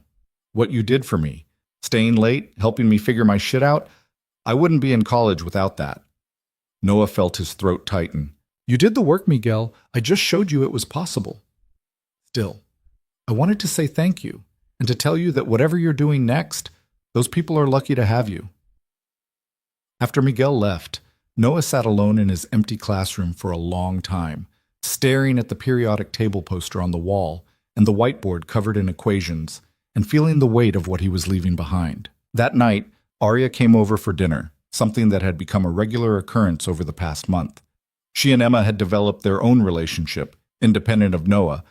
What you did for me. Staying late, helping me figure my shit out. I wouldn't be in college without that." Noah felt his throat tighten. "You did the work, Miguel. I just showed you it was possible." "Still, I wanted to say thank you, and to tell you that whatever you're doing next, those people are lucky to have you." After Miguel left, Noah sat alone in his empty classroom for a long time, staring at the periodic table poster on the wall and the whiteboard covered in equations, and feeling the weight of what he was leaving behind. That night, Arya came over for dinner, something that had become a regular occurrence over the past month. She and Emma had developed their own relationship, independent of Noah,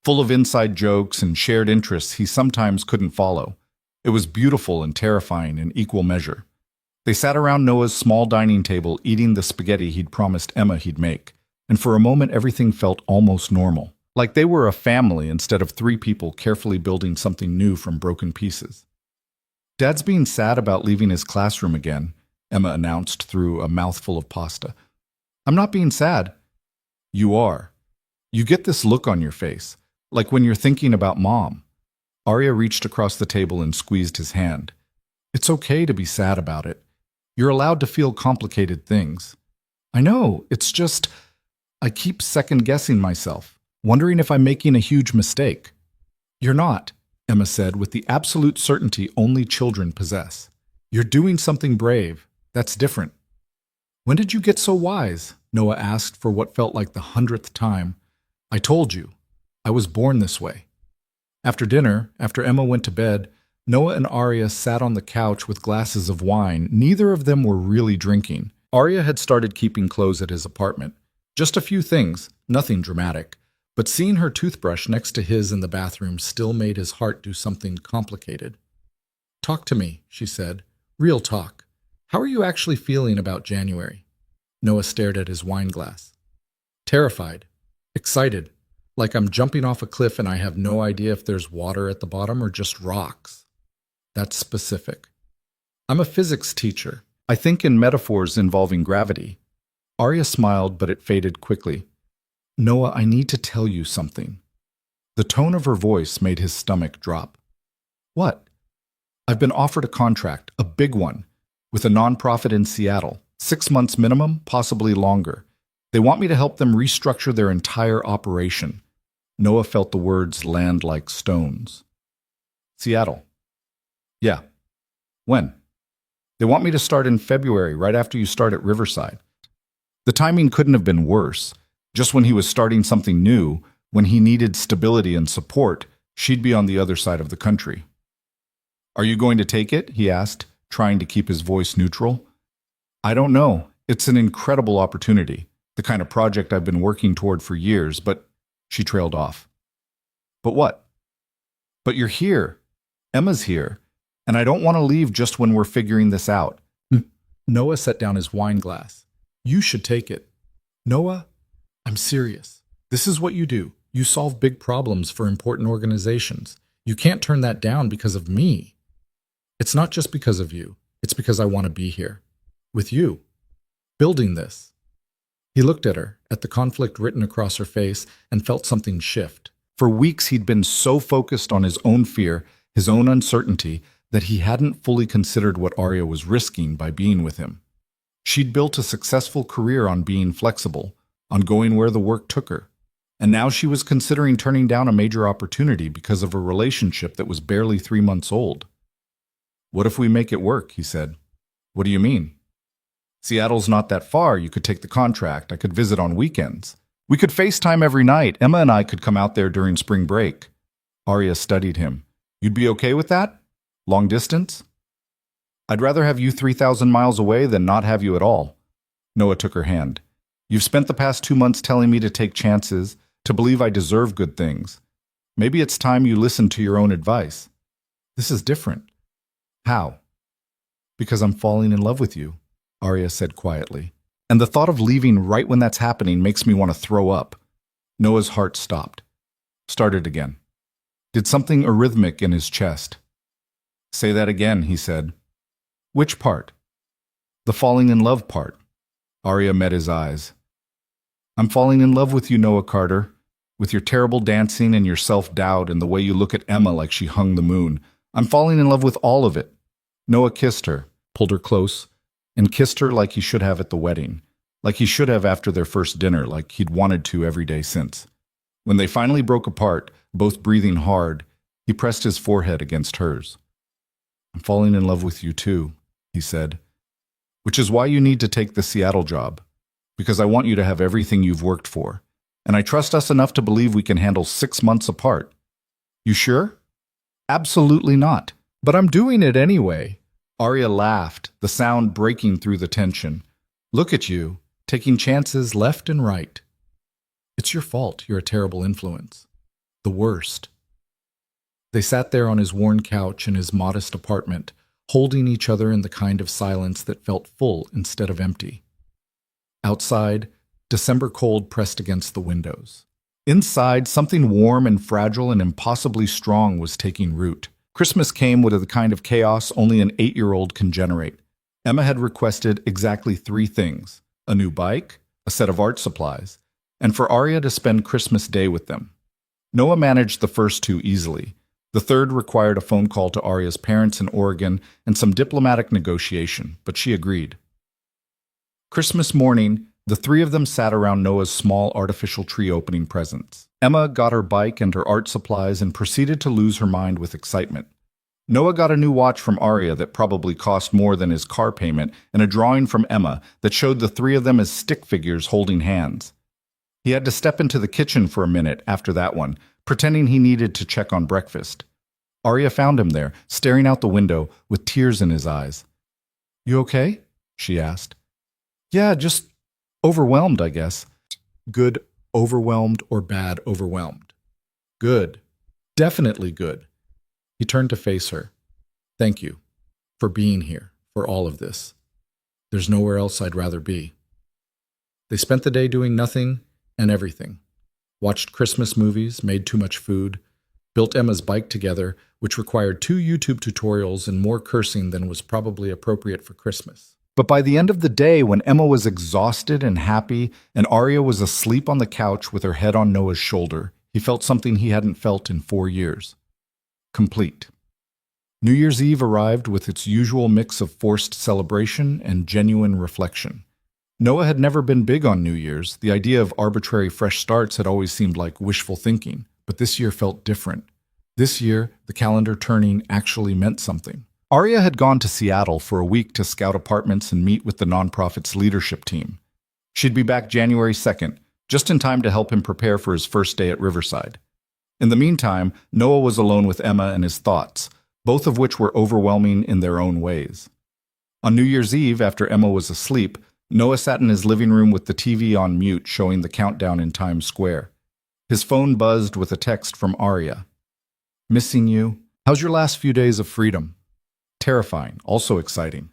full of inside jokes and shared interests he sometimes couldn't follow. It was beautiful and terrifying in equal measure. They sat around Noah's small dining table eating the spaghetti he'd promised Emma he'd make, and for a moment everything felt almost normal. like they were a family instead of three people carefully building something new from broken pieces. Dad's being sad about leaving his classroom again, Emma announced through a mouthful of pasta. I'm not being sad. You are. You get this look on your face, like when you're thinking about Mom. Arya reached across the table and squeezed his hand. It's okay to be sad about it. You're allowed to feel complicated things. I know, it's just, I keep second-guessing myself, wondering if I'm making a huge mistake. You're not, Emma said with the absolute certainty only children possess. You're doing something brave. That's different. When did you get so wise? Noah asked for what felt like the 100th time. I told you. I was born this way. After dinner, after Emma went to bed, Noah and Arya sat on the couch with glasses of wine. Neither of them were really drinking. Arya had started keeping clothes at his apartment. Just a few things, nothing dramatic. But seeing her toothbrush next to his in the bathroom still made his heart do something complicated. Talk to me, she said. Real talk. How are you actually feeling about January? Noah stared at his wine glass. Terrified. Excited. Like I'm jumping off a cliff and I have no idea if there's water at the bottom or just rocks. That's specific. I'm a physics teacher. I think in metaphors involving gravity. Arya smiled, but it faded quickly. Noah, I need to tell you something. The tone of her voice made his stomach drop. What? I've been offered a contract, a big one, with a nonprofit in Seattle. 6 months minimum, possibly longer. They want me to help them restructure their entire operation. Noah felt the words land like stones. Seattle. Yeah. When? They want me to start in February, right after you start at Riverside. The timing couldn't have been worse. Just when he was starting something new, when he needed stability and support, she'd be on the other side of the country. Are you going to take it? He asked, trying to keep his voice neutral. I don't know. It's an incredible opportunity, the kind of project I've been working toward for years, but she trailed off. But what? But you're here. Emma's here, and I don't want to leave just when we're figuring this out. Noah set down his wine glass. You should take it. Noah, I'm serious. This is what you do. You solve big problems for important organizations. You can't turn that down because of me. It's not just because of you. It's because I want to be here. With you. Building this. He looked at her, at the conflict written across her face, and felt something shift. For weeks he'd been so focused on his own fear, his own uncertainty, that he hadn't fully considered what Arya was risking by being with him. She'd built a successful career on being flexible, on going where the work took her. And now she was considering turning down a major opportunity because of a relationship that was barely 3 months old. What if we make it work? He said. What do you mean? Seattle's not that far. You could take the contract. I could visit on weekends. We could FaceTime every night. Emma and I could come out there during spring break. Arya studied him. You'd be okay with that? Long distance? I'd rather have you 3,000 miles away than not have you at all. Noah took her hand. You've spent the past 2 months telling me to take chances, to believe I deserve good things. Maybe it's time you listen to your own advice. This is different. How? Because I'm falling in love with you, Arya said quietly. And the thought of leaving right when that's happening makes me want to throw up. Noah's heart stopped. Started again. Did something arrhythmic in his chest. Say that again, he said. Which part? The falling in love part. Arya met his eyes. I'm falling in love with you, Noah Carter, with your terrible dancing and your self-doubt and the way you look at Emma like she hung the moon. I'm falling in love with all of it. Noah kissed her, pulled her close, and kissed her like he should have at the wedding, like he should have after their first dinner, like he'd wanted to every day since. When they finally broke apart, both breathing hard, he pressed his forehead against hers. I'm falling in love with you too, he said, which is why you need to take the Seattle job, because I want you to have everything you've worked for, and I trust us enough to believe we can handle 6 months apart. You sure? Absolutely not. But I'm doing it anyway. Arya laughed, the sound breaking through the tension. Look at you, taking chances left and right. It's your fault. You're a terrible influence. The worst. They sat there on his worn couch in his modest apartment, holding each other in the kind of silence that felt full instead of empty. Outside, December cold pressed against the windows. Inside, something warm and fragile and impossibly strong was taking root. Christmas came with the kind of chaos only an 8-year-old can generate. Emma had requested exactly 3 things: a new bike, a set of art supplies, and for Arya to spend Christmas Day with them. Noah managed the first 2 easily. The third required a phone call to Arya's parents in Oregon and some diplomatic negotiation, but she agreed. Christmas morning, the 3 of them sat around Noah's small artificial tree opening presents. Emma got her bike and her art supplies and proceeded to lose her mind with excitement. Noah got a new watch from Arya that probably cost more than his car payment and a drawing from Emma that showed the 3 of them as stick figures holding hands. He had to step into the kitchen for a minute after that one, pretending he needed to check on breakfast. Arya found him there, staring out the window with tears in his eyes. "You okay?" she asked. "Yeah, just overwhelmed, I guess." "Good overwhelmed or bad overwhelmed?" "Good. Definitely good." He turned to face her. "Thank you for being here, for all of this. There's nowhere else I'd rather be." They spent the day doing nothing and everything. Watched Christmas movies, made too much food, built Emma's bike together, which required 2 YouTube tutorials and more cursing than was probably appropriate for Christmas. But by the end of the day, when Emma was exhausted and happy, and Arya was asleep on the couch with her head on Noah's shoulder, he felt something he hadn't felt in 4 years. Complete. New Year's Eve arrived with its usual mix of forced celebration and genuine reflection. Noah had never been big on New Year's. The idea of arbitrary fresh starts had always seemed like wishful thinking, but this year felt different. This year, the calendar turning actually meant something. Arya had gone to Seattle for a week to scout apartments and meet with the nonprofit's leadership team. She'd be back January 2nd, just in time to help him prepare for his first day at Riverside. In the meantime, Noah was alone with Emma and his thoughts, both of which were overwhelming in their own ways. On New Year's Eve, after Emma was asleep, Noah sat in his living room with the TV on mute, showing the countdown in Times Square. His phone buzzed with a text from Arya. "Missing you. How's your last few days of freedom?" Terrifying, also exciting.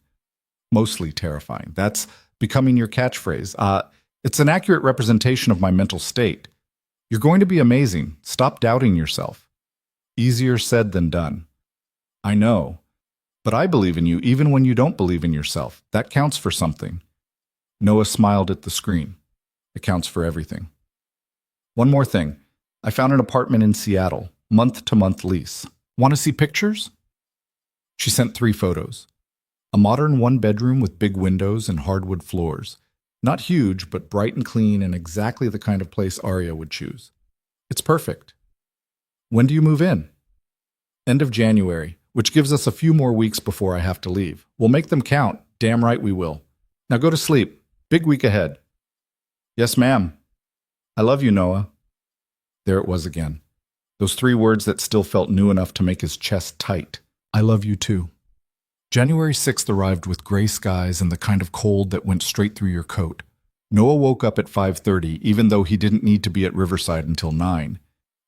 Mostly terrifying. That's becoming your catchphrase. It's an accurate representation of my mental state. You're going to be amazing. Stop doubting yourself. Easier said than done. I know. But I believe in you even when you don't believe in yourself. That counts for something. Noah smiled at the screen. It counts for everything. One more thing. I found an apartment in Seattle, month-to-month lease. Want to see pictures? She sent 3 photos. A modern 1-bedroom with big windows and hardwood floors. Not huge, but bright and clean and exactly the kind of place Arya would choose. It's perfect. When do you move in? End of January, which gives us a few more weeks before I have to leave. We'll make them count. Damn right we will. Now go to sleep. Big week ahead. Yes, ma'am. I love you, Noah. There it was again. Those 3 words that still felt new enough to make his chest tight. I love you too. January 6th arrived with gray skies and the kind of cold that went straight through your coat. Noah woke up at 5:30, even though he didn't need to be at Riverside until 9.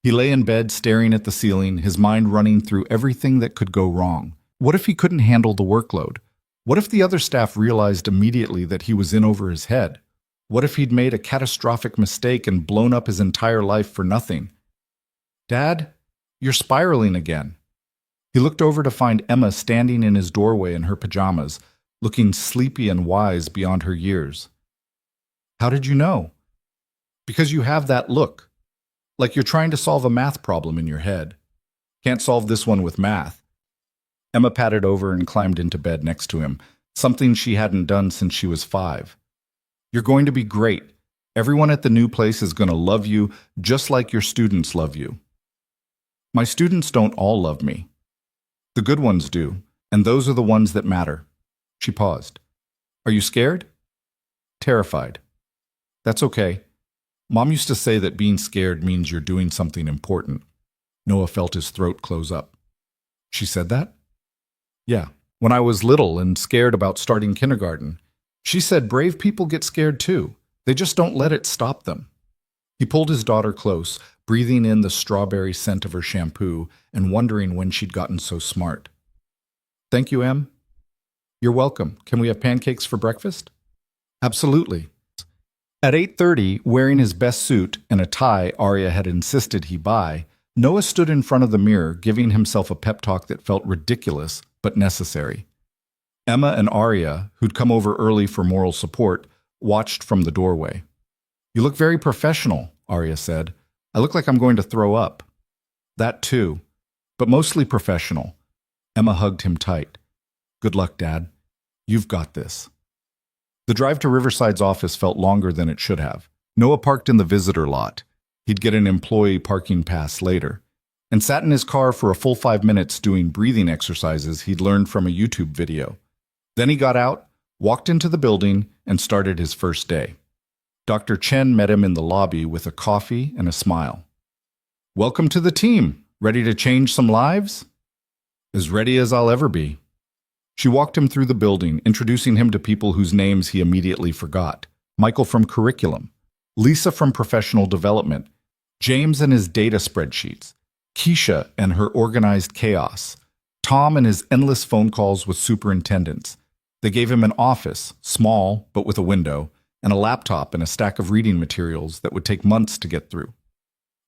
He lay in bed staring at the ceiling, his mind running through everything that could go wrong. What if he couldn't handle the workload? What if the other staff realized immediately that he was in over his head? What if he'd made a catastrophic mistake and blown up his entire life for nothing? Dad, you're spiraling again. He looked over to find Emma standing in his doorway in her pajamas, looking sleepy and wise beyond her years. How did you know? Because you have that look, like you're trying to solve a math problem in your head. Can't solve this one with math. Emma padded over and climbed into bed next to him, something she hadn't done since she was 5. You're going to be great. Everyone at the new place is going to love you just like your students love you. My students don't all love me. The good ones do, and those are the ones that matter. She paused. Are you scared? Terrified. That's okay. Mom used to say that being scared means you're doing something important. Noah felt his throat close up. She said that? Yeah, when I was little and scared about starting kindergarten. She said brave people get scared too. They just don't let it stop them. He pulled his daughter close, breathing in the strawberry scent of her shampoo and wondering when she'd gotten so smart. Thank you, Em. You're welcome. Can we have pancakes for breakfast? Absolutely. At 8:30, wearing his best suit and a tie Arya had insisted he buy, Noah stood in front of the mirror, giving himself a pep talk that felt ridiculous but necessary. Emma and Arya, who'd come over early for moral support, watched from the doorway. "You look very professional," Arya said. "I look like I'm going to throw up." "That too, but mostly professional." Emma hugged him tight. "Good luck, Dad. You've got this." The drive to Riverside's office felt longer than it should have. Noah parked in the visitor lot. He'd get an employee parking pass later, and sat in his car for a full 5 minutes doing breathing exercises he'd learned from a YouTube video. Then he got out, walked into the building, and started his first day. Dr. Chen met him in the lobby with a coffee and a smile. "Welcome to the team. Ready to change some lives?" "As ready as I'll ever be." She walked him through the building, introducing him to people whose names he immediately forgot. Michael from Curriculum, Lisa from Professional Development, James and his data spreadsheets, Keisha and her organized chaos, Tom and his endless phone calls with superintendents. They gave him an office, small but with a window, and a laptop and a stack of reading materials that would take months to get through.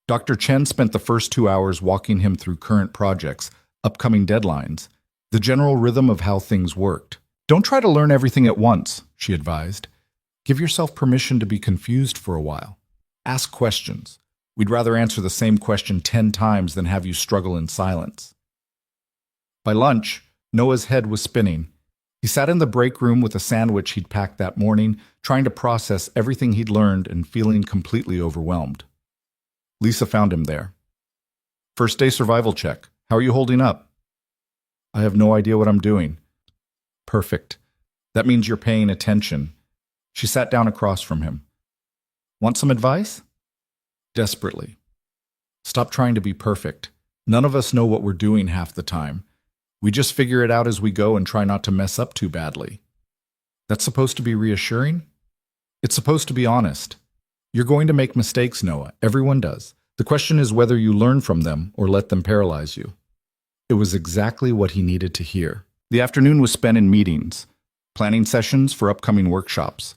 Dr. Chen spent the first 2 hours walking him through current projects, upcoming deadlines, the general rhythm of how things worked. "Don't try to learn everything at once," she advised. "Give yourself permission to be confused for a while. Ask questions. We'd rather answer the same question 10 times than have you struggle in silence." By lunch, Noah's head was spinning. He sat in the break room with a sandwich he'd packed that morning, trying to process everything he'd learned and feeling completely overwhelmed. Lisa found him there. "First day survival check. How are you holding up?" "I have no idea what I'm doing." "Perfect. That means you're paying attention." She sat down across from him. "Want some advice?" "Desperately." "Stop trying to be perfect. None of us know what we're doing half the time. We just figure it out as we go and try not to mess up too badly." "That's supposed to be reassuring?" "It's supposed to be honest. You're going to make mistakes, Noah. Everyone does. The question is whether you learn from them or let them paralyze you." It was exactly what he needed to hear. The afternoon was spent in meetings, planning sessions for upcoming workshops,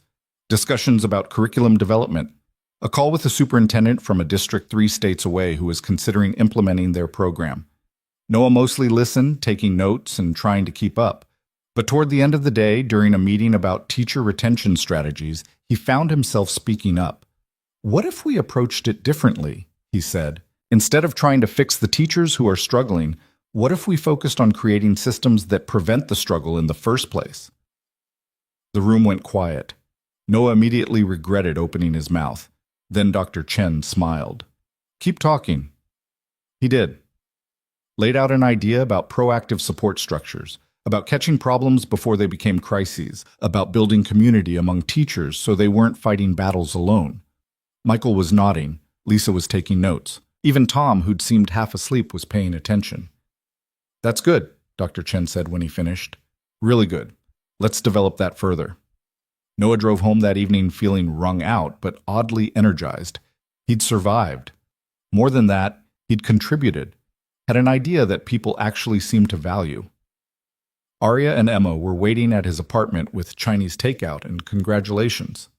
discussions about curriculum development, a call with a superintendent from a district 3 states away who was considering implementing their program. Noah mostly listened, taking notes and trying to keep up. But toward the end of the day, during a meeting about teacher retention strategies, he found himself speaking up. "What if we approached it differently?" he said. "Instead of trying to fix the teachers who are struggling, what if we focused on creating systems that prevent the struggle in the first place?" The room went quiet. Noah immediately regretted opening his mouth. Then Dr. Chen smiled. "Keep talking." He did. Laid out an idea about proactive support structures, about catching problems before they became crises, about building community among teachers so they weren't fighting battles alone. Michael was nodding. Lisa was taking notes. Even Tom, who'd seemed half asleep, was paying attention. "That's good," Dr. Chen said when he finished. "Really good. Let's develop that further." Noah drove home that evening feeling wrung out, but oddly energized. He'd survived. More than that, he'd contributed, had an idea that people actually seemed to value. Arya and Emma were waiting at his apartment with Chinese takeout and congratulations.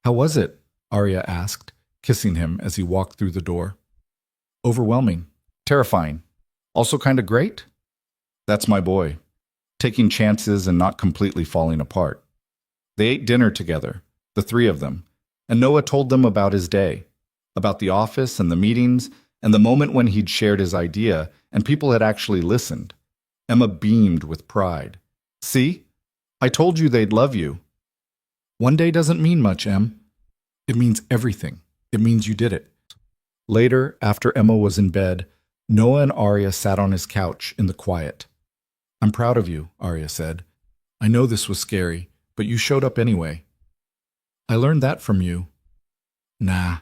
"How was it?" Arya asked, kissing him as he walked through the door. "Overwhelming. Terrifying. Also kinda great?" "That's my boy. Taking chances and not completely falling apart." They ate dinner together, the 3 of them, and Noah told them about his day, about the office and the meetings, and the moment when he'd shared his idea and people had actually listened. Emma beamed with pride. "See? I told you they'd love you." "One day doesn't mean much, Em. It means everything. It means you did it." Later, after Emma was in bed, Noah and Arya sat on his couch in the quiet. "I'm proud of you," Arya said. "I know this was scary, but you showed up anyway." "I learned that from you." "Nah,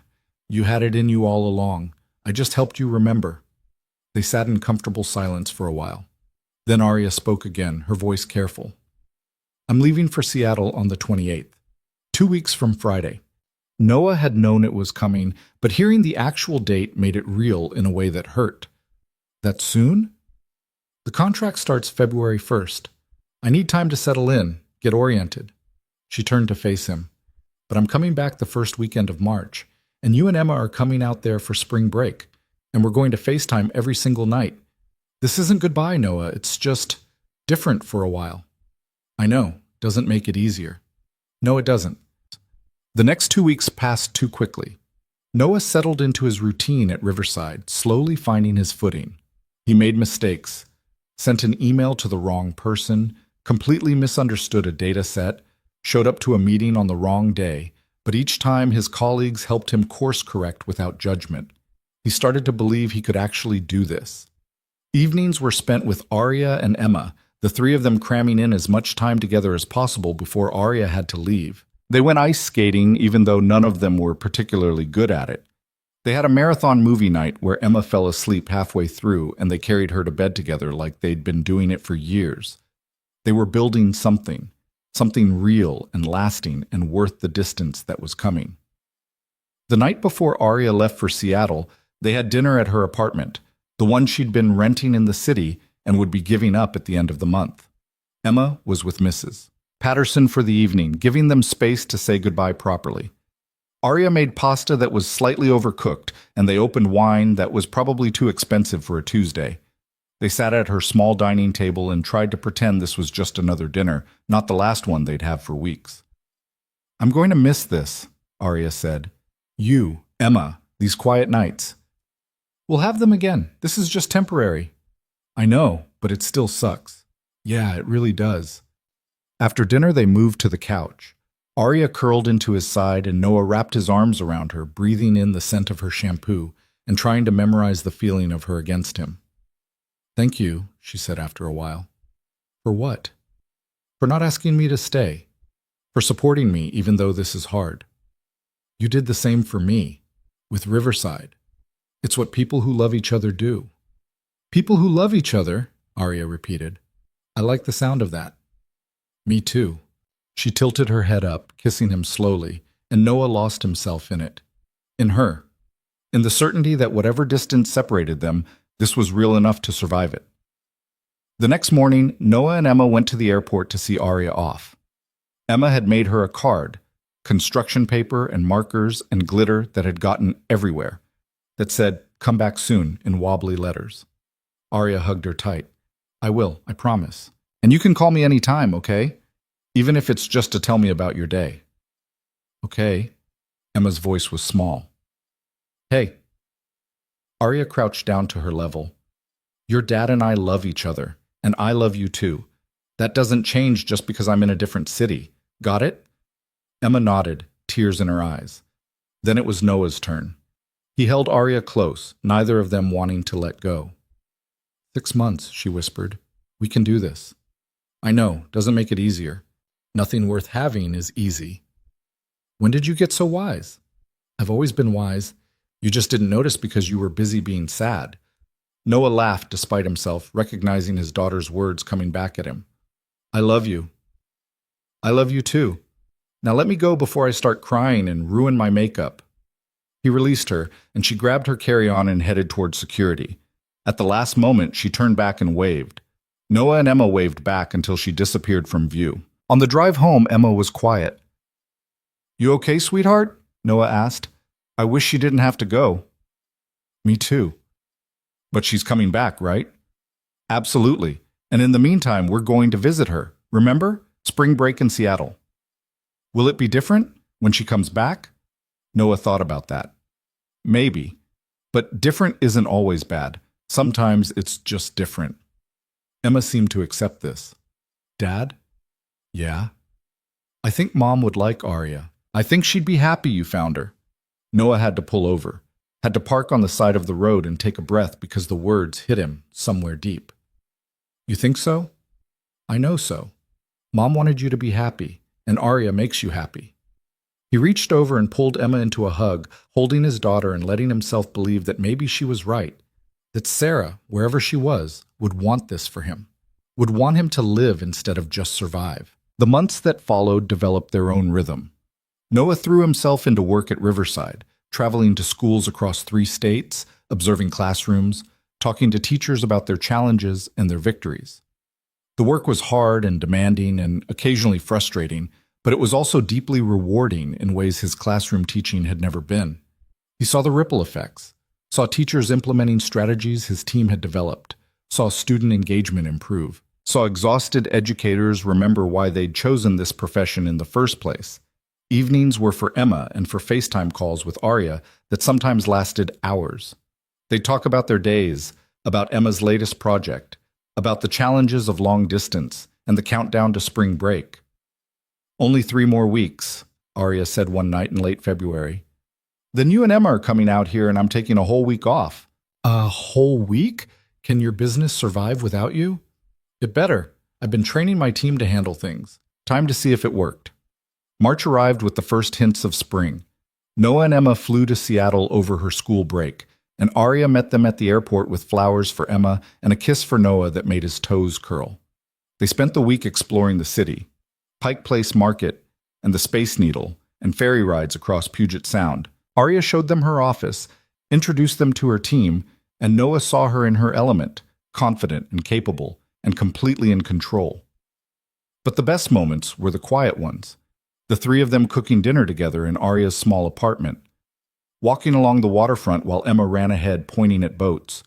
you had it in you all along. I just helped you remember." They sat in comfortable silence for a while. Then Arya spoke again, her voice careful. "I'm leaving for Seattle on the 28th, 2 weeks from Friday." Noah had known it was coming, but hearing the actual date made it real in a way that hurt. "That soon?" "The contract starts February 1st. I need time to settle in, get oriented." She turned to face him. but I'm coming back the first weekend of March, and you and Emma are coming out there for spring break, and we're going to FaceTime every single night. This isn't goodbye, Noah. It's just different for a while. I know, doesn't make it easier. No, it doesn't. The next 2 weeks passed too quickly. Noah settled into his routine at Riverside, slowly finding his footing. He made mistakes, sent an email to the wrong person, completely misunderstood a data set, showed up to a meeting on the wrong day, but each time his colleagues helped him course correct without judgment. He started to believe he could actually do this. Evenings were spent with Arya and Emma, the three of them cramming in as much time together as possible before Arya had to leave. They went ice skating even though none of them were particularly good at it. They had a marathon movie night where Emma fell asleep halfway through and they carried her to bed together like they'd been doing it for years. They were building something real and lasting and worth the distance that was coming. The night before Arya left for Seattle, they had dinner at her apartment, the one she'd been renting in the city and would be giving up at the end of the month. Emma was with Mrs. Patterson for the evening, giving them space to say goodbye properly. Arya made pasta that was slightly overcooked, and they opened wine that was probably too expensive for a Tuesday. They sat at her small dining table and tried to pretend this was just another dinner, not the last one they'd have for weeks. I'm going to miss this, Arya said. You, Emma, these quiet nights. We'll have them again. This is just temporary. I know, but it still sucks. Yeah, it really does. After dinner, they moved to the couch. Arya curled into his side and Noah wrapped his arms around her, breathing in the scent of her shampoo and trying to memorize the feeling of her against him. Thank you, she said after a while. For what? For not asking me to stay. For supporting me even though this is hard. You did the same for me, with Riverside. It's what people who love each other do. People who love each other, Arya repeated. I like the sound of that. Me too. She tilted her head up, kissing him slowly, and Noah lost himself in it. In her. In the certainty that whatever distance separated them, this was real enough to survive it. The next morning, Noah and Emma went to the airport to see Arya off. Emma had made her a card, construction paper and markers and glitter that had gotten everywhere, that said, "Come back soon," in wobbly letters. Arya hugged her tight. I will, I promise. And you can call me any time, okay? Even if it's just to tell me about your day. Okay. Emma's voice was small. Hey. Arya crouched down to her level. Your dad and I love each other, and I love you too. That doesn't change just because I'm in a different city. Got it? Emma nodded, tears in her eyes. Then it was Noah's turn. He held Arya close, neither of them wanting to let go. 6 months, she whispered. We can do this. I know, doesn't make it easier. Nothing worth having is easy. When did you get so wise? I've always been wise. You just didn't notice because you were busy being sad. Noah laughed despite himself, recognizing his daughter's words coming back at him. I love you. I love you too. Now let me go before I start crying and ruin my makeup. He released her, and she grabbed her carry-on and headed toward security. At the last moment, she turned back and waved. Noah and Emma waved back until she disappeared from view. On the drive home, Emma was quiet. You okay, sweetheart? Noah asked. I wish she didn't have to go. Me too. But she's coming back, right? Absolutely. And in the meantime, we're going to visit her. Remember? Spring break in Seattle. Will it be different when she comes back? Noah thought about that. Maybe. But different isn't always bad. Sometimes it's just different. Emma seemed to accept this. Dad? Yeah? I think Mom would like Arya. I think she'd be happy you found her. Noah had to pull over, had to park on the side of the road and take a breath because the words hit him somewhere deep. You think so? I know so. Mom wanted you to be happy, and Arya makes you happy. He reached over and pulled Emma into a hug, holding his daughter and letting himself believe that maybe she was right, that Sarah, wherever she was, would want this for him, would want him to live instead of just survive. The months that followed developed their own rhythm. Noah threw himself into work at Riverside, traveling to schools across 3 states, observing classrooms, talking to teachers about their challenges and their victories. The work was hard and demanding and occasionally frustrating, but it was also deeply rewarding in ways his classroom teaching had never been. He saw the ripple effects, saw teachers implementing strategies his team had developed, saw student engagement improve, saw exhausted educators remember why they'd chosen this profession in the first place. Evenings were for Emma and for FaceTime calls with Arya that sometimes lasted hours. They'd talk about their days, about Emma's latest project, about the challenges of long distance and the countdown to spring break. "Only 3 more weeks," Arya said one night in late February. "Then you and Emma are coming out here and I'm taking a whole week off." "A whole week? Can your business survive without you?" "It better. I've been training my team to handle things. Time to see if it worked." March arrived with the first hints of spring. Noah and Emma flew to Seattle over her school break, and Arya met them at the airport with flowers for Emma and a kiss for Noah that made his toes curl. They spent the week exploring the city, Pike Place Market, and the Space Needle, and ferry rides across Puget Sound. Arya showed them her office, introduced them to her team, and Noah saw her in her element, confident and capable, and completely in control. But the best moments were the quiet ones, the 3 of them cooking dinner together in Arya's small apartment, walking along the waterfront while Emma ran ahead pointing at boats,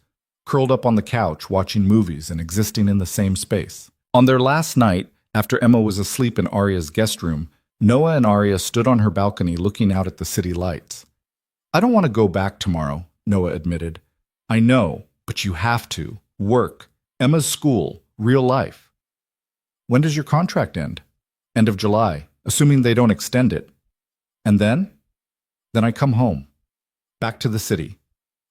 curled up on the couch watching movies and existing in the same space. On their last night, after Emma was asleep in Arya's guest room, Noah and Arya stood on her balcony looking out at the city lights. "I don't want to go back tomorrow," Noah admitted. "I know, but you have to. Work. Emma's school. Real life." "When does your contract end?" "End of July, assuming they don't extend it." "And then?" "Then I come home. Back to the city.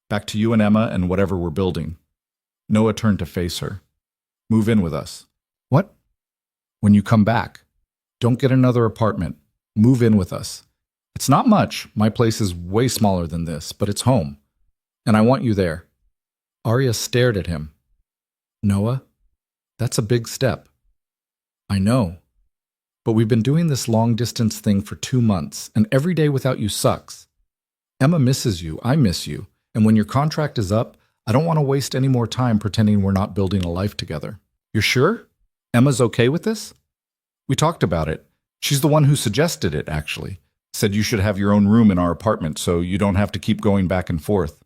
Back to you and Emma and whatever we're building." Noah turned to face her. "Move in with us." "What?" "When you come back. Don't get another apartment. Move in with us. It's not much. My place is way smaller than this, but it's home. And I want you there." Arya stared at him. "Noah, that's a big step." "I know. But we've been doing this long-distance thing for 2 months, and every day without you sucks. Emma misses you, I miss you, and when your contract is up, I don't want to waste any more time pretending we're not building a life together." "You're sure? Emma's okay with this?" "We talked about it. She's the one who suggested it, actually. Said you should have your own room in our apartment so you don't have to keep going back and forth."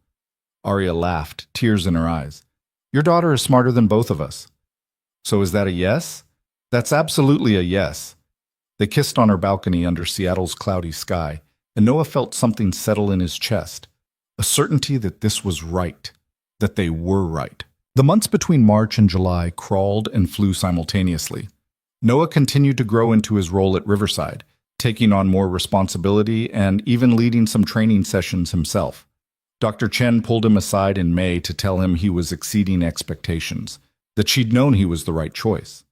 Arya laughed, tears in her eyes. "Your daughter is smarter than both of us." "So is that a yes?" "That's absolutely a yes." They kissed on her balcony under Seattle's cloudy sky, and Noah felt something settle in his chest, a certainty that this was right, that they were right. The months between March and July crawled and flew simultaneously. Noah continued to grow into his role at Riverside, taking on more responsibility and even leading some training sessions himself. Dr. Chen pulled him aside in May to tell him he was exceeding expectations, that she'd known he was the right choice.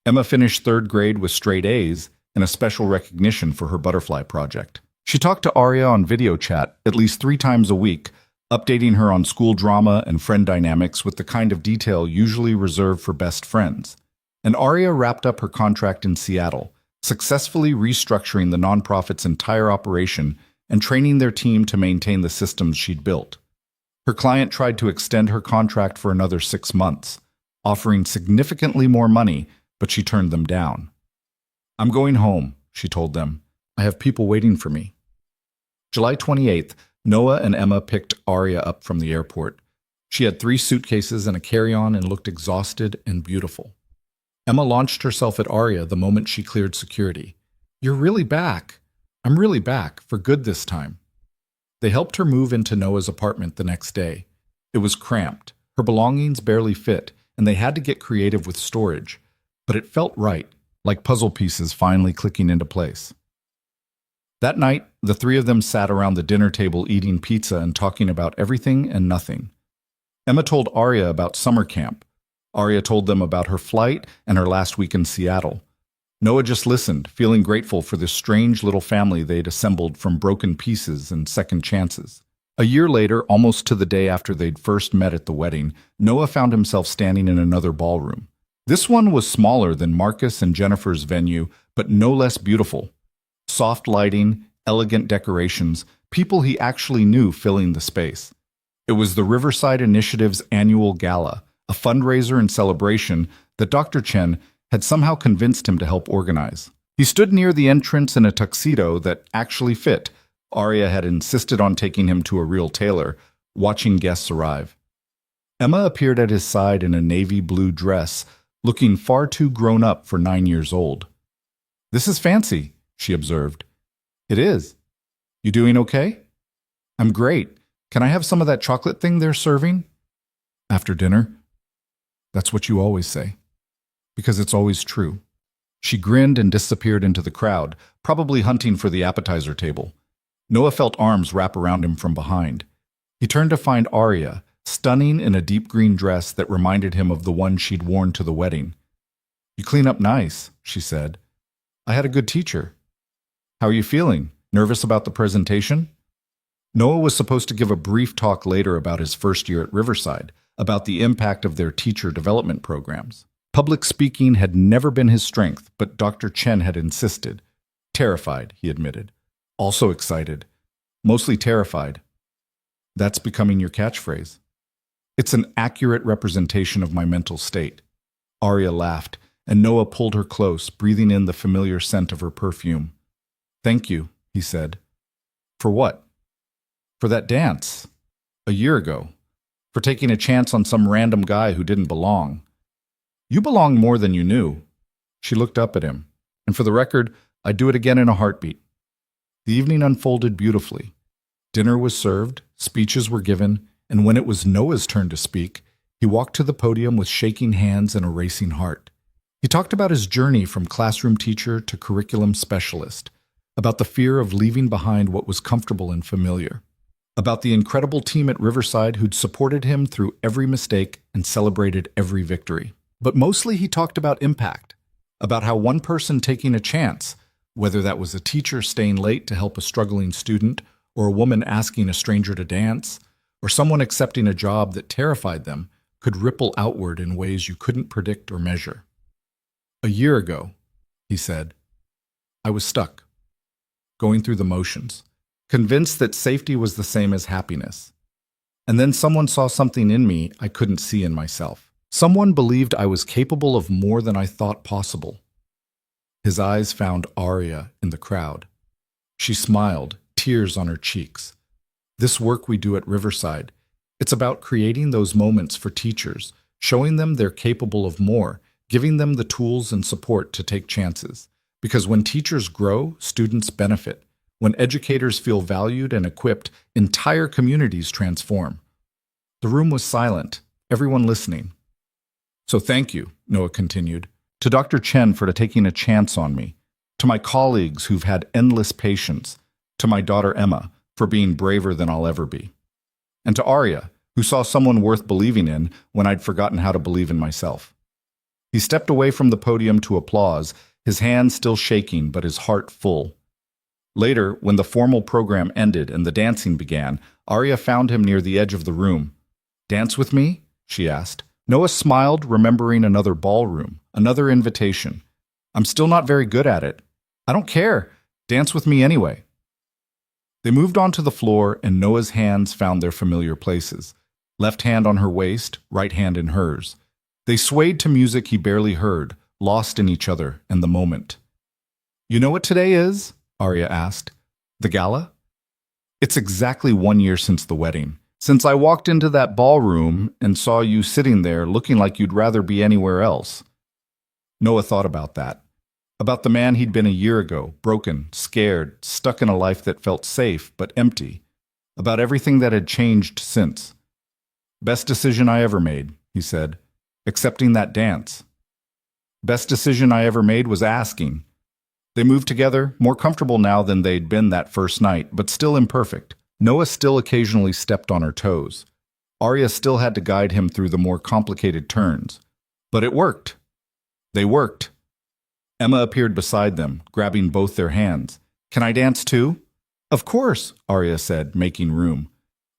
Emma finished 3rd grade with straight A's and a special recognition for her butterfly project. She talked to Arya on video chat at least 3 times a week, updating her on school drama and friend dynamics with the kind of detail usually reserved for best friends. And Arya wrapped up her contract in Seattle, successfully restructuring the nonprofit's entire operation and training their team to maintain the systems she'd built. Her client tried to extend her contract for another 6 months, offering significantly more money, but she turned them down. "I'm going home," she told them. "I have people waiting for me." July 28th, Noah and Emma picked Arya up from the airport. She had 3 suitcases and a carry-on and looked exhausted and beautiful. Emma launched herself at Arya the moment she cleared security. "You're really back. I'm really back, for good this time." They helped her move into Noah's apartment the next day. It was cramped, her belongings barely fit, and they had to get creative with storage. But it felt right, like puzzle pieces finally clicking into place. That night, the 3 of them sat around the dinner table eating pizza and talking about everything and nothing. Emma told Arya about summer camp. Arya told them about her flight and her last week in Seattle. Noah just listened, feeling grateful for this strange little family they'd assembled from broken pieces and second chances. A year later, almost to the day after they'd first met at the wedding, Noah found himself standing in another ballroom. This one was smaller than Marcus and Jennifer's venue, but no less beautiful. Soft lighting, elegant decorations, people he actually knew filling the space. It was the Riverside Initiative's annual gala, a fundraiser and celebration that Dr. Chen had somehow convinced him to help organize. He stood near the entrance in a tuxedo that actually fit. Arya had insisted on taking him to a real tailor, watching guests arrive. Emma appeared at his side in a navy blue dress, looking far too grown up for 9 years old. "This is fancy," she observed. "It is. You doing okay?" "I'm great. Can I have some of that chocolate thing they're serving?" "After dinner?" "That's what you always say." "Because it's always true." She grinned and disappeared into the crowd, probably hunting for the appetizer table. Noah felt arms wrap around him from behind. He turned to find Arya, stunning in a deep green dress that reminded him of the one she'd worn to the wedding. "You clean up nice," she said. "I had a good teacher." "How are you feeling? Nervous about the presentation?" Noah was supposed to give a brief talk later about his first year at Riverside, about the impact of their teacher development programs. Public speaking had never been his strength, but Dr. Chen had insisted. Terrified, he admitted. Also excited. Mostly terrified. That's becoming your catchphrase. It's an accurate representation of my mental state. Arya laughed, and Noah pulled her close, breathing in the familiar scent of her perfume. "Thank you," he said. "For what?" "For that dance. A year ago. For taking a chance on some random guy who didn't belong. You belong more than you knew." She looked up at him. "And for the record, I'd do it again in a heartbeat." The evening unfolded beautifully. Dinner was served, speeches were given, and when it was Noah's turn to speak, he walked to the podium with shaking hands and a racing heart. He talked about his journey from classroom teacher to curriculum specialist, about the fear of leaving behind what was comfortable and familiar, about the incredible team at Riverside who'd supported him through every mistake and celebrated every victory. But mostly he talked about impact, about how one person taking a chance, whether that was a teacher staying late to help a struggling student, or a woman asking a stranger to dance, or someone accepting a job that terrified them, could ripple outward in ways you couldn't predict or measure. "A year ago," he said, "I was stuck, going through the motions, convinced that safety was the same as happiness. And then someone saw something in me I couldn't see in myself. Someone believed I was capable of more than I thought possible." His eyes found Arya in the crowd. She smiled, tears on her cheeks. "This work we do at Riverside, it's about creating those moments for teachers, showing them they're capable of more, giving them the tools and support to take chances. Because when teachers grow, students benefit. When educators feel valued and equipped, entire communities transform." The room was silent, everyone listening. "So thank you," Noah continued, "to Dr. Chen for taking a chance on me, to my colleagues who've had endless patience, to my daughter Emma for being braver than I'll ever be, and to Arya, who saw someone worth believing in when I'd forgotten how to believe in myself." He stepped away from the podium to applause, his hands still shaking but his heart full. Later, when the formal program ended and the dancing began, Arya found him near the edge of the room. "Dance with me?" she asked. Noah smiled, remembering another ballroom, another invitation. "I'm still not very good at it." "I don't care. Dance with me anyway." They moved onto the floor, and Noah's hands found their familiar places. Left hand on her waist, right hand in hers. They swayed to music he barely heard, lost in each other and the moment. "You know what today is?" Arya asked. "The gala?" "It's exactly 1 year since the wedding. Since I walked into that ballroom and saw you sitting there looking like you'd rather be anywhere else." Noah thought about that. About the man he'd been a year ago, broken, scared, stuck in a life that felt safe but empty. About everything that had changed since. "Best decision I ever made," he said. "Accepting that dance. Best decision I ever made was asking." They moved together, more comfortable now than they'd been that first night, but still imperfect. Noah still occasionally stepped on her toes. Arya still had to guide him through the more complicated turns. But it worked. They worked. Emma appeared beside them, grabbing both their hands. "Can I dance too?" "Of course," Arya said, making room.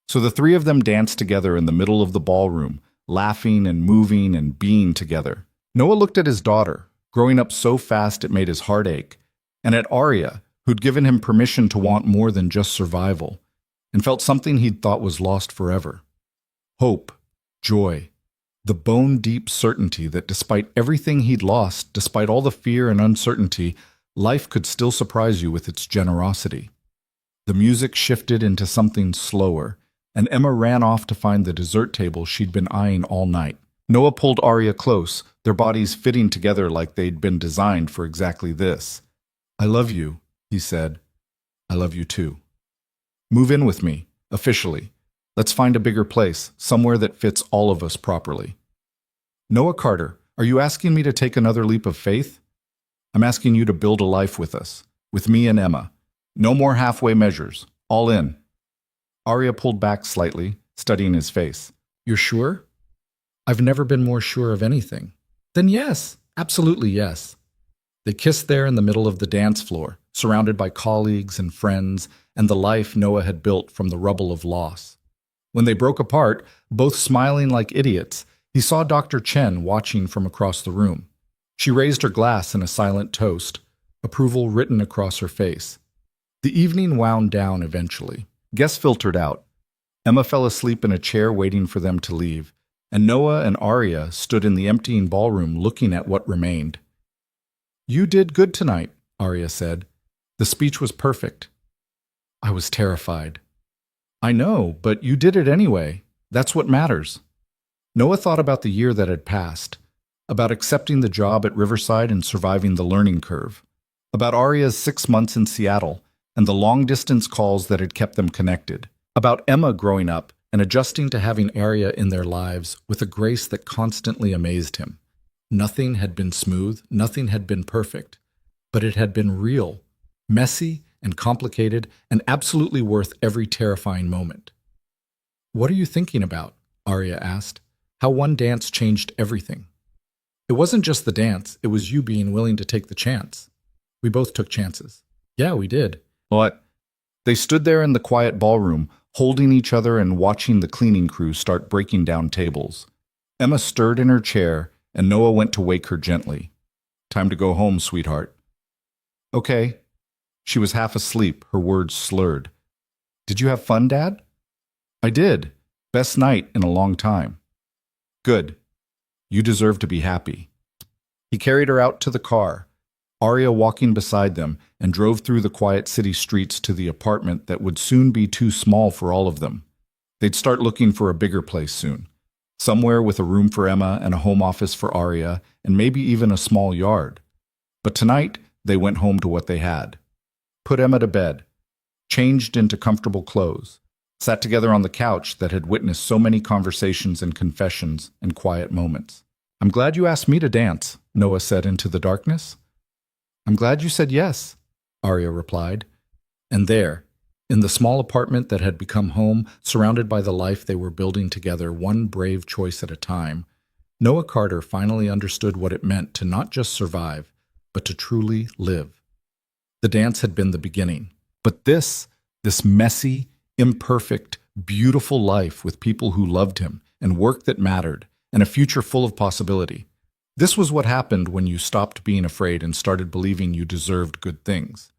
So the three of them danced together in the middle of the ballroom, laughing and moving and being together. Noah looked at his daughter, growing up so fast it made his heart ache, and at Arya, who'd given him permission to want more than just survival, and felt something he'd thought was lost forever. Hope, joy, the bone-deep certainty that despite everything he'd lost, despite all the fear and uncertainty, life could still surprise you with its generosity. The music shifted into something slower, and Emma ran off to find the dessert table she'd been eyeing all night. Noah pulled Arya close, their bodies fitting together like they'd been designed for exactly this. "I love you," he said. "I love you too. Move in with me, officially. Let's find a bigger place, somewhere that fits all of us properly." "Noah Carter, are you asking me to take another leap of faith?" "I'm asking you to build a life with us, with me and Emma. No more halfway measures. All in." Arya pulled back slightly, studying his face. "You're sure?" "I've never been more sure of anything." "Then yes, absolutely yes." They kissed there in the middle of the dance floor, surrounded by colleagues and friends and the life Noah had built from the rubble of loss. When they broke apart, both smiling like idiots, he saw Dr. Chen watching from across the room. She raised her glass in a silent toast, approval written across her face. The evening wound down eventually. Guests filtered out. Emma fell asleep in a chair waiting for them to leave, and Noah and Arya stood in the emptying ballroom looking at what remained. "You did good tonight," Arya said. "The speech was perfect." "I was terrified." "I know, but you did it anyway. That's what matters." Noah thought about the year that had passed, about accepting the job at Riverside and surviving the learning curve, about Arya's 6 months in Seattle and the long-distance calls that had kept them connected, about Emma growing up and adjusting to having Arya in their lives with a grace that constantly amazed him. Nothing had been smooth, nothing had been perfect, but it had been real, messy and complicated, and absolutely worth every terrifying moment. "What are you thinking about?" Arya asked. "How one dance changed everything." "It wasn't just the dance, it was you being willing to take the chance." "We both took chances." "Yeah, we did." "What?" They stood there in the quiet ballroom, holding each other and watching the cleaning crew start breaking down tables. Emma stirred in her chair, and Noah went to wake her gently. "Time to go home, sweetheart." "Okay." She was half asleep, her words slurred. "Did you have fun, Dad?" "I did. Best night in a long time." "Good. You deserve to be happy." He carried her out to the car, Arya walking beside them, and drove through the quiet city streets to the apartment that would soon be too small for all of them. They'd start looking for a bigger place soon, somewhere with a room for Emma and a home office for Arya, and maybe even a small yard. But tonight, they went home to what they had. Put Emma to bed, changed into comfortable clothes, sat together on the couch that had witnessed so many conversations and confessions and quiet moments. "I'm glad you asked me to dance," Noah said into the darkness. "I'm glad you said yes," Arya replied. And there, in the small apartment that had become home, surrounded by the life they were building together one brave choice at a time, Noah Carter finally understood what it meant to not just survive, but to truly live. The dance had been the beginning, but this messy, imperfect, beautiful life with people who loved him and work that mattered and a future full of possibility. This was what happened when you stopped being afraid and started believing you deserved good things.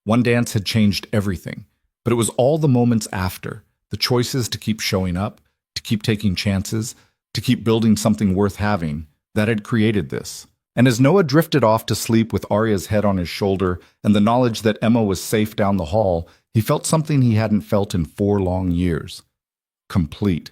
One dance had changed everything, but it was all the moments after, the choices to keep showing up, to keep taking chances, to keep building something worth having, that had created this. And as Noah drifted off to sleep with Arya's head on his shoulder and the knowledge that Emma was safe down the hall, he felt something he hadn't felt in 4 long years. Complete.